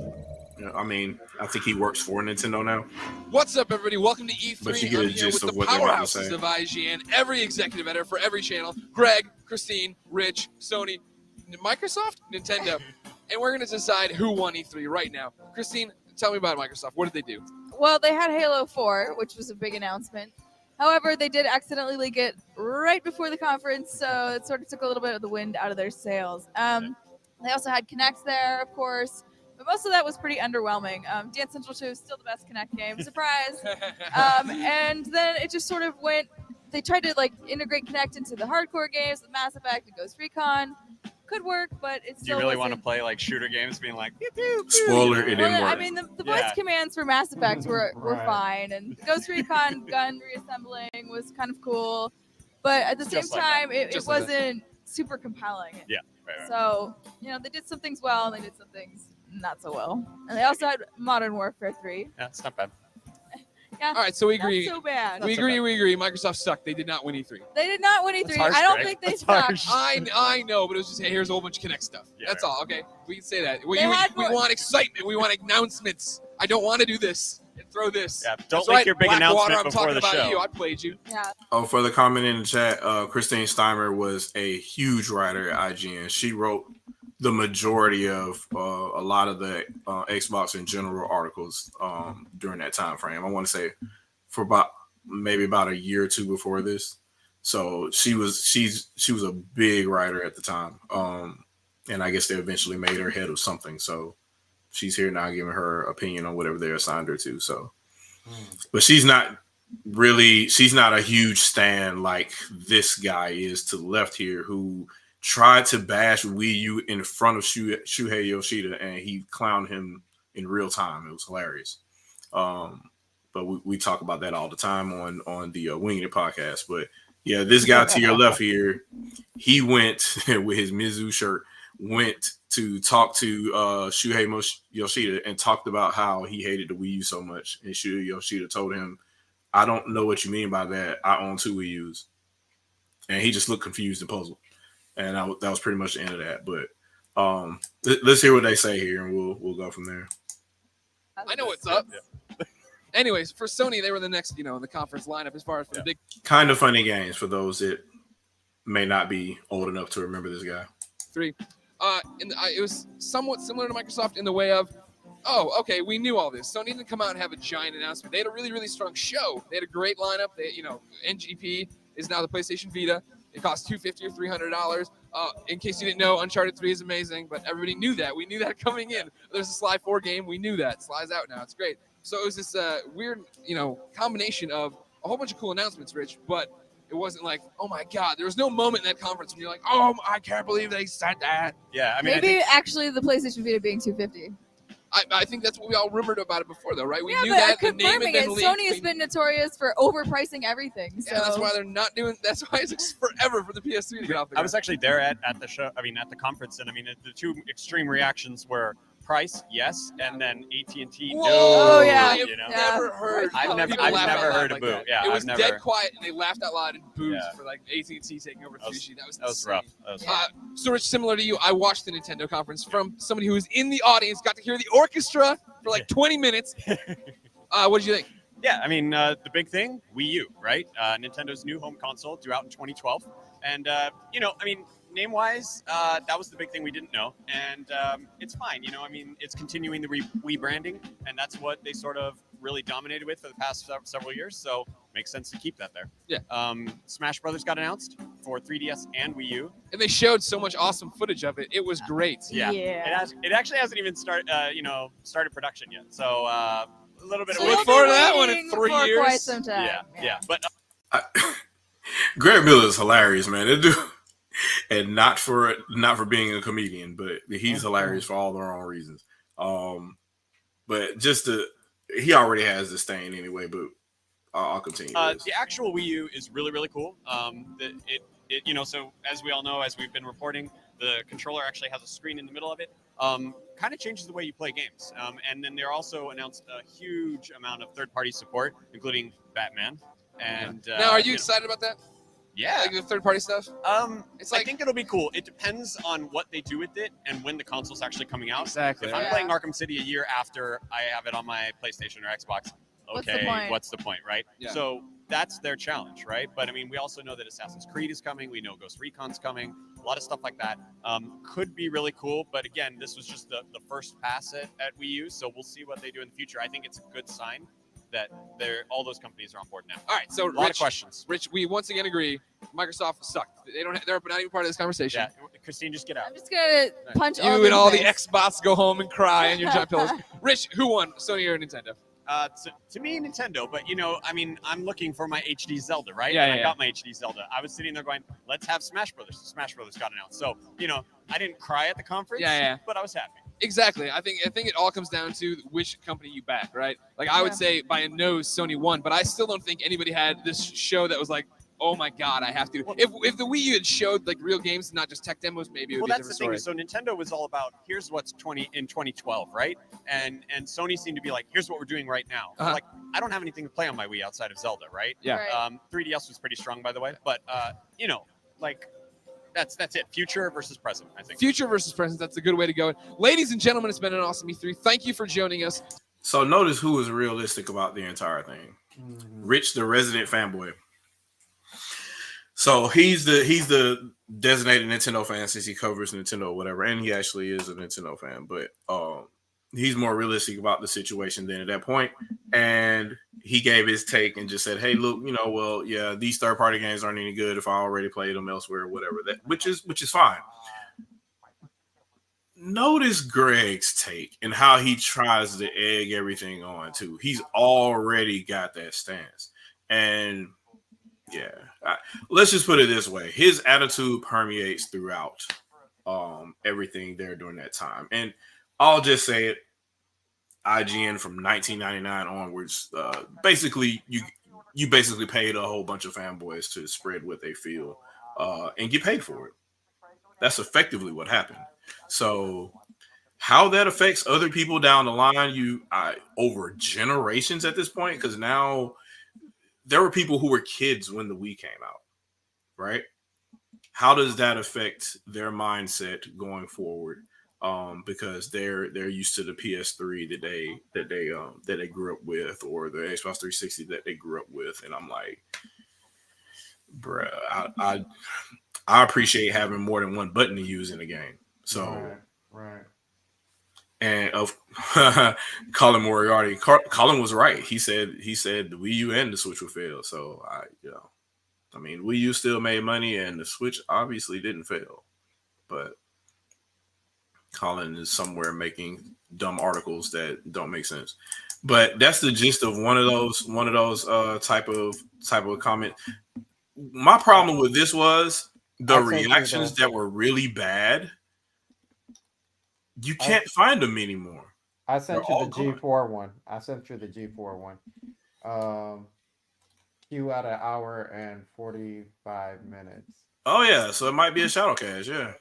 [SPEAKER 3] I mean, I think he works for Nintendo now.
[SPEAKER 22] What's up, everybody? Welcome to E3.
[SPEAKER 3] But you get a
[SPEAKER 22] I'm here
[SPEAKER 3] gist
[SPEAKER 22] with
[SPEAKER 3] of
[SPEAKER 22] the
[SPEAKER 3] what they're about to
[SPEAKER 22] powerhouses
[SPEAKER 3] say.
[SPEAKER 22] of IGN, every executive editor for every channel. Greg, Christine, Rich, Sony, Microsoft, Nintendo, and we're going to decide who won E3 right now. Christine, tell me about Microsoft. What did they do?
[SPEAKER 5] Well, they had Halo 4, which was a big announcement. However, they did accidentally leak it right before the conference, so it sort of took a little bit of the wind out of their sails. They also had Kinect there, of course, but most of that was pretty underwhelming. Dance Central 2 is still the best Kinect game. Surprise! And then it just sort of went. They tried to like integrate Kinect into the hardcore games with Mass Effect and Ghost Recon. Could work, but it's
[SPEAKER 6] Do
[SPEAKER 5] still.
[SPEAKER 6] you really want to play like shooter games, being like pew, pew, pew?
[SPEAKER 3] Spoiler, it didn't work.
[SPEAKER 5] I mean, the voice commands for Mass Effect were
[SPEAKER 6] Right.
[SPEAKER 5] fine, and Ghost Recon gun reassembling was kind of cool, but at the same
[SPEAKER 6] Just like
[SPEAKER 5] time,
[SPEAKER 6] that.
[SPEAKER 5] it
[SPEAKER 6] Just like that.
[SPEAKER 5] wasn't super compelling.
[SPEAKER 6] Yeah. Right.
[SPEAKER 5] So, they did some things well, and they did some things not so well. And they also had Modern Warfare 3.
[SPEAKER 6] Yeah, it's not bad.
[SPEAKER 5] Yeah,
[SPEAKER 22] All right, so we agree.
[SPEAKER 5] Not so bad.
[SPEAKER 22] We agree. Microsoft sucked. They did not win E3.
[SPEAKER 5] They did not win E3.
[SPEAKER 22] That's harsh,
[SPEAKER 5] I don't
[SPEAKER 22] Greg.
[SPEAKER 5] think they
[SPEAKER 22] That's
[SPEAKER 5] sucked.
[SPEAKER 22] harsh. I know, but it was just, hey, here's a whole bunch of Kinect stuff. That's all. Okay, we can say that. We want excitement. We want announcements. I don't want to do this and throw this.
[SPEAKER 6] Yeah, don't
[SPEAKER 22] That's
[SPEAKER 6] leak
[SPEAKER 22] right,
[SPEAKER 6] your big
[SPEAKER 22] Blackwater,
[SPEAKER 6] announcement
[SPEAKER 22] I'm
[SPEAKER 6] before
[SPEAKER 22] talking
[SPEAKER 6] the
[SPEAKER 22] about
[SPEAKER 6] show.
[SPEAKER 22] You. I played you.
[SPEAKER 5] Yeah.
[SPEAKER 3] Oh, for the comment in the chat, Christine Steimer was a huge writer at IGN. She wrote the majority of a lot of the Xbox in general articles during that time frame. I want to say for about a year or two before this. So she was a big writer at the time. And I guess they eventually made her head of something. So she's here now giving her opinion on whatever they assigned her to. So, but she's not a huge stan like this guy is to the left here, who tried to bash Wii U in front of Shuhei Yoshida, and he clowned him in real time. It was hilarious. But we talk about that all the time on the Winging It podcast. But yeah, this guy to your left here, he went with his Mizu shirt, went to talk to Shuhei Yoshida and talked about how he hated the Wii U so much. And Shuhei Yoshida told him, "I don't know what you mean by that. I own 2 Wii U's." And he just looked confused and puzzled. And that was pretty much the end of that. But let's hear what they say here, and we'll go from there.
[SPEAKER 22] I know what's up. Anyways, for Sony, they were the next, in the conference lineup as far as for the big.
[SPEAKER 3] Kind of funny games for those that may not be old enough to remember this guy.
[SPEAKER 22] 3. It was somewhat similar to Microsoft in the way of, oh, okay, we knew all this. Sony didn't come out and have a giant announcement. They had a really, really strong show. They had a great lineup. They, NGP is now the PlayStation Vita. It costs $250 or $300. In case you didn't know, Uncharted 3 is amazing, but everybody knew that. We knew that coming in. There's a Sly 4 game. We knew that. Sly's out now. It's great. So it was this weird, combination of a whole bunch of cool announcements, Rich, but it wasn't like, oh my God, there was no moment in that conference when you're like, oh, I can't believe they said that.
[SPEAKER 6] Yeah, I mean,
[SPEAKER 5] Maybe actually the PlayStation Vita being $250.
[SPEAKER 22] I think that's what we all rumored about it before, though, right? We knew
[SPEAKER 5] but
[SPEAKER 22] that the name
[SPEAKER 5] confirming
[SPEAKER 22] had
[SPEAKER 5] it,
[SPEAKER 22] been leaked.
[SPEAKER 5] Sony has been notorious for overpricing everything. So
[SPEAKER 22] Yeah, that's why they're not doing. That's why it's forever for the PS3 to get off the ground.
[SPEAKER 6] I was actually there at the show. I mean, at the conference, and I mean, the 2 extreme reactions were price, yes, and then AT&T, no.
[SPEAKER 5] Oh yeah,
[SPEAKER 22] I have never heard.
[SPEAKER 6] I've never heard a boo.
[SPEAKER 22] That.
[SPEAKER 6] Yeah,
[SPEAKER 22] it was
[SPEAKER 6] I've never,
[SPEAKER 22] dead quiet, and they laughed out loud and booed for like AT&T taking over 3G. That was
[SPEAKER 6] rough. That was
[SPEAKER 22] so Rich, similar to you, I watched the Nintendo conference from somebody who was in the audience, got to hear the orchestra for like 20 minutes. What did you think?
[SPEAKER 6] Yeah, I mean, the big thing, Wii U, right? Nintendo's new home console due out in 2012. And, I mean, name-wise, that was the big thing we didn't know. And it's fine, I mean, it's continuing the Wii branding, and that's what they sort of really dominated with for the past several years. So makes sense to keep that there.
[SPEAKER 22] Yeah.
[SPEAKER 6] Smash Brothers got announced for 3DS and Wii U.
[SPEAKER 22] And they showed so much awesome footage of it. It was great.
[SPEAKER 6] Yeah. It actually hasn't even started production yet. So a little bit of
[SPEAKER 22] look forward to that one in 3 years.
[SPEAKER 5] Quite some time.
[SPEAKER 6] Yeah. But
[SPEAKER 3] Greg Miller is hilarious, man. That dude, and not for being a comedian, but he's hilarious for all the wrong reasons. But he already has this thing anyway. But I'll continue.
[SPEAKER 6] The actual Wii U is really, really cool. So as we all know, as we've been reporting, the controller actually has a screen in the middle of it. Kind of changes the way you play games. And then they also announced a huge amount of third-party support, including Batman. And
[SPEAKER 22] now, are you excited about that?
[SPEAKER 6] Yeah,
[SPEAKER 22] like the third-party stuff.
[SPEAKER 6] I think it'll be cool. It depends on what they do with it and when the console's actually coming out.
[SPEAKER 22] Exactly.
[SPEAKER 6] If I'm playing Arkham City a year after I have it on my PlayStation or Xbox, what's the point, right?
[SPEAKER 22] Yeah.
[SPEAKER 6] So that's their challenge, right? But I mean, we also know that Assassin's Creed is coming. We know Ghost Recon's coming. a lot of stuff like that could be really cool. But again, this was just the first pass at Wii U, so we'll see what they do in the future. I think it's a good sign that all those companies are on board now.
[SPEAKER 22] All right, so
[SPEAKER 6] a lot of questions.
[SPEAKER 22] Rich, we once again agree Microsoft sucked. They're not even part of this conversation.
[SPEAKER 6] Yeah, Christine, just get out.
[SPEAKER 5] I'm just gonna punch
[SPEAKER 22] You
[SPEAKER 5] all
[SPEAKER 22] and all the
[SPEAKER 5] face.
[SPEAKER 22] Xbots go home and cry on your giant pillows. Rich, who won, Sony or Nintendo?
[SPEAKER 6] To me, Nintendo, but I mean, I'm looking for my HD Zelda, right?
[SPEAKER 22] Yeah,
[SPEAKER 6] and
[SPEAKER 22] yeah,
[SPEAKER 6] I got my HD Zelda. I was sitting there going, let's have Smash Brothers. Smash Brothers got announced. So, I didn't cry at the conference,
[SPEAKER 22] Yeah.
[SPEAKER 6] but I was happy.
[SPEAKER 22] Exactly. I think it all comes down to which company you back, right? Like I would say by a nose, Sony won, but I still don't think anybody had this show that was like, oh my God, I have to. If the Wii U had showed like real games, not just tech demos, maybe it would be a
[SPEAKER 6] That's
[SPEAKER 22] different
[SPEAKER 6] the
[SPEAKER 22] story.
[SPEAKER 6] thing. So Nintendo was all about here's what's in 2012, right? And Sony seemed to be like, here's what we're doing right now.
[SPEAKER 22] Uh-huh.
[SPEAKER 6] Like I don't have anything to play on my Wii outside of Zelda, right?
[SPEAKER 22] Yeah. Right.
[SPEAKER 6] 3DS was pretty strong, by the way, but like. That's it. Future versus present, I think.
[SPEAKER 22] Future versus present. That's a good way to go. Ladies and gentlemen, it's been an awesome E3. Thank you for joining us.
[SPEAKER 3] So notice who was realistic about the entire thing. Rich, the resident fanboy. So he's the designated Nintendo fan since he covers Nintendo or whatever, and he actually is a Nintendo fan. But he's more realistic about the situation than at that point. And he gave his take and just said, hey, look, well, yeah, these third-party games aren't any good if I already played them elsewhere or whatever. Which is fine. Notice Greg's take and how he tries to egg everything on too. He's already got that stance. And yeah, let's just put it this way. His attitude permeates throughout everything there during that time. And I'll just say it, IGN from 1999 onwards, basically you basically paid a whole bunch of fanboys to spread what they feel and get paid for it. That's effectively what happened. So how that affects other people down the line, over generations at this point, because now there were people who were kids when the Wii came out, right? How does that affect their mindset going forward? Because they're used to the PS3 that they grew up with, or the Xbox 360 that they grew up with, and I'm like, bruh, I appreciate having more than one button to use in a game. So,
[SPEAKER 4] right. And
[SPEAKER 3] of Colin Moriarty, Colin was right. He said the Wii U and the Switch will fail. So I mean, Wii U still made money, and the Switch obviously didn't fail, but Colin is somewhere making dumb articles that don't make sense. But that's the gist of one of those type of comment. My problem with this was the reactions that were really bad. You can't find them anymore.
[SPEAKER 4] I sent you the G4 one. Queue out an hour and 45 minutes.
[SPEAKER 3] Oh yeah, so it might be a ShadowCast, yeah.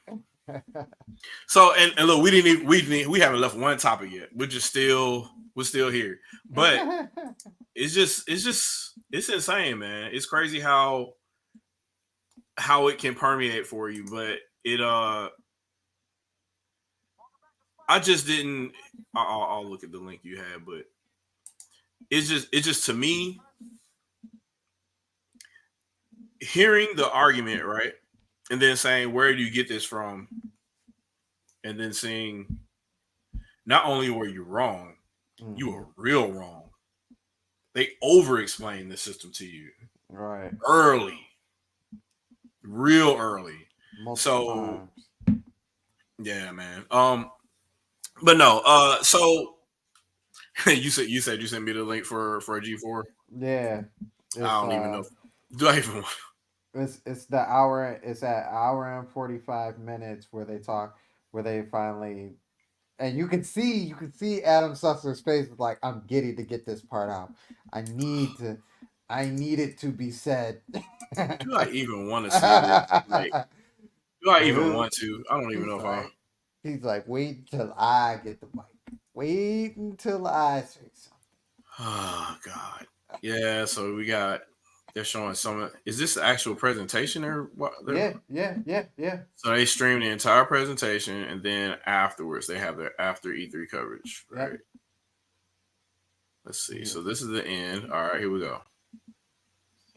[SPEAKER 3] So and look, we haven't left one topic yet. We're still here, but it's insane, man. It's crazy how it can permeate for you, but I just didn't. I'll look at the link you had, but it's just to me, hearing the argument, right, and then saying, where do you get this from? And then seeing, not only were you wrong, you were real wrong. They over-explained the system to you.
[SPEAKER 4] Right.
[SPEAKER 3] Real early.
[SPEAKER 4] Multiple
[SPEAKER 3] times. Yeah, man. But no, so you said you sent me the link for a G4?
[SPEAKER 4] Yeah.
[SPEAKER 3] I don't even know. Do I even want?
[SPEAKER 4] It's the hour. It's at hour and 45 minutes where they finally, and you can see Adam Sussler's face is like, I'm giddy to get this part out. I need it to be said.
[SPEAKER 3] Do I even want to see this? Like, do I even want to? I don't even know if I.
[SPEAKER 4] He's like, wait until I get the mic. Wait until I say something.
[SPEAKER 3] Oh God. Yeah. So they're showing some. Is this the actual presentation or what?
[SPEAKER 4] Yeah.
[SPEAKER 3] So they stream the entire presentation, and then afterwards they have their after E3 coverage, right? Yep. Let's see. So this is the end. All right, here we go.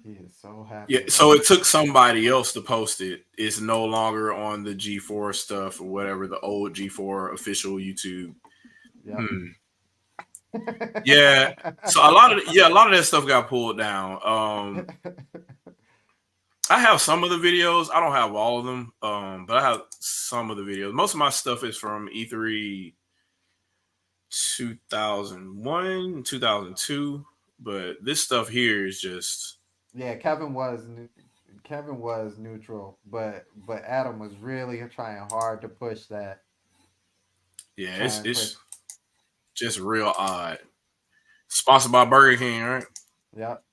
[SPEAKER 4] He is so happy.
[SPEAKER 3] Yeah, so it took somebody else to post it. It's no longer on the G4 stuff or whatever, the old G4 official YouTube.
[SPEAKER 4] Yep.
[SPEAKER 3] Yeah. So a lot of that stuff got pulled down. I have some of the videos. I don't have all of them. But I have some of the videos. Most of my stuff is from E3 2001, 2002. But this stuff here is just
[SPEAKER 4] Kevin was neutral, but Adam was really trying hard to push that.
[SPEAKER 3] Yeah, it's just real odd. Sponsored by Burger King, right?
[SPEAKER 4] Yep.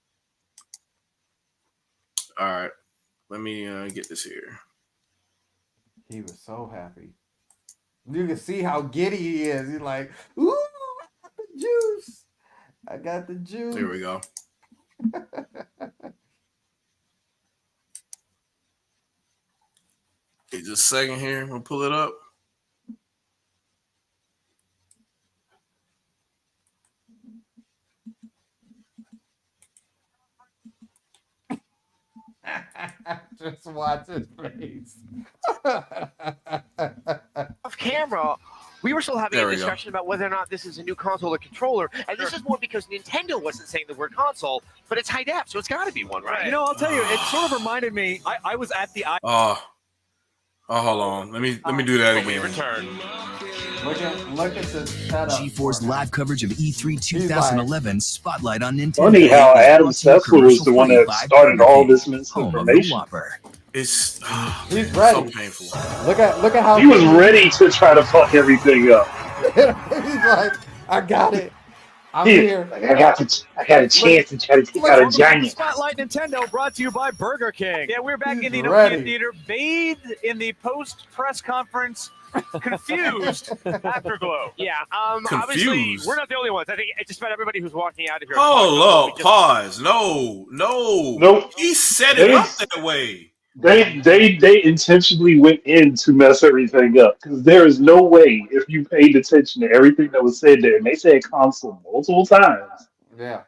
[SPEAKER 3] All right. Let me get this here.
[SPEAKER 4] He was so happy. You can see how giddy he is. He's like, ooh, I got the juice. I got the juice.
[SPEAKER 3] There we go. Just a second here. We'll pull it up.
[SPEAKER 4] Just watch his face.
[SPEAKER 2] Off camera, we were still having a discussion about whether or not this is a new console or controller, and this is more because Nintendo wasn't saying the word console, but it's high def, so it's got to be one, right?
[SPEAKER 7] You know, I'll tell you, it sort of reminded me. I was at the.
[SPEAKER 3] Hold on. Let me do that again.
[SPEAKER 4] Look at the setup.
[SPEAKER 23] G4's live coverage of E3 2011 spotlight on Nintendo.
[SPEAKER 10] Funny how Adam Sessler was the one that started all this misinformation.
[SPEAKER 3] It's
[SPEAKER 4] he's ready.
[SPEAKER 3] So painful.
[SPEAKER 4] Look at how
[SPEAKER 10] he was ready to try to fuck everything up.
[SPEAKER 4] He's like, I got it. I'm here.
[SPEAKER 10] Like, I got a chance to try to take out a giant.
[SPEAKER 7] Spotlight Nintendo brought to you by Burger King. Yeah, we're back in the
[SPEAKER 4] ready.
[SPEAKER 7] Nokia Theater, bathed in the post-press conference, confused afterglow.
[SPEAKER 2] Yeah,
[SPEAKER 7] obviously, we're not the only ones. I think just about everybody who's walking out of here.
[SPEAKER 3] Hold up, pause. No.
[SPEAKER 10] Nope.
[SPEAKER 3] He set it up that way.
[SPEAKER 10] They intentionally went in to mess everything up because there is no way if you paid attention to everything that was said there, and they said console multiple times.
[SPEAKER 4] Yeah,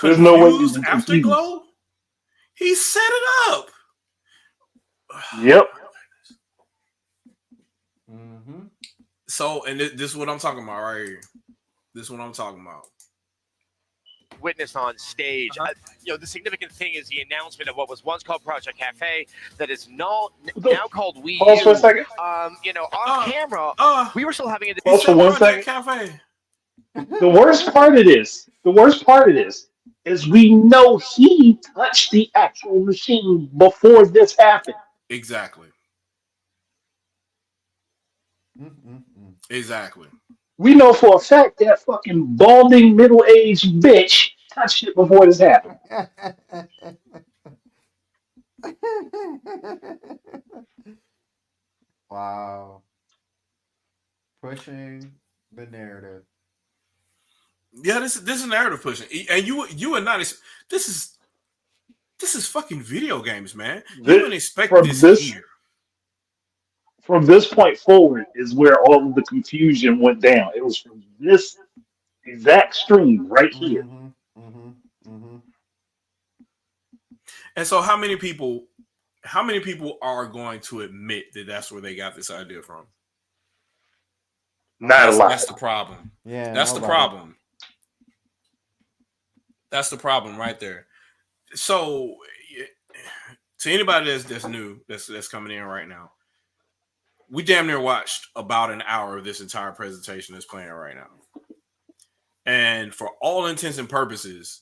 [SPEAKER 10] there's no way you
[SPEAKER 3] Afterglow. He set it up.
[SPEAKER 10] Yep.
[SPEAKER 4] Mm-hmm.
[SPEAKER 3] So, and this is what I'm talking about right here. This is what I'm talking about.
[SPEAKER 2] Witnessed on stage. The significant thing is the announcement of what was once called Project Cafe that is now called Wii U.
[SPEAKER 10] Pause for a second.
[SPEAKER 2] Off camera, we were still having a
[SPEAKER 10] Pause for 1 second.
[SPEAKER 3] Cafe.
[SPEAKER 10] The worst part of this is we know he touched the actual machine before this happened.
[SPEAKER 3] Exactly. Exactly.
[SPEAKER 10] We know for a fact that fucking balding middle-aged bitch touched it before this happened.
[SPEAKER 4] Wow. Pushing the narrative.
[SPEAKER 3] Yeah, this is narrative pushing, and you are not. This is fucking video games, man. You wouldn't expect this here.
[SPEAKER 10] From this point forward is where all of the confusion went down. It was from this exact stream right here.
[SPEAKER 3] And so, how many people are going to admit that that's where they got this idea from?
[SPEAKER 10] Not a lot.
[SPEAKER 3] That's the problem.
[SPEAKER 4] Yeah,
[SPEAKER 3] that's the problem. That's the problem right there. So, to anybody that's new, that's coming in right now, we damn near watched about an hour of this entire presentation that's playing right now. And for all intents and purposes,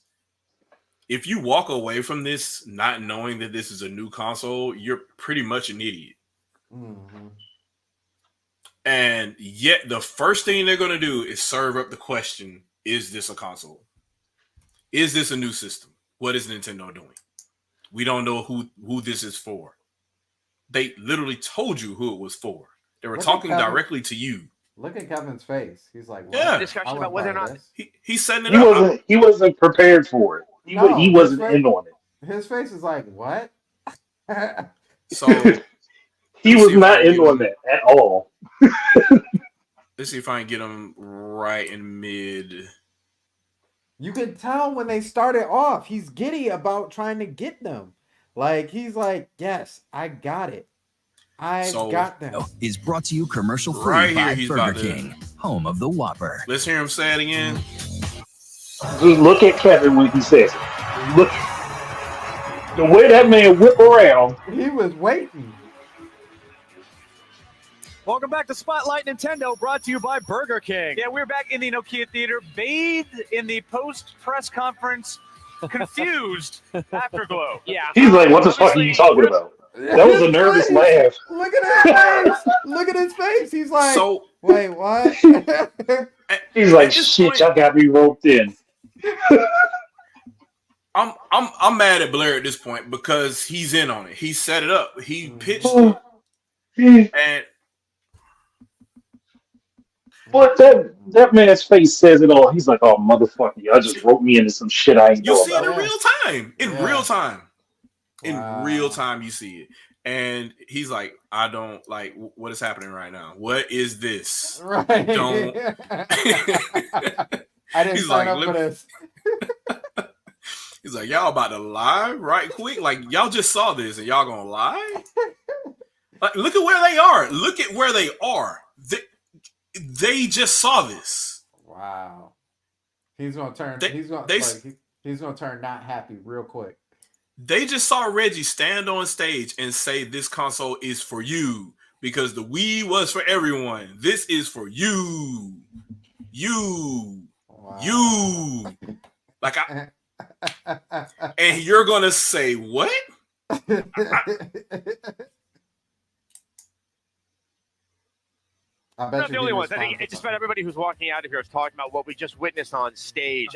[SPEAKER 3] if you walk away from this not knowing that this is a new console, you're pretty much an idiot.
[SPEAKER 4] Mm-hmm.
[SPEAKER 3] And yet the first thing they're going to do is serve up the question, is this a console? Is this a new system? What is Nintendo doing? We don't know who this is for. They literally told you who it was for. They were talking directly to you.
[SPEAKER 4] Look at Kevin's face. He's like, what?
[SPEAKER 3] Yeah.
[SPEAKER 2] Discussion about whether or not
[SPEAKER 3] he's setting it up.
[SPEAKER 10] He wasn't prepared for it. He wasn't in on it.
[SPEAKER 4] His face is like, what?
[SPEAKER 3] So
[SPEAKER 10] he was not in on that at all.
[SPEAKER 3] Let's see if I can get him right in mid.
[SPEAKER 4] You can tell when they started off, he's giddy about trying to get them. Like he's like, yes, I got it. I got them.
[SPEAKER 23] Is brought to you commercial free
[SPEAKER 3] Right here,
[SPEAKER 23] by
[SPEAKER 3] he's
[SPEAKER 23] Burger
[SPEAKER 3] about to-
[SPEAKER 23] King, home of the Whopper.
[SPEAKER 3] Let's hear him say it again.
[SPEAKER 10] Just look at Kevin when he says it. Look, the way that man whip around.
[SPEAKER 4] He was waiting.
[SPEAKER 7] Welcome back to Spotlight Nintendo, brought to you by Burger King. Yeah, we're back in the Nokia Theater, bathed in the post-press conference, confused afterglow. Yeah.
[SPEAKER 10] He's like, what the fuck are you talking about? That was a nervous laugh.
[SPEAKER 4] Look at his face. Look at his face. He's like, wait, what?
[SPEAKER 10] He's like, shit, y'all got me roped in.
[SPEAKER 3] I'm mad at Blair at this point because he's in on it. He set it up. He pitched it. And
[SPEAKER 10] But that man's face says it all. He's like, oh, motherfucker, y'all just wrote me into some shit I ain't
[SPEAKER 3] you
[SPEAKER 10] know
[SPEAKER 3] see it
[SPEAKER 10] about.
[SPEAKER 3] in real time. In real time. In real time, you see it. And he's like, I don't like what is happening right now. What is this?
[SPEAKER 4] Right.
[SPEAKER 3] Don't.
[SPEAKER 4] I didn't
[SPEAKER 3] He's
[SPEAKER 4] sign
[SPEAKER 3] like,
[SPEAKER 4] up for this.
[SPEAKER 3] He's like, y'all about to lie right quick? Like, y'all just saw this and y'all gonna lie? Like, look at where they are. Look at where they are. They just saw this.
[SPEAKER 4] Wow. He's gonna turn. He's gonna turn not happy real quick.
[SPEAKER 3] They just saw Reggie stand on stage and say, "This console is for you because the Wii was for everyone. This is for you, you." Like, and you're gonna say what?
[SPEAKER 4] I bet
[SPEAKER 2] We're not the only ones. I think just about everybody who's walking out of here is talking about what we just witnessed on stage.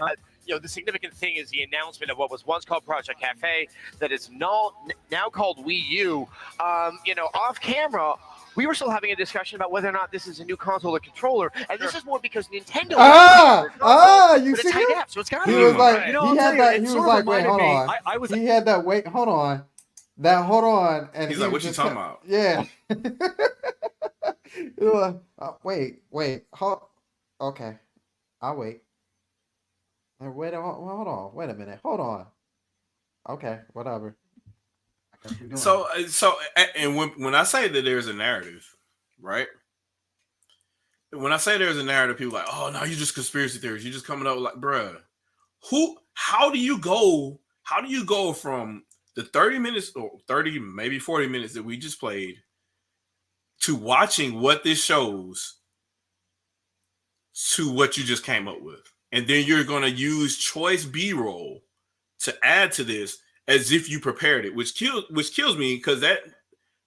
[SPEAKER 2] The significant thing is the announcement of what was once called Project Cafe that is now called Wii U. Off camera, we were still having a discussion about whether or not this is a new console or controller, and this is more because Nintendo.
[SPEAKER 4] You see
[SPEAKER 2] that? So it's got to
[SPEAKER 4] He
[SPEAKER 2] be.
[SPEAKER 4] was like,
[SPEAKER 2] He
[SPEAKER 4] he was like, wait, hold on. He had that wait, hold on. Hold on, and
[SPEAKER 3] he's
[SPEAKER 4] he
[SPEAKER 3] like,
[SPEAKER 4] was
[SPEAKER 3] "What you
[SPEAKER 4] just
[SPEAKER 3] talking about?"
[SPEAKER 4] Yeah. Wait, hold. Okay, I'll wait. Wait, hold on. Wait a minute. Hold on. Okay, whatever.
[SPEAKER 3] So, and when I say that there's a narrative, right? When I say there's a narrative, people are like, "Oh no, you just conspiracy theories. You just coming up with like, bruh, how do you go from the 30 minutes or 30, maybe 40 minutes that we just played to watching what this shows to what you just came up with? And then you're going to use choice B-roll to add to this as if you prepared it, which kills me because that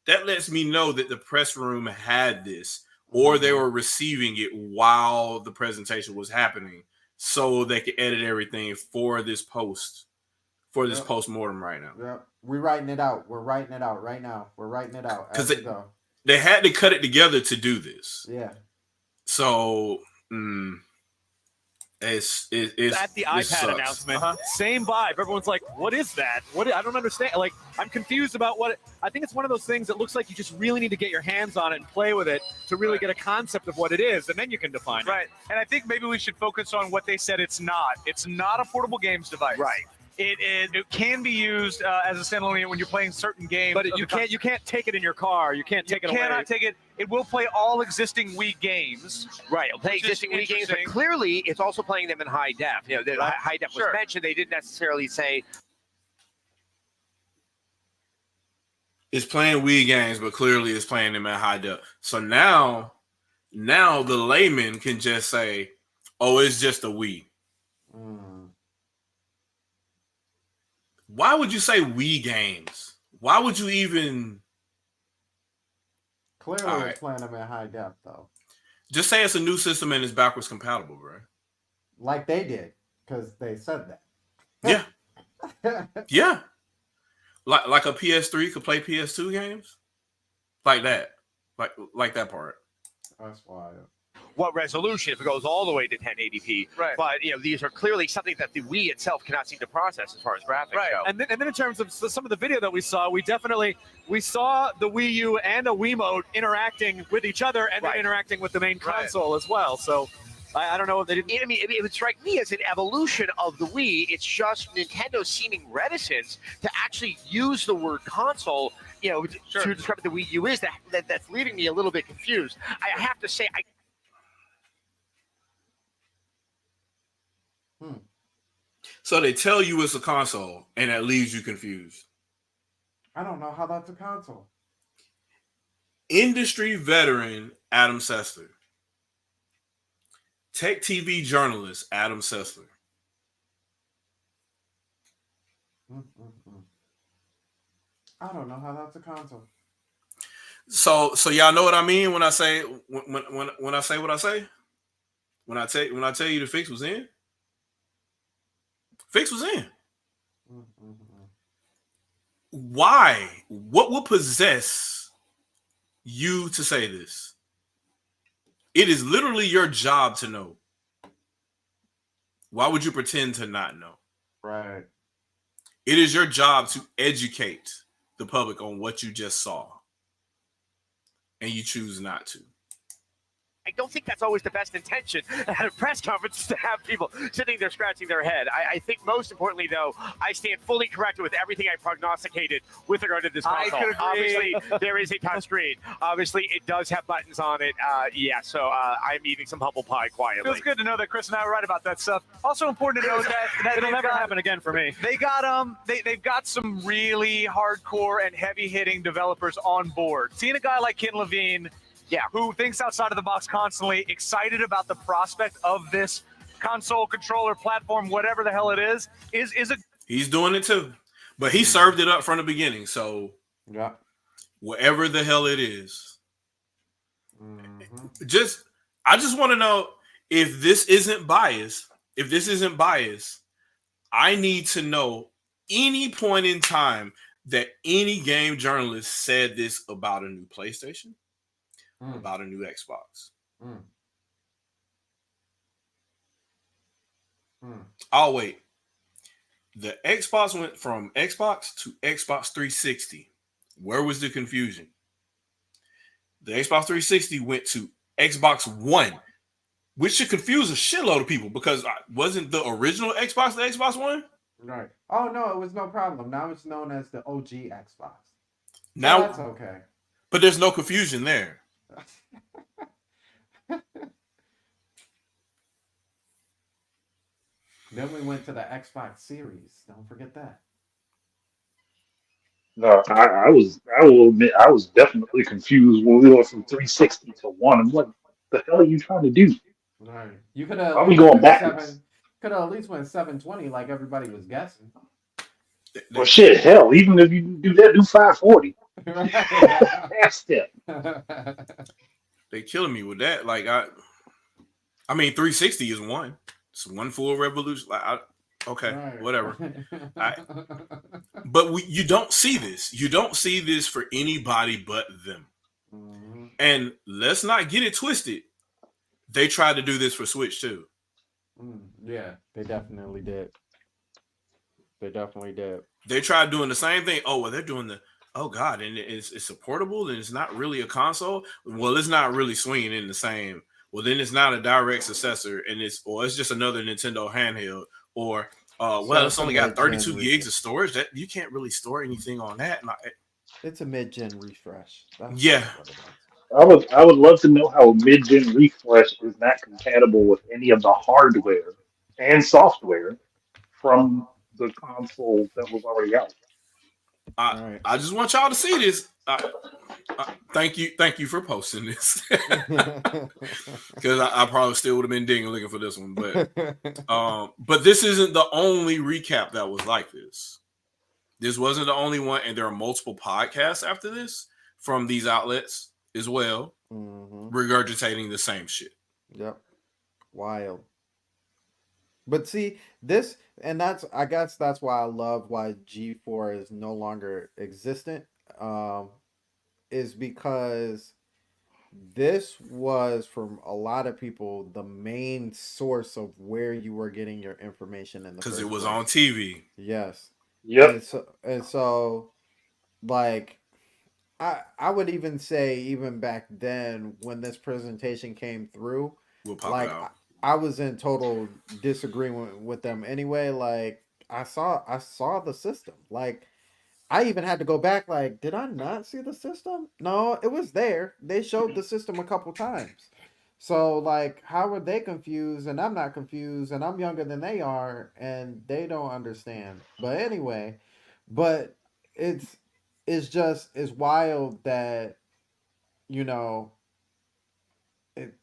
[SPEAKER 3] lets me know that the press room had this or they were receiving it while the presentation was happening so they could edit everything for this post-mortem right now.
[SPEAKER 4] Yeah, we're writing it out. We're writing it out right now. We're writing it out as we go.
[SPEAKER 3] They had to cut it together to do this.
[SPEAKER 4] Yeah.
[SPEAKER 3] So it's
[SPEAKER 7] at the iPad announcement. Same vibe. Everyone's like, "What is that? I don't understand." Like, I'm confused about what. I think it's one of those things that looks like you just really need to get your hands on it and play with it to really get a concept of what it is, and then you can define it.
[SPEAKER 9] Right. And I think maybe we should focus on what they said it's not. It's not a portable games device.
[SPEAKER 7] Right.
[SPEAKER 9] It can be used as a standalone unit when you're playing certain games.
[SPEAKER 7] But you can't take it in your car. You can't take it away.
[SPEAKER 9] You cannot take it. It will play all existing Wii games.
[SPEAKER 2] Right, it'll play existing Wii games, but clearly it's also playing them in high def. High def was mentioned. They didn't necessarily say
[SPEAKER 3] it's playing Wii games, but clearly it's playing them in high def. So now the layman can just say, "Oh, it's just a Wii." Why would you say Wii games? Why would you even?
[SPEAKER 4] Clearly, it's playing them in high def, though.
[SPEAKER 3] Just say it's a new system and it's backwards compatible, bro.
[SPEAKER 4] Like they did, because they said that.
[SPEAKER 3] Yeah. Yeah. Like a PS3 could play PS2 games? Like that. Like that part.
[SPEAKER 4] That's wild.
[SPEAKER 2] what resolution if it goes all the way to 1080p.
[SPEAKER 7] Right.
[SPEAKER 2] But these are clearly something that the Wii itself cannot seem to process as far as graphics go.
[SPEAKER 7] And then in terms of some of the video that we saw, we saw the Wii U and a Wiimote interacting with each other and then interacting with the main console as well. So I don't know if they didn't.
[SPEAKER 2] I mean, it would strike me as an evolution of the Wii. It's just Nintendo seeming reticence to actually use the word console, to describe what the Wii U is. That's leaving me a little bit confused. I have to say,
[SPEAKER 3] So they tell you it's a console, and that leaves you confused.
[SPEAKER 4] I don't know how that's a console.
[SPEAKER 3] Industry veteran Adam Sessler. Tech TV journalist Adam Sessler.
[SPEAKER 4] I don't know how that's a console.
[SPEAKER 3] So y'all know what I mean when I say when I say what I say. When I tell you the fix was in. Fix was in. Why? What will possess you to say this? It is literally your job to know. Why would you pretend to not know?
[SPEAKER 4] Right.
[SPEAKER 3] It is your job to educate the public on what you just saw. And you choose not to.
[SPEAKER 2] I don't think that's always the best intention at a press conference to have people sitting there scratching their head. I think most importantly, though, I stand fully corrected with everything I prognosticated with regard to this console.
[SPEAKER 7] I could agree.
[SPEAKER 2] Obviously, there is a touch screen. Obviously, it does have buttons on it. So I'm eating some humble pie quietly.
[SPEAKER 7] Feels good to know that Chris and I were right about that stuff. Also important to note that it'll never happen again for me. They got they've got some really hardcore and heavy hitting developers on board. Seeing a guy like Ken Levine, who thinks outside of the box constantly, excited about the prospect of this console, controller, platform, whatever the hell it is a.
[SPEAKER 3] He's doing it too, but he served it up from the beginning. So whatever the hell it is, I just want to know if this isn't biased. If this isn't biased, I need to know any point in time that any game journalist said this about a new PlayStation. About a new Xbox. Oh, wait. The Xbox went from Xbox to Xbox 360. Where was the confusion? The Xbox 360 went to Xbox One, which should confuse a shitload of people because wasn't the original Xbox the Xbox One?
[SPEAKER 4] Right. Oh, no, it was no problem. Now it's known as the OG Xbox.
[SPEAKER 3] Now
[SPEAKER 4] that's okay.
[SPEAKER 3] But there's no confusion there.
[SPEAKER 4] Then we went to the Xbox Series. Don't forget that.
[SPEAKER 10] No, I will admit, I was definitely confused when we went from 360 to one. I'm like, the hell are you trying to do?
[SPEAKER 4] Right. You could have.
[SPEAKER 10] Are we going backwards?
[SPEAKER 4] Could have at least went 720 like everybody was guessing.
[SPEAKER 10] Well, shit, hell, even if you do that, do 540. Half step.
[SPEAKER 3] They killing me with that. Like I mean, 360 is one. It's one full revolution. Whatever. But you don't see this. You don't see this for anybody but them. And let's not get it twisted. They tried to do this for Switch too.
[SPEAKER 4] Yeah, they definitely did. They definitely did.
[SPEAKER 3] They tried doing the same thing. Oh, well, they're doing the. Oh God, and it's a portable, and it's not really a console. Well, it's not really swinging in the same. Well, then it's not a direct successor, and it's just another Nintendo handheld. Or it's only got 32 gigs of storage. That you can't really store anything on that.
[SPEAKER 4] It's a mid-gen refresh.
[SPEAKER 10] I would love to know how a mid-gen refresh is not compatible with any of the hardware and software from the console that was already out.
[SPEAKER 3] I just want y'all to see this. Thank you for posting this because I probably still would have been digging looking for this one, but this isn't the only recap that was like this. This wasn't the only one, and there are multiple podcasts after this from these outlets as well, regurgitating the same shit.
[SPEAKER 4] Yep, wild. But see this, and I guess that's why I love why G4 is no longer existent. Is because this was, from a lot of people, the main source of where you were getting your information in the
[SPEAKER 3] because
[SPEAKER 4] first
[SPEAKER 3] it was
[SPEAKER 4] place.
[SPEAKER 3] on TV.
[SPEAKER 4] Yes.
[SPEAKER 10] Yep.
[SPEAKER 4] And so like I would even say even back then when this presentation came through,
[SPEAKER 3] We'll pop
[SPEAKER 4] like
[SPEAKER 3] it out.
[SPEAKER 4] I was in total disagreement with them anyway. Like I saw the system. Like I even had to go back. Like, did I not see the system? No, it was there. They showed the system a couple times. So like, how are they confused and I'm not confused and I'm younger than they are and they don't understand. But anyway, but it's it's wild that you know it,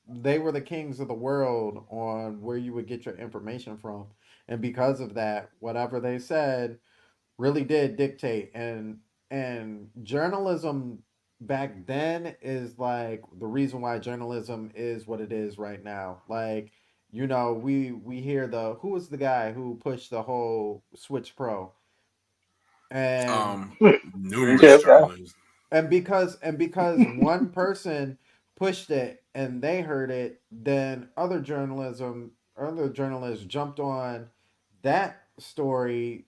[SPEAKER 4] they were the kings of the world on where you would get your information from, and because of that, whatever they said really did dictate. And journalism back then is like the reason why journalism is what it is right now. Like, we hear the who was the guy who pushed the whole Switch Pro, and
[SPEAKER 3] Numerous journalists.
[SPEAKER 4] and because one person pushed it and they heard it, then other journalists jumped on that story,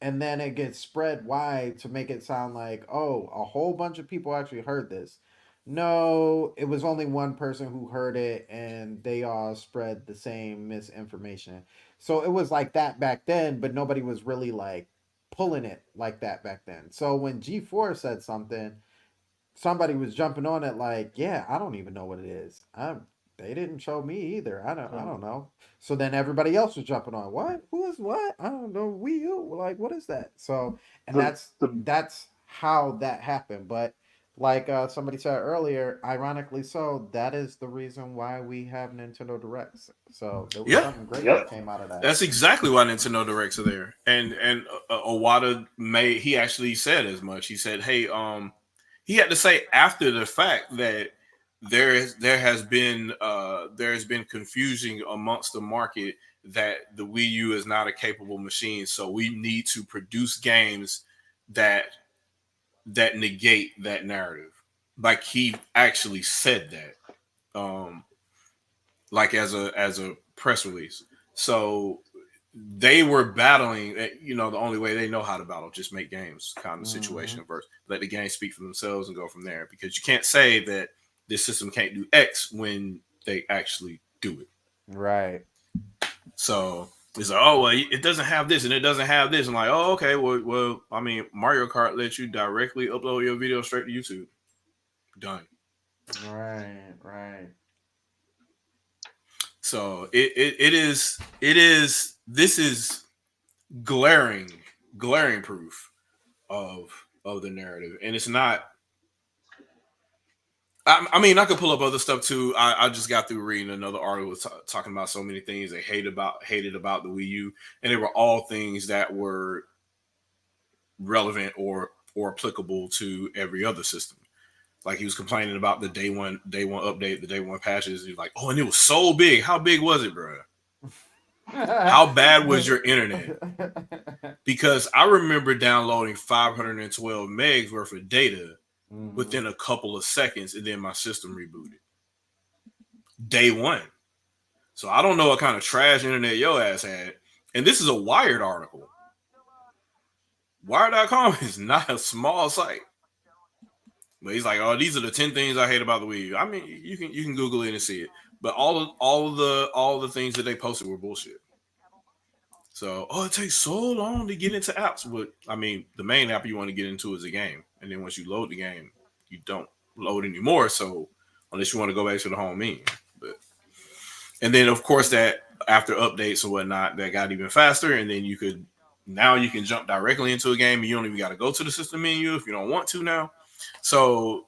[SPEAKER 4] and then it gets spread wide to make it sound like, oh, a whole bunch of people actually heard this. No, it was only one person who heard it and they all spread the same misinformation. So it was like that back then, but nobody was really like pulling it like that back then. So when G4 said something, somebody was jumping on it like, yeah, I don't even know what it is. They didn't show me either. I don't know. So then everybody else was jumping on what? Who is what? I don't know. Wii U. Like, what is that? So, and
[SPEAKER 10] The,
[SPEAKER 4] that's how that happened. But like somebody said earlier, ironically so, that is the reason why we have Nintendo Directs. So there was
[SPEAKER 3] Yeah,
[SPEAKER 4] something great that came out of that.
[SPEAKER 3] that's exactly why Nintendo Directs are there. And Owada he actually said as much. He said, "Hey, he had to say after the fact that there has been confusion amongst the market that the Wii U is not a capable machine, so we need to produce games that negate that narrative." Like he actually said that, like as a press release. So they were battling. The only way they know how to battle, just make games, kind of situation. Versus let the game speak for themselves and go from there. Because you can't say that this system can't do X when they actually do it.
[SPEAKER 4] Right.
[SPEAKER 3] So it's like, oh well, it doesn't have this and it doesn't have this. I'm like, oh okay, well, I mean, Mario Kart lets you directly upload your video straight to YouTube. Done.
[SPEAKER 4] Right.
[SPEAKER 3] So it is this is glaring proof of the narrative, and it's not. I mean, I could pull up other stuff too. I just got through reading another article talking about so many things they hated about the Wii U, and they were all things that were relevant or applicable to every other system. Like he was complaining about the day one update, the day one patches. He's like, oh, and it was so big. How big was it, bro? How bad was your internet? Because I remember downloading 512 megs worth of data within a couple of seconds, and then my system rebooted. Day one. So I don't know what kind of trash internet your ass had. And this is a Wired article. Wired.com is not a small site. But he's like, oh, these are the 10 things I hate about the Wii U. I mean, you can Google it and see it. But all the things that they posted were bullshit. So, it takes so long to get into apps. But I mean, the main app you want to get into is a game. And then once you load the game, you don't load anymore. So unless you want to go back to the home menu. And then of course that after updates and whatnot, that got even faster. And then you can jump directly into a game and you don't even got to go to the system menu if you don't want to now. So,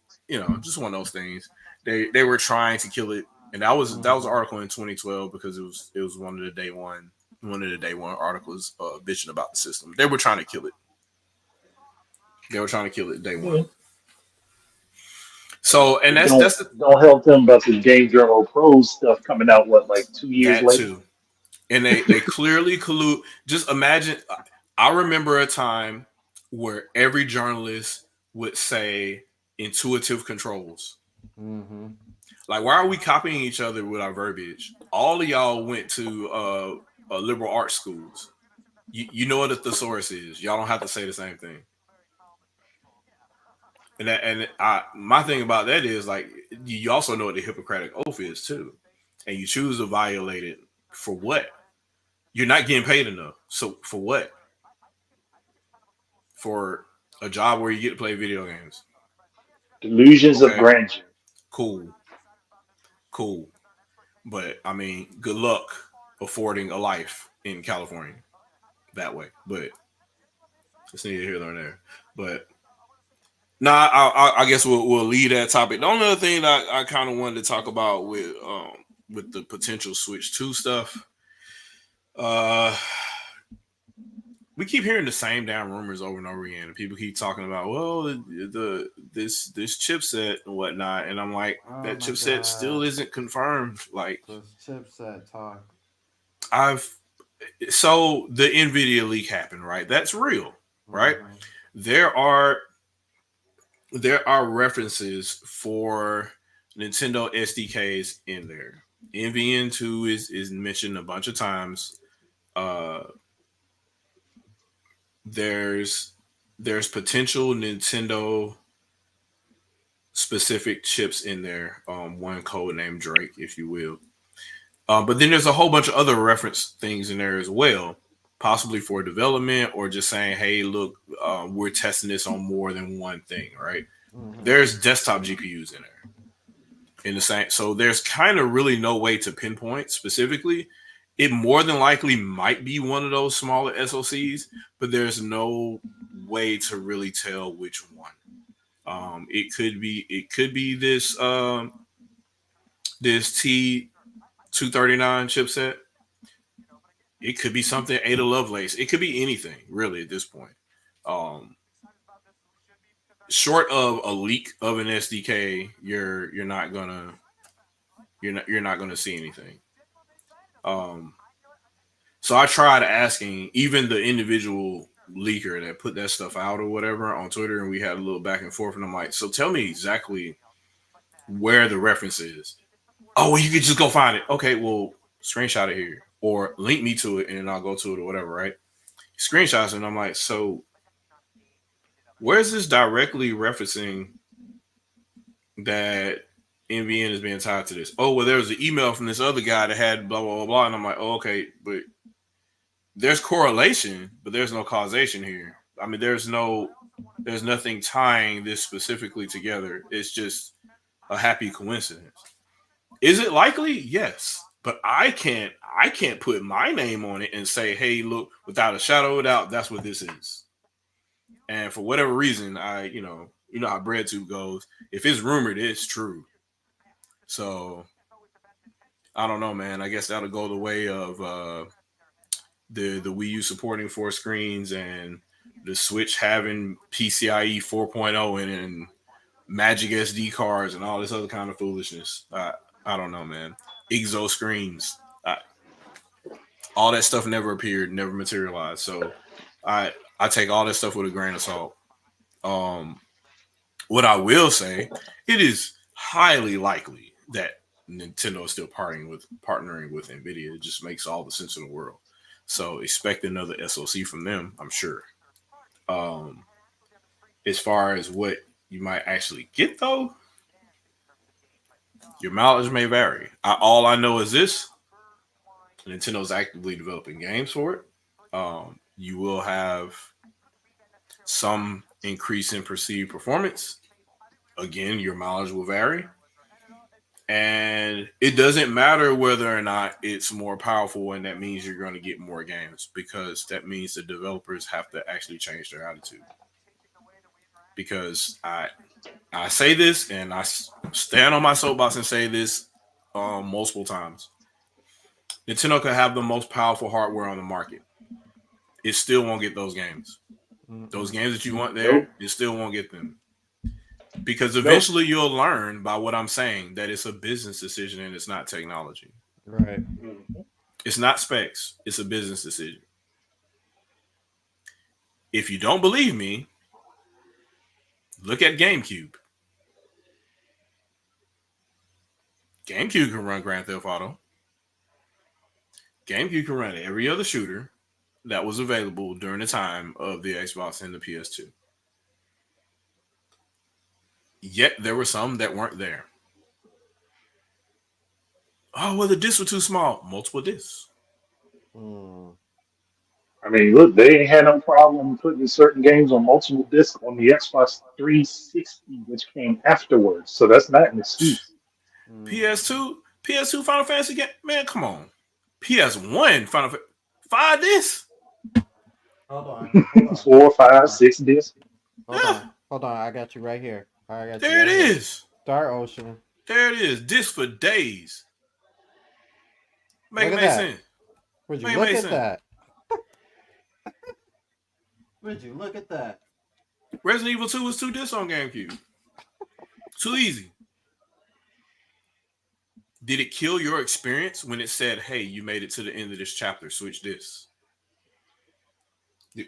[SPEAKER 3] just one of those things. They were trying to kill it. And that was an article in 2012 because it was one of the day one articles bitching about the system. They were trying to kill it. Day one. So, and
[SPEAKER 10] don't help them about the Game Journal Pro stuff coming out. What, like 2 years later?
[SPEAKER 3] Too. And they clearly collude. Just imagine. I remember a time where every journalist would say intuitive controls. Like, why are we copying each other with our verbiage? All of y'all went to liberal arts schools. You know what a thesaurus is. Y'all don't have to say the same thing. And my thing about that is, like, you also know what the Hippocratic Oath is too. and you choose to violate it, for what? You're not getting paid enough. So for what? For a job where you get to play video games.
[SPEAKER 10] Delusions of
[SPEAKER 3] Okay,
[SPEAKER 10] grandeur.
[SPEAKER 3] cool, cool. But I mean, good luck affording a life in California that way. But it's neither here nor there. But nah, I guess we'll leave that topic. The only other thing that I kind of wanted to talk about with the potential Switch 2 stuff, we keep hearing the same damn rumors over and over again. And people keep talking about, well, this chipset and whatnot, and I'm like,
[SPEAKER 4] Oh
[SPEAKER 3] that
[SPEAKER 4] my
[SPEAKER 3] chipset still
[SPEAKER 4] god.
[SPEAKER 3] isn't confirmed. Like,
[SPEAKER 4] This chipset talk.
[SPEAKER 3] So the Nvidia leak happened, right? That's real, right?
[SPEAKER 4] Mhm.
[SPEAKER 3] There are references for Nintendo SDKs in there. NVN2 is mentioned a bunch of times. There's potential Nintendo specific chips in there. One code named Drake, if you will. But then there's a whole bunch of other reference things in there as well, possibly for development or just saying, hey, look, we're testing this on more than one thing, right? There's desktop GPUs in there. In the same, so there's kind of really no way to pinpoint specifically. It more than likely might be one of those smaller SoCs, but there's no way to really tell which one. It could be this this T239 chipset. It could be something Ada Lovelace. It could be anything really at this point. Short of a leak of an SDK, you're not gonna see anything. So I tried asking even the individual leaker that put that stuff out or whatever on Twitter, and we had a little back and forth. And I'm like, so tell me exactly where the reference is. Oh, well, you could just go find it. Okay, well, screenshot it here or link me to it, and then I'll go to it or whatever, right? Screenshots, and I'm like, so where's this directly referencing that NVN is being tied to this? Oh, well, there was an email from this other guy that had blah, blah, blah, blah. And I'm like, oh, okay, but there's correlation, but there's no causation here. I mean, there's nothing tying this specifically together. It's just a happy coincidence. Is it likely? Yes. But I can't put my name on it and say, hey, look, without a shadow of a doubt, that's what this is. And for whatever reason, you know how BreadTube goes. If it's rumored, it's true. So I don't know, man. I guess that'll go the way of the Wii U supporting 4 screens and the Switch having PCIe 4.0 in it and Magic SD cards and all this other kind of foolishness. I don't know, man. Exo screens. All that stuff never appeared, never materialized. So I take all that stuff with a grain of salt. What I will say, it is highly likely that Nintendo is still partnering with Nvidia. It just makes all the sense in the world. So expect another SoC from them, I'm sure. As far as what you might actually get, though, your mileage may vary. All I know is this: Nintendo's actively developing games for it. You will have some increase in perceived performance. Again, your mileage will vary. And it doesn't matter whether or not it's more powerful, and that means you're going to get more games, because that means the developers have to actually change their attitude. Because I say this, and I stand on my soapbox and say this multiple times. Nintendo could have the most powerful hardware on the market. It still won't get those games. Those games that you want there, it still won't get them. Because eventually you'll learn by what I'm saying that it's a business decision and it's not technology.
[SPEAKER 4] Right.
[SPEAKER 3] It's not specs. It's a business decision. If you don't believe me, look at GameCube. GameCube can run Grand Theft Auto. GameCube can run every other shooter that was available during the time of the Xbox and the PS2. Yet there were some that weren't there. Oh, well, the discs were too small. Multiple discs.
[SPEAKER 10] I mean, look, they ain't had no problem putting certain games on multiple discs on the Xbox 360, which came afterwards. So that's not an excuse.
[SPEAKER 3] PS2 Final Fantasy game. Man, come on. PS1 Final Fantasy 5 discs.
[SPEAKER 4] Hold on.
[SPEAKER 10] 4, 5, 6 discs.
[SPEAKER 4] Hold on. I got you right here. I got you
[SPEAKER 3] There
[SPEAKER 4] right
[SPEAKER 3] it
[SPEAKER 4] here.
[SPEAKER 3] is.
[SPEAKER 4] Star Ocean.
[SPEAKER 3] There it is. Discs for days. Make
[SPEAKER 4] Look
[SPEAKER 3] it
[SPEAKER 4] at
[SPEAKER 3] make
[SPEAKER 4] that.
[SPEAKER 3] sense.
[SPEAKER 4] Would you
[SPEAKER 3] Make it
[SPEAKER 4] look
[SPEAKER 3] make
[SPEAKER 4] at
[SPEAKER 3] sense.
[SPEAKER 4] that? Would you look at that?
[SPEAKER 3] Resident Evil 2 was 2 discs on GameCube. Too easy. Did it kill your experience when it said, "Hey, you made it to the end of this chapter. Switch this"?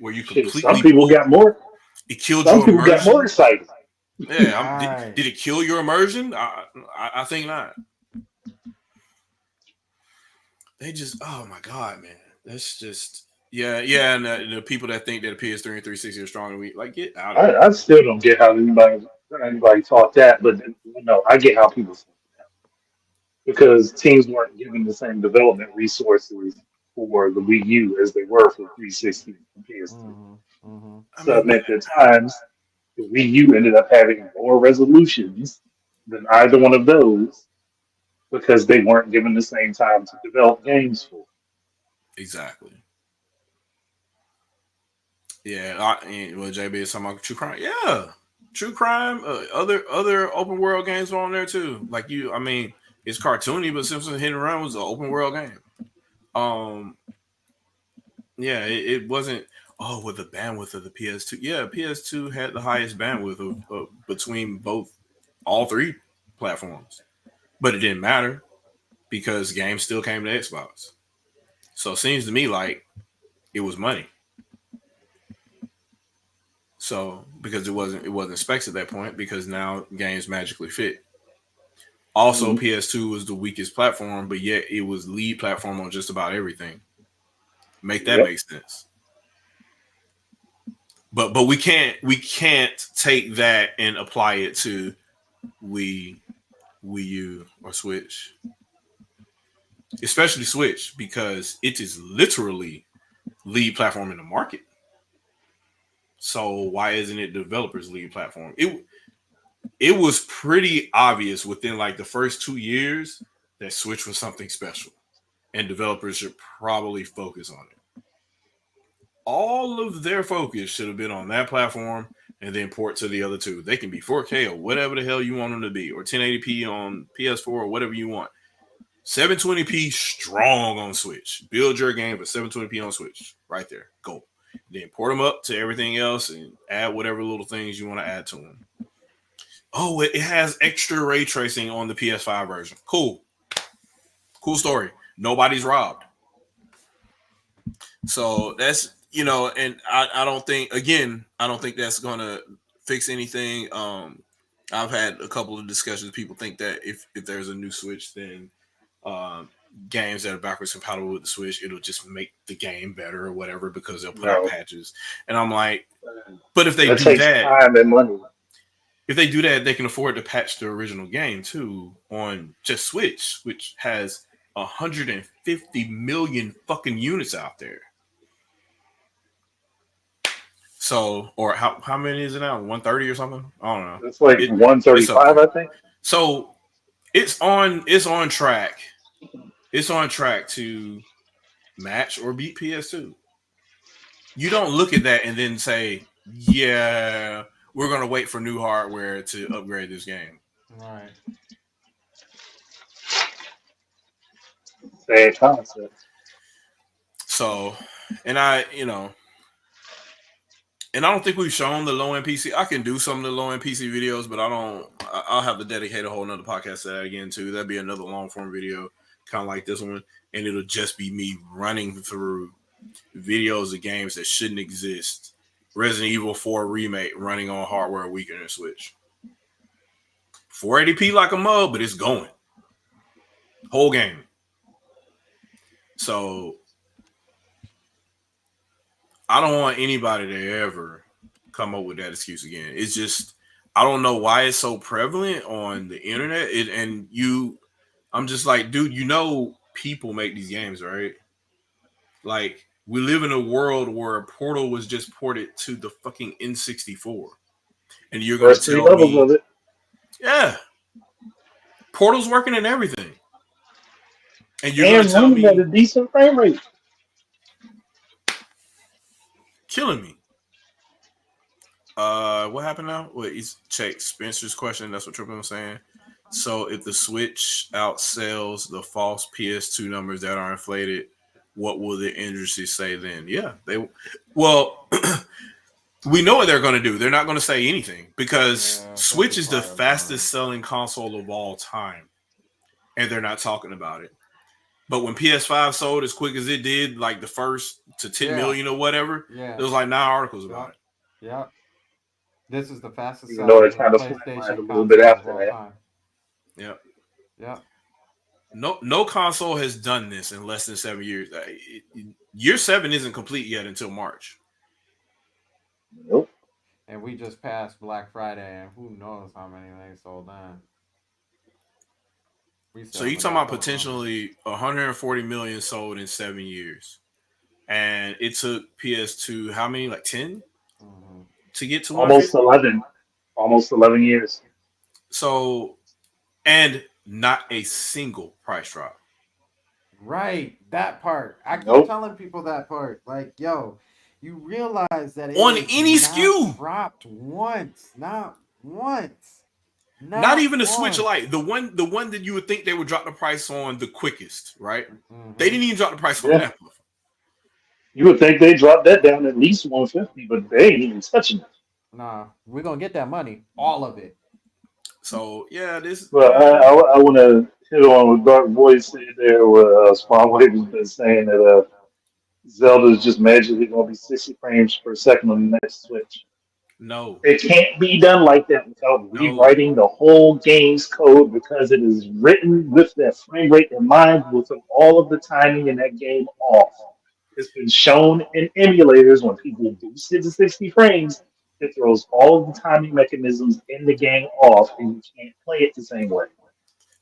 [SPEAKER 3] Were you completely?
[SPEAKER 10] Some people got more.
[SPEAKER 3] It killed
[SPEAKER 10] Some
[SPEAKER 3] your
[SPEAKER 10] people got
[SPEAKER 3] immersion.
[SPEAKER 10] more excited.
[SPEAKER 3] Yeah, did it kill your immersion? I think not. They just, oh my god, man, that's just yeah. And the people that think that a PS3 and 360 are stronger, we like get out of it.
[SPEAKER 10] I still don't get how anybody taught that, but I get how people think that because teams weren't given the same development resources for the Wii U as they were for 360 and PS3. So it meant that at times the Wii U ended up having more resolutions than either one of those because they weren't given the same time to develop games for.
[SPEAKER 3] Exactly. Yeah, well, JB is talking about true crime. Yeah, true crime. Other open world games are on there too. Like I mean, it's cartoony, but Simpsons Hit and Run was an open world game. Yeah, it wasn't. Oh, with the bandwidth of the PS2. Yeah, PS2 had the highest bandwidth of between all three platforms, but it didn't matter because games still came to Xbox. So it seems to me like it was money. So because it wasn't specs at that point because now games magically fit. Also, PS2 was the weakest platform, but yet it was lead platform on just about everything. Make that make sense. But we can't take that and apply it to Wii U or Switch. Especially Switch because it is literally lead platform in the market. So why isn't it developers lead platform? It was pretty obvious within like the first 2 years that Switch was something special and developers should probably focus on it. All of their focus should have been on that platform and then port to the other two. They can be 4K or whatever the hell you want them to be, or 1080p on PS4 or whatever you want. 720p strong on Switch. Build your game for 720p on Switch. Right there. Go. Then port them up to everything else and add whatever little things you want to add to them. Oh, it has extra ray tracing on the PS5 version. Cool. Cool story. Nobody's robbed. So that's, and I don't think that's going to fix anything. I've had a couple of discussions. People think that if there's a new Switch, then games that are backwards compatible with the Switch, it'll just make the game better or whatever because they'll put out patches. And I'm like, but if they do
[SPEAKER 10] takes
[SPEAKER 3] that,
[SPEAKER 10] time and money.
[SPEAKER 3] If they do that, they can afford to patch the original game too on just Switch, which has 150 million fucking units out there. So, or how many is it now? 130 or something? I don't know.
[SPEAKER 10] It's like 135, I think.
[SPEAKER 3] So it's on track. It's on track to match or beat PS2. You don't look at that and then say, yeah, we're going to wait for new hardware to upgrade this game.
[SPEAKER 4] Right.
[SPEAKER 10] Bad concept.
[SPEAKER 3] So, and I don't think we've shown the low end PC. I can do some of the low end PC videos, but I'll have to dedicate a whole nother podcast to that again too. That'd be another long form video, kind of like this one, and it'll just be me running through videos of games that shouldn't exist. Resident Evil 4 remake running on hardware weaker than Switch. 480p like a mug, but it's going. Whole game. So I don't want anybody to ever come up with that excuse again. It's just, I don't know why it's so prevalent on the internet. I'm just like, dude, you know, people make these games, right? Like, we live in a world where Portal was just ported to the fucking N64, and you're gonna
[SPEAKER 10] First three
[SPEAKER 3] tell
[SPEAKER 10] levels
[SPEAKER 3] me,
[SPEAKER 10] of it.
[SPEAKER 3] yeah, Portal's working in everything, and you're gonna
[SPEAKER 10] And
[SPEAKER 3] tell
[SPEAKER 10] running at
[SPEAKER 3] me,
[SPEAKER 10] a decent frame rate.
[SPEAKER 3] killing me. What happened now? Well, he's check Spencer's question. That's what Triple was saying. So if the Switch outsells the false PS2 numbers that are inflated, what will the industry say then? Yeah, they. Well, we know what they're going to do. They're not going to say anything because Switch is the fastest selling console of all time, and they're not talking about it. But when PS5 sold as quick as it did, like the first to 10 million or whatever, there was like 9 articles about it.
[SPEAKER 4] Yeah. This is the fastest
[SPEAKER 10] Even though
[SPEAKER 4] selling
[SPEAKER 10] it kind of flatlined a
[SPEAKER 4] PlayStation
[SPEAKER 10] little bit
[SPEAKER 4] console of
[SPEAKER 10] after
[SPEAKER 4] all
[SPEAKER 10] that.
[SPEAKER 4] time.
[SPEAKER 3] Yep.
[SPEAKER 4] Yeah.
[SPEAKER 3] No console has done this in less than 7 years. Year 7 isn't complete yet until March.
[SPEAKER 10] Nope.
[SPEAKER 4] And we just passed Black Friday, and who knows how many they sold then.
[SPEAKER 3] So you talking about potentially 140 million sold in 7 years, and it took PS2 how many, like 10, to get to
[SPEAKER 10] Almost
[SPEAKER 3] 150?
[SPEAKER 10] 11. Almost 11 years.
[SPEAKER 3] So, and not a single price drop.
[SPEAKER 4] Right, that part. I keep
[SPEAKER 10] Nope.
[SPEAKER 4] telling people that part. Like, yo, you realize that it
[SPEAKER 3] On
[SPEAKER 4] is
[SPEAKER 3] any
[SPEAKER 4] not
[SPEAKER 3] SKU.
[SPEAKER 4] dropped once, not once,
[SPEAKER 3] Not even the
[SPEAKER 4] once.
[SPEAKER 3] Switch Lite, the one that you would think they would drop the price on the quickest, right?
[SPEAKER 4] Mm-hmm.
[SPEAKER 3] They didn't even drop the price on
[SPEAKER 10] Yeah.
[SPEAKER 3] that.
[SPEAKER 10] You would think they dropped that down at least 150, but they ain't even touching it.
[SPEAKER 4] Nah, we're gonna get that money, all of it.
[SPEAKER 3] So yeah, this.
[SPEAKER 10] But I want to hit on what Dark Voice said there, where Spawn Wave has been saying that Zelda is just magically going to be 60 frames per second on the next Switch.
[SPEAKER 3] No.
[SPEAKER 10] It can't be done like that without
[SPEAKER 3] No.
[SPEAKER 10] rewriting the whole game's code because it is written with that frame rate in mind, with all of the timing in that game off. It's been shown in emulators when people boost it to 60 frames, it throws all of the timing mechanisms in the game off, and you can't play it the same way.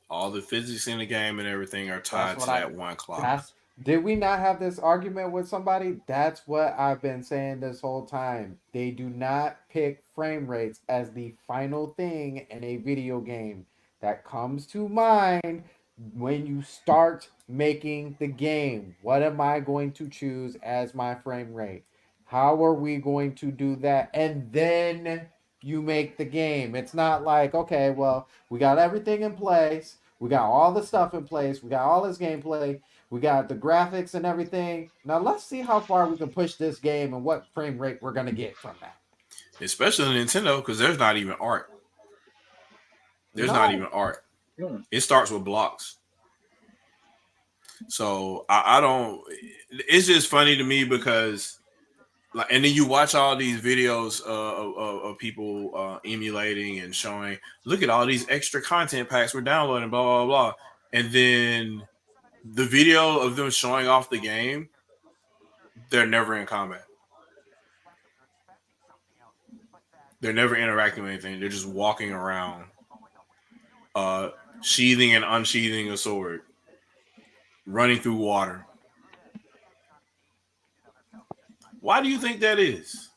[SPEAKER 3] All the physics in the game and everything are tied to that one clock.
[SPEAKER 4] Did we not have this argument with somebody? That's what I've been saying this whole time. They do not pick frame rates as the final thing in a video game that comes to mind when you start making the game. What am I going to choose as my frame rate? How are we going to do that? And then you make the game. It's not like, okay, well, we got everything in place. We got all the stuff in place. We got all this gameplay. We got the graphics and everything. Now let's see how far we can push this game and what frame rate we're going to get from that.
[SPEAKER 3] Especially Nintendo, because there's not even art. There's not even art. It starts with blocks. So I don't. It's just funny to me because, like, and then you watch all these videos of people emulating and showing, look at all these extra content packs we're downloading, blah blah blah, and then the video of them showing off the game, they're never in combat. They're never interacting with anything. They're just walking around, sheathing and unsheathing a sword, running through water. Why do you think that is?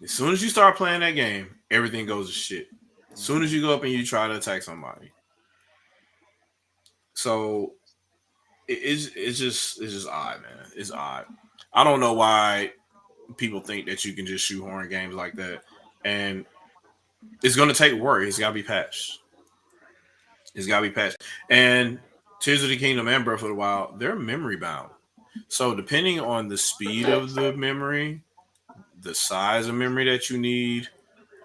[SPEAKER 3] As soon as you start playing that game, everything goes to shit. As soon as you go up and you try to attack somebody. So it's just odd, man. It's odd. I don't know why people think that you can just shoehorn games like that. And it's going to take work. It's got to be patched. It's got to be patched. And Tears of the Kingdom and Breath of the Wild, they're memory bound. So depending on the speed of the memory, the size of memory that you need,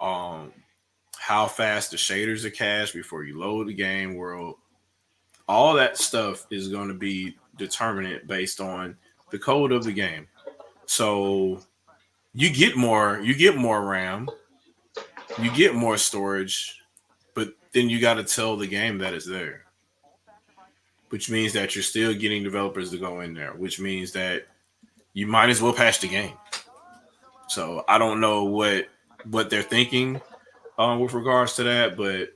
[SPEAKER 3] how fast the shaders are cached before you load the game world, all that stuff is going to be determinate based on the code of the game. So you get more RAM, you get more storage, but then you got to tell the game that it's there, which means that you're still getting developers to go in there, which means that you might as well patch the game. So I don't know what they're thinking with regards to that, but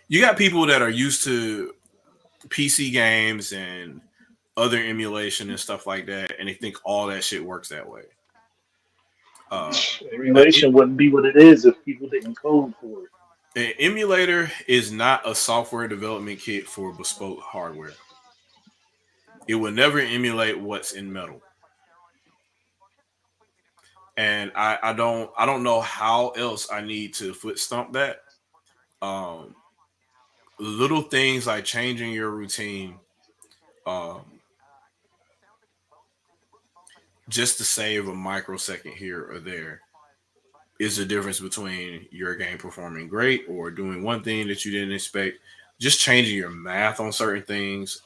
[SPEAKER 3] You got people that are used to PC games and other emulation and stuff like that, and they think all that shit works that way.
[SPEAKER 10] Emulation wouldn't be what it is if people didn't code for it.
[SPEAKER 3] An emulator is not a software development kit for bespoke hardware. It will never emulate what's in metal. And I don't know how else I need to foot stomp that. Um, Little things like changing your routine, um, just to save a microsecond here or there, is the difference between your game performing great or doing one thing that you didn't expect. Just changing your math on certain things.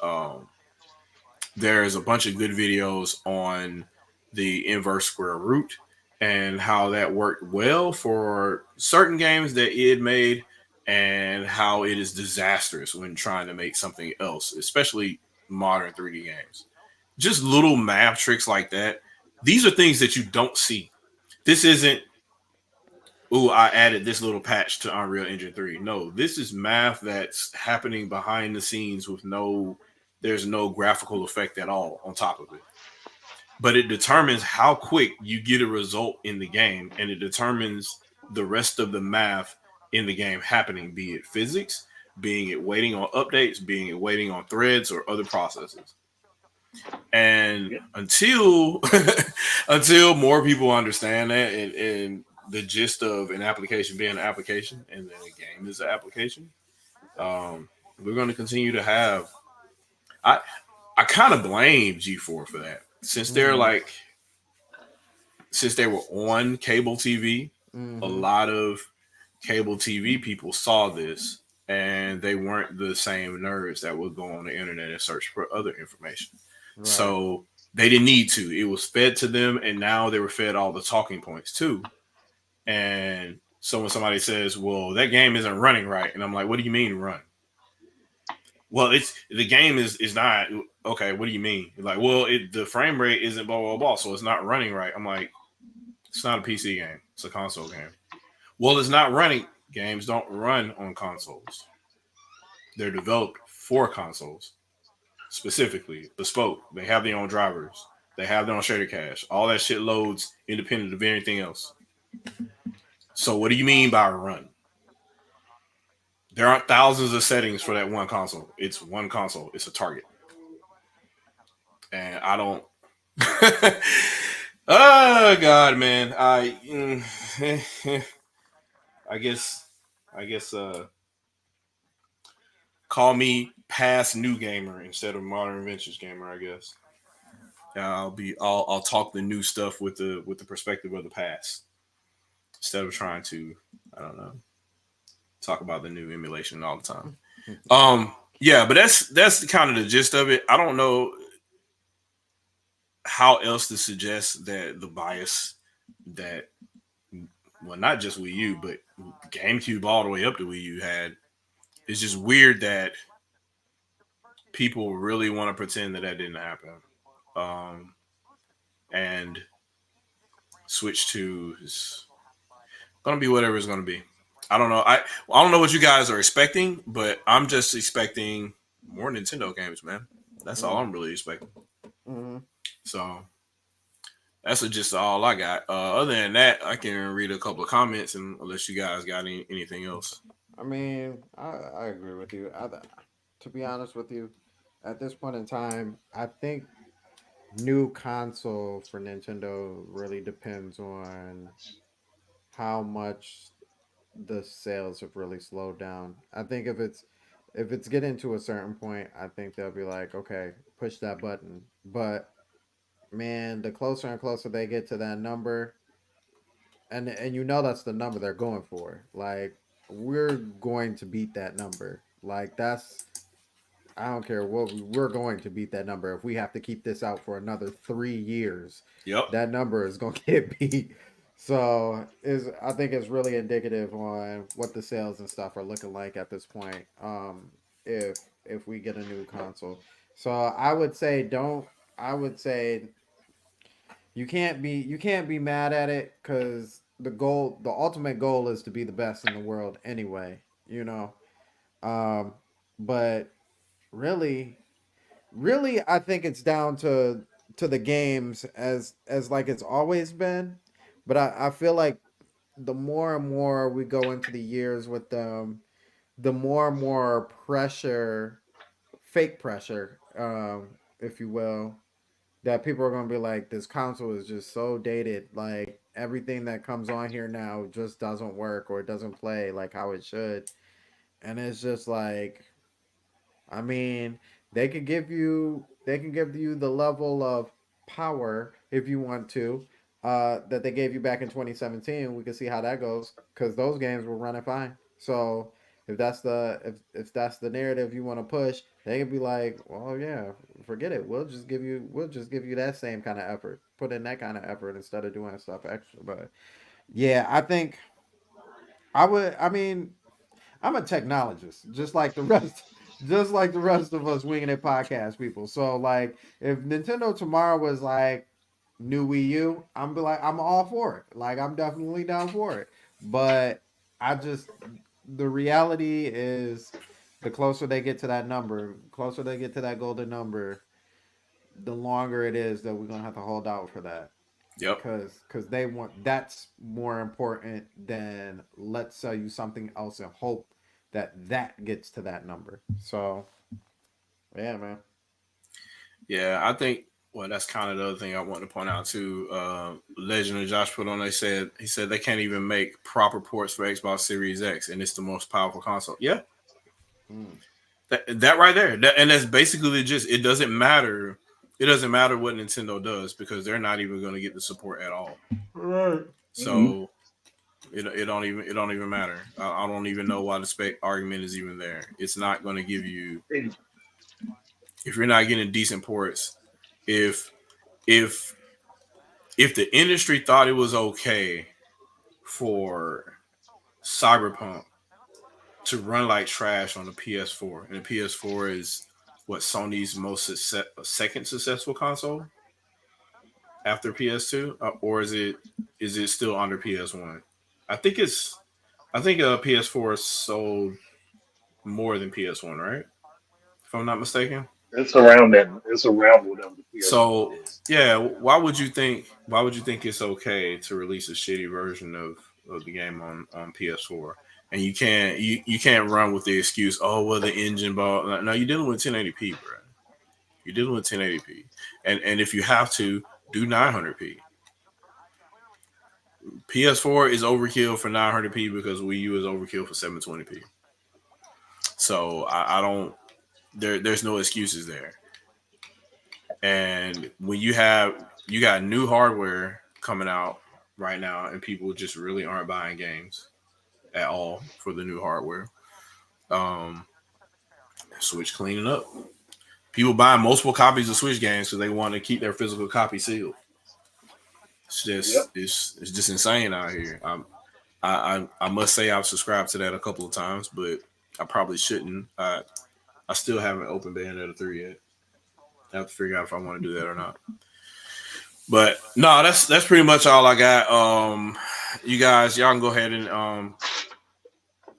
[SPEAKER 3] There's a bunch of good videos on the inverse square root and how that worked well for certain games that it made, and how it is disastrous when trying to make something else, especially modern 3D games. Just little math tricks like that. These are things that you don't see. This isn't, ooh, I added this little patch to Unreal Engine 3. No, this is math that's happening behind the scenes with there's no graphical effect at all on top of it. But it determines how quick you get a result in the game, and it determines the rest of the math in the game happening, be it physics, being it waiting on updates, being it waiting on threads or other processes. And until until more people understand that, and the gist of an application being an application and then a game is an application, we're going to continue to have. I kind of blame G4 for that, since since they were on cable TV. A lot of cable TV people saw this, and they weren't the same nerds that would go on the internet and search for other information.
[SPEAKER 4] Right.
[SPEAKER 3] So they didn't need to. It was fed to them, and now they were fed all the talking points too. And so when somebody says, "Well, that game isn't running right," and I'm like, "What do you mean run?" Well, it's the game is not okay. What do you mean? Like, well, the frame rate isn't blah blah blah, so it's not running right. I'm like, it's not a PC game; it's a console game. Well, it's not running. Games don't run on consoles. They're developed for consoles, specifically bespoke. They have their own drivers. They have their own ShadowCast. All that shit loads independent of anything else. So, what do you mean by run? There aren't thousands of settings for that one console. It's one console. It's a target. And I don't. Oh God, man. I guess. Call me past new gamer instead of modern vintage gamer. I guess. I'll talk the new stuff with the perspective of the past instead of trying to, I don't know, talk about the new emulation all the time. Yeah, but that's kind of the gist of it. I don't know how else to suggest that the bias that, well, not just Wii U, but GameCube all the way up to Wii U had. It's just weird that people really want to pretend that didn't happen. And Switch 2 is gonna be whatever it's gonna be. I don't know. I don't know what you guys are expecting, but I'm just expecting more Nintendo games, man. That's all I'm really expecting. So that's just all I got. Other than that, I can read a couple of comments, and unless you guys got anything else.
[SPEAKER 4] I mean, I agree with you. To be honest with you, at this point in time, I think new console for Nintendo really depends on how much the sales have really slowed down. I think if it's getting to a certain point, I think they'll be like, okay, push that button. But man, the closer and closer they get to that number, and you know that's the number they're going for. Like, we're going to beat that number. Like, that's, I don't care what we're going to beat that number. If we have to keep this out for another 3 years, that number is going to get beat. So I think it's really indicative on what the sales and stuff are looking like at this point. If we get a new console, so I would say don't. I would say you can't be mad at it, because the ultimate goal is to be the best in the world anyway. you know. But really, really, I think it's down to the games as like it's always been. But I feel like the more and more we go into the years with them, the more and more pressure, fake pressure, if you will, that people are gonna be like, this console is just so dated. Like everything that comes on here now just doesn't work or it doesn't play like how it should. And it's just like, I mean, they can give you the level of power if you want to, that they gave you back in 2017. We can see how that goes because those games were running fine. So if that's the narrative you want to push, they can be like, well, yeah, forget it. We'll just give you that same kind of effort. Put in that kind of effort instead of doing stuff extra. But yeah, I think I would. I mean, I'm a technologist, just like the rest, just like the rest of us winging it podcast people. So like, if Nintendo tomorrow was like new Wii U, I'm be like, I'm all for it. Like, I'm definitely down for it. But I just, the reality is, the closer they get to that number, closer they get to that golden number, the longer it is that we're gonna have to hold out for that.
[SPEAKER 3] Yep.
[SPEAKER 4] Because they want, that's more important than let's sell you something else and hope that that gets to that number. So yeah, man.
[SPEAKER 3] Yeah, I think. Well, that's kind of the other thing I want to point out too. Legend of Josh put on. He said they can't even make proper ports for Xbox Series X, and it's the most powerful console. Yeah, that right there, and that's basically just. It doesn't matter. It doesn't matter what Nintendo does because they're not even going to get the support at all.
[SPEAKER 4] Right.
[SPEAKER 3] So it don't even matter. I don't even know why the spec argument is even there. It's not going to give you if you're not getting decent ports. If the industry thought it was okay for Cyberpunk to run like trash on the PS4, and the PS4 is what Sony's second successful console after PS2, or is it still under PS1? I think PS4 sold more than PS1, right? If I'm not mistaken.
[SPEAKER 10] It's around that. It's around whatever the PS1
[SPEAKER 3] So
[SPEAKER 10] is.
[SPEAKER 3] yeah, why would you think it's okay to release a shitty version of the game on PS4? And you can't run with the excuse, oh well, the engine ball. No, you're dealing with 1080p, bro. You're dealing with 1080p, and if you have to do 900p. PS4 is overkill for 900p because Wii U is overkill for 720p. So I don't. There's no excuses there. And when you got new hardware coming out right now, and people just really aren't buying games at all for the new hardware. Switch cleaning up. People buying multiple copies of Switch games because they want to keep their physical copy sealed. It's just it's just insane out here. I must say I've subscribed to that a couple of times, but I probably shouldn't. I still haven't opened Bayonetta 3 yet. I have to figure out if I want to do that or not. But no, that's pretty much all I got. You guys, y'all can go ahead and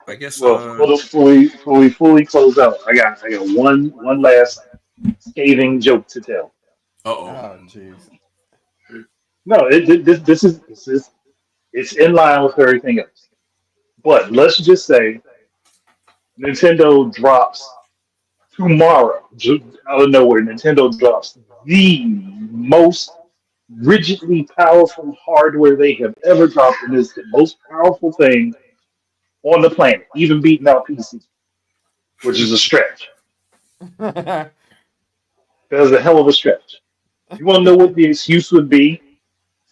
[SPEAKER 3] I guess.
[SPEAKER 10] Well, before we fully close out, I got one last scathing joke to tell.
[SPEAKER 4] Oh jeez.
[SPEAKER 10] No, this is it's in line with everything else. But let's just say Nintendo drops tomorrow, out of nowhere. Nintendo drops the most rigidly powerful hardware they have ever dropped, and is the most powerful thing on the planet, even beating out PC, which is a stretch. That is a hell of a stretch. You want to know what the excuse would be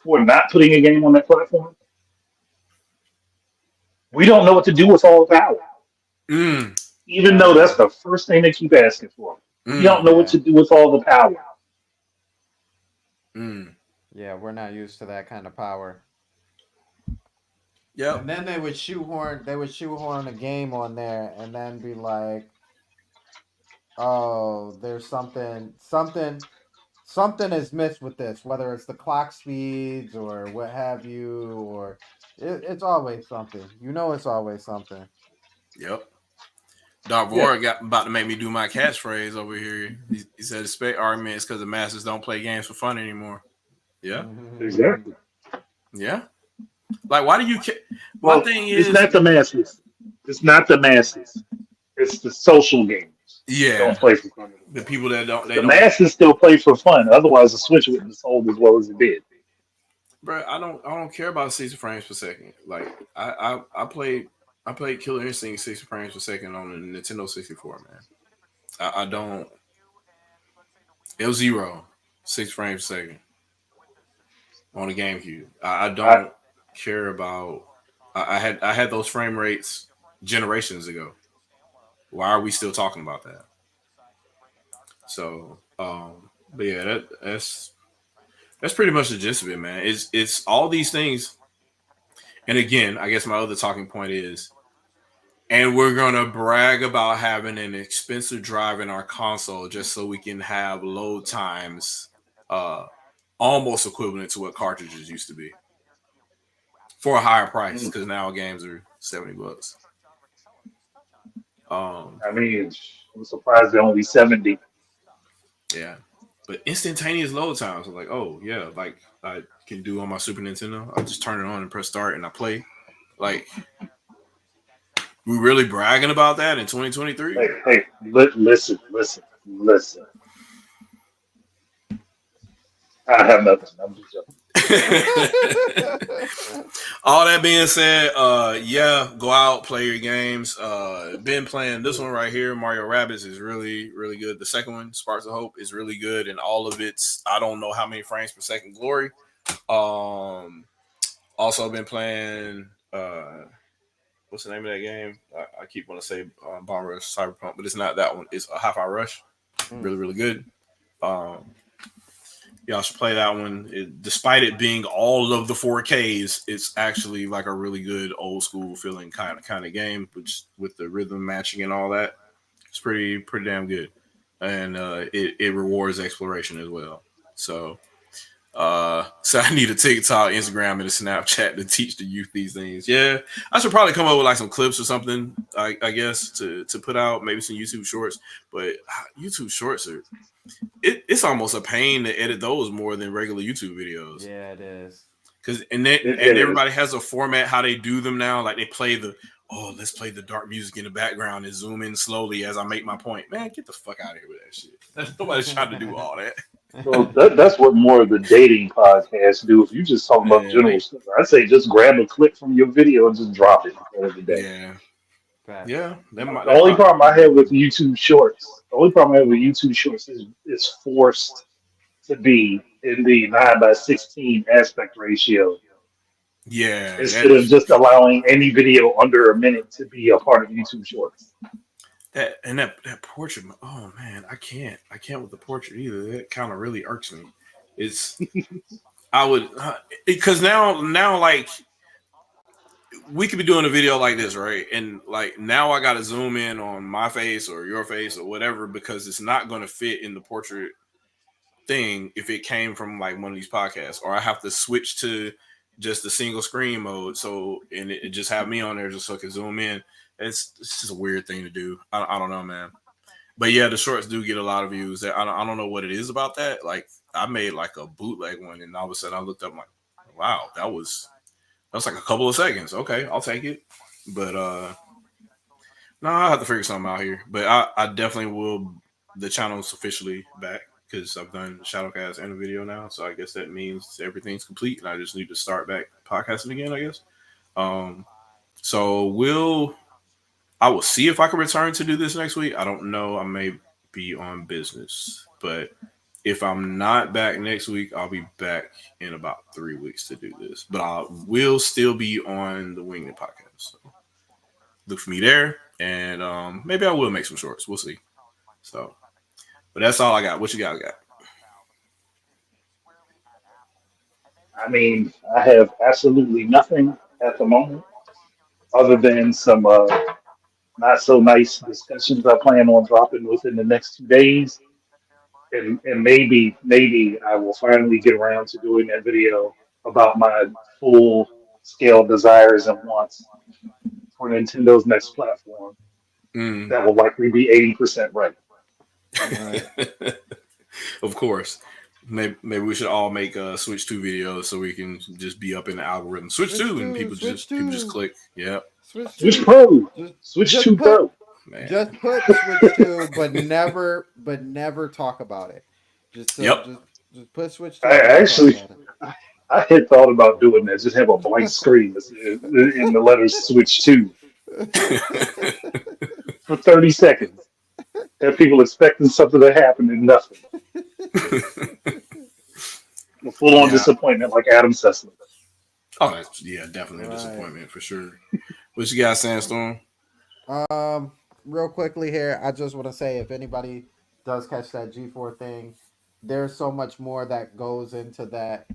[SPEAKER 10] for not putting a game on that platform? We don't know what to do with all the power. Even though that's the first thing they keep asking for. We don't know what to do with all the power.
[SPEAKER 4] Yeah, we're not used to that kind of power.
[SPEAKER 3] Yeah.
[SPEAKER 4] And then they would shoehorn a game on there and then be like, oh, there's something is missed with this, whether it's the clock speeds or what have you, or it's always something. You know, it's always something.
[SPEAKER 3] Yep. Darvora got about to make me do my catchphrase over here. He said the spec argument is because the masses don't play games for fun anymore. Yeah.
[SPEAKER 10] Exactly.
[SPEAKER 3] Yeah. Like, why do you care?
[SPEAKER 10] Well,
[SPEAKER 3] My thing
[SPEAKER 10] it's
[SPEAKER 3] is,
[SPEAKER 10] not the masses. It's not the masses. It's the social games.
[SPEAKER 3] yeah,
[SPEAKER 10] Don't play for fun.
[SPEAKER 3] the people that don't, they
[SPEAKER 10] The
[SPEAKER 3] don't.
[SPEAKER 10] masses still play for fun. Otherwise, the Switch wouldn't have sold as well as it did.
[SPEAKER 3] Bro, I don't care about 60 frames per second. Like, I played Killer Instinct 60 frames per second on the Nintendo 64, man. I don't. It was 6 frames per second on the GameCube. I don't care about. I had those frame rates generations ago. Why are we still talking about that? So, but yeah, that's pretty much the gist of it, man. It's all these things. And again, I guess my other talking point is, and we're gonna brag about having an expensive drive in our console just so we can have load times almost equivalent to what cartridges used to be for a higher price, because now games are $70.
[SPEAKER 10] I mean, I'm surprised they're only 70.
[SPEAKER 3] Yeah, but instantaneous load times. I'm like, oh yeah, like I can do on my Super Nintendo. I just turn it on and press start and I play. Like, we really bragging about that in 2023?
[SPEAKER 10] Hey, listen. I have nothing. I'm just joking.
[SPEAKER 3] All that being said, yeah, go out, play your games. Been playing this one right here, Mario Rabbids, is really, really good. The second one, Sparks of Hope, is really good, and all of its, I don't know how many frames per second glory. Also been playing what's the name of that game? I keep want to say Bomb Rush Cyberpunk, but it's not that one. It's a Hi-Fi Rush. Really, really good. Y'all should play that one. Despite it being all of the 4Ks, it's actually like a really good old school feeling kind of game, which with the rhythm matching and all that, it's pretty damn good, and it rewards exploration as well. So I need a TikTok, Instagram, and a Snapchat to teach the youth these things. Yeah, I should probably come up with like some clips or something. I guess to put out, maybe some YouTube shorts, but YouTube shorts are. It's almost a pain to edit those more than regular YouTube videos.
[SPEAKER 4] Yeah, it is.
[SPEAKER 3] Because everybody has a format how they do them now. Like they play let's play the dark music in the background and zoom in slowly as I make my point. Man, get the fuck out of here with that shit. Nobody's trying to do all that.
[SPEAKER 10] Well, that's what more of the dating podcasts do. If you just talk about general stuff, I'd say just grab a clip from your video and just drop it for the day.
[SPEAKER 3] Yeah. Yeah.
[SPEAKER 10] The only problem I have with YouTube Shorts, is forced to be in the 9:16 aspect ratio.
[SPEAKER 3] Yeah.
[SPEAKER 10] Instead of just allowing any video under a minute to be a part of YouTube Shorts.
[SPEAKER 3] That portrait, oh man, I can't with the portrait either. That kind of really irks me. It's I would because now like we could be doing a video like this, right? And like now I got to zoom in on my face or your face or whatever because it's not going to fit in the portrait thing if it came from like one of these podcasts, or I have to switch to just the single screen mode. So and it just have me on there just so I can zoom in. It's just a weird thing to do. I don't know, man. But yeah, the shorts do get a lot of views. I don't know what it is about that. Like I made like a bootleg one, and all of a sudden I looked up, I'm like, wow, that was like a couple of seconds. Okay, I'll take it. But no, I'll have to figure something out here. But I definitely will. The channel's officially back because I've done ShadowCast and a video now. So I guess that means everything's complete, and I just need to start back podcasting again, I guess. So I will see if I can return to do this next week. I don't know. I may be on business, but if I'm not back next week, I'll be back in about 3 weeks to do this. But I will still be on the Winged podcast. So look for me there, and maybe I will make some shorts. We'll see. So, but that's all I got. What you guys got?
[SPEAKER 10] I mean, I have absolutely nothing at the moment other than some not so nice discussions I plan on dropping within the next 2 days. And maybe I will finally get around to doing that video about my full scale desires and wants for Nintendo's next platform that will likely be 80% right.
[SPEAKER 3] Of course. Maybe we should all make Switch 2 videos so we can just be up in the algorithm. Switch 2 and people just click. Yep.
[SPEAKER 10] Switch Pro. Switch 2 Pro.
[SPEAKER 3] Man.
[SPEAKER 4] Just put Switch 2, but never talk about it. Just put Switch 2.
[SPEAKER 10] I had thought about doing that. Just have a blank screen in the letters Switch 2 for 30 seconds. Have people expecting something to happen and nothing. A full-on disappointment like Adam Sessler.
[SPEAKER 3] Oh, that's, definitely a disappointment for sure. What you got, Sandstorm?
[SPEAKER 4] Real quickly here, I just want to say if anybody does catch that G4 thing, there's so much more that goes into that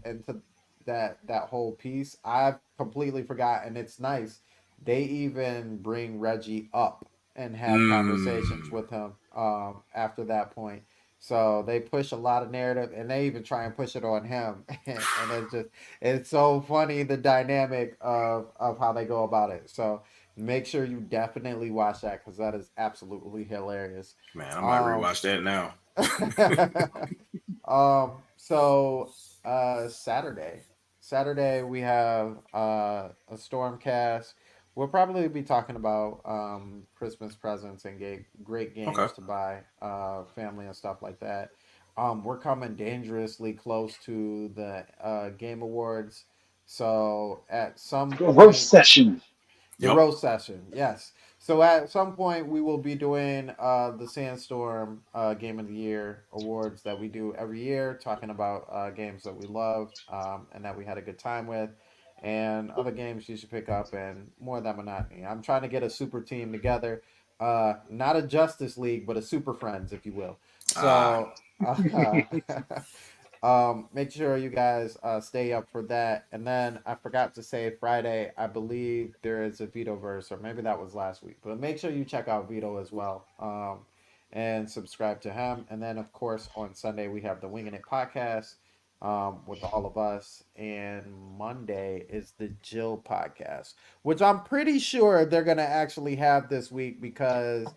[SPEAKER 4] whole piece. I've completely forgotten. It's nice. They even bring Reggie up and have conversations with him after that point. So they push a lot of narrative, and they even try and push it on him. And it's so funny, the dynamic of how they go about it. So make sure you definitely watch that, because that is absolutely hilarious.
[SPEAKER 3] Man, I might rewatch that now.
[SPEAKER 4] Saturday we have a Stormcast. We'll probably be talking about Christmas presents and great games to buy, family and stuff like that. We're coming dangerously close to the Game Awards, so at some
[SPEAKER 10] roast session.
[SPEAKER 4] Roast session, yes. So at some point we will be doing the Sandstorm Game of the Year awards that we do every year, talking about games that we love and that we had a good time with, and other games you should pick up, and more of that monotony. I'm trying to get a super team together, not a Justice League, but a Super Friends, if you will. So make sure you guys stay up for that. And then I forgot to say, Friday, I believe there is a Vitoverse, or maybe that was last week, but make sure you check out Vito as well, and subscribe to him. And then, of course, on Sunday we have the Winging It podcast with all of us, and Monday is the Jill podcast, which I'm pretty sure they're gonna actually have this week, because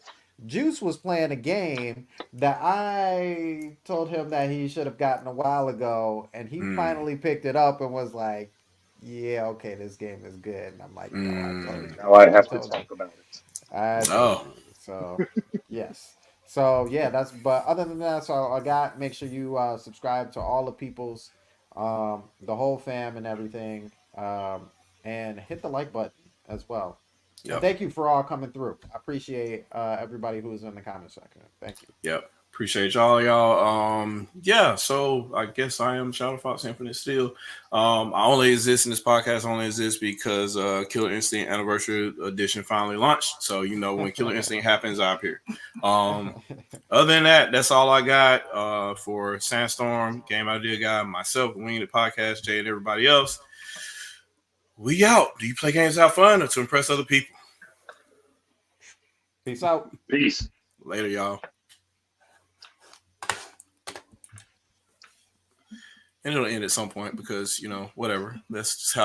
[SPEAKER 4] Juice was playing a game that I told him that he should have gotten a while ago, and he finally picked it up and was like, "Yeah, okay, this game is good." And I'm like, "No, I told you."
[SPEAKER 10] Now I have to talk about it.
[SPEAKER 4] I told you. So, yes. So yeah, but other than that, that's all I got. Make sure you subscribe to all the people's, the whole fam and everything, and hit the like button as well. And thank you for all coming through. I appreciate everybody who was in the comment section. Thank you.
[SPEAKER 3] Yep. Appreciate y'all. So I guess I am Shadow Fox Infinite Steel. I only exist in this podcast, only exist because Killer Instinct Anniversary Edition finally launched. So when Killer Instinct happens, I appear. Other than that, that's all I got for Sandstorm, Game Idea Guy, myself, Winging the Podcast, Jay, and everybody else. We out. Do you play games to have fun or to impress other people?
[SPEAKER 4] Peace out.
[SPEAKER 10] Peace.
[SPEAKER 3] Later, y'all. And it'll end at some point because, whatever. That's just how this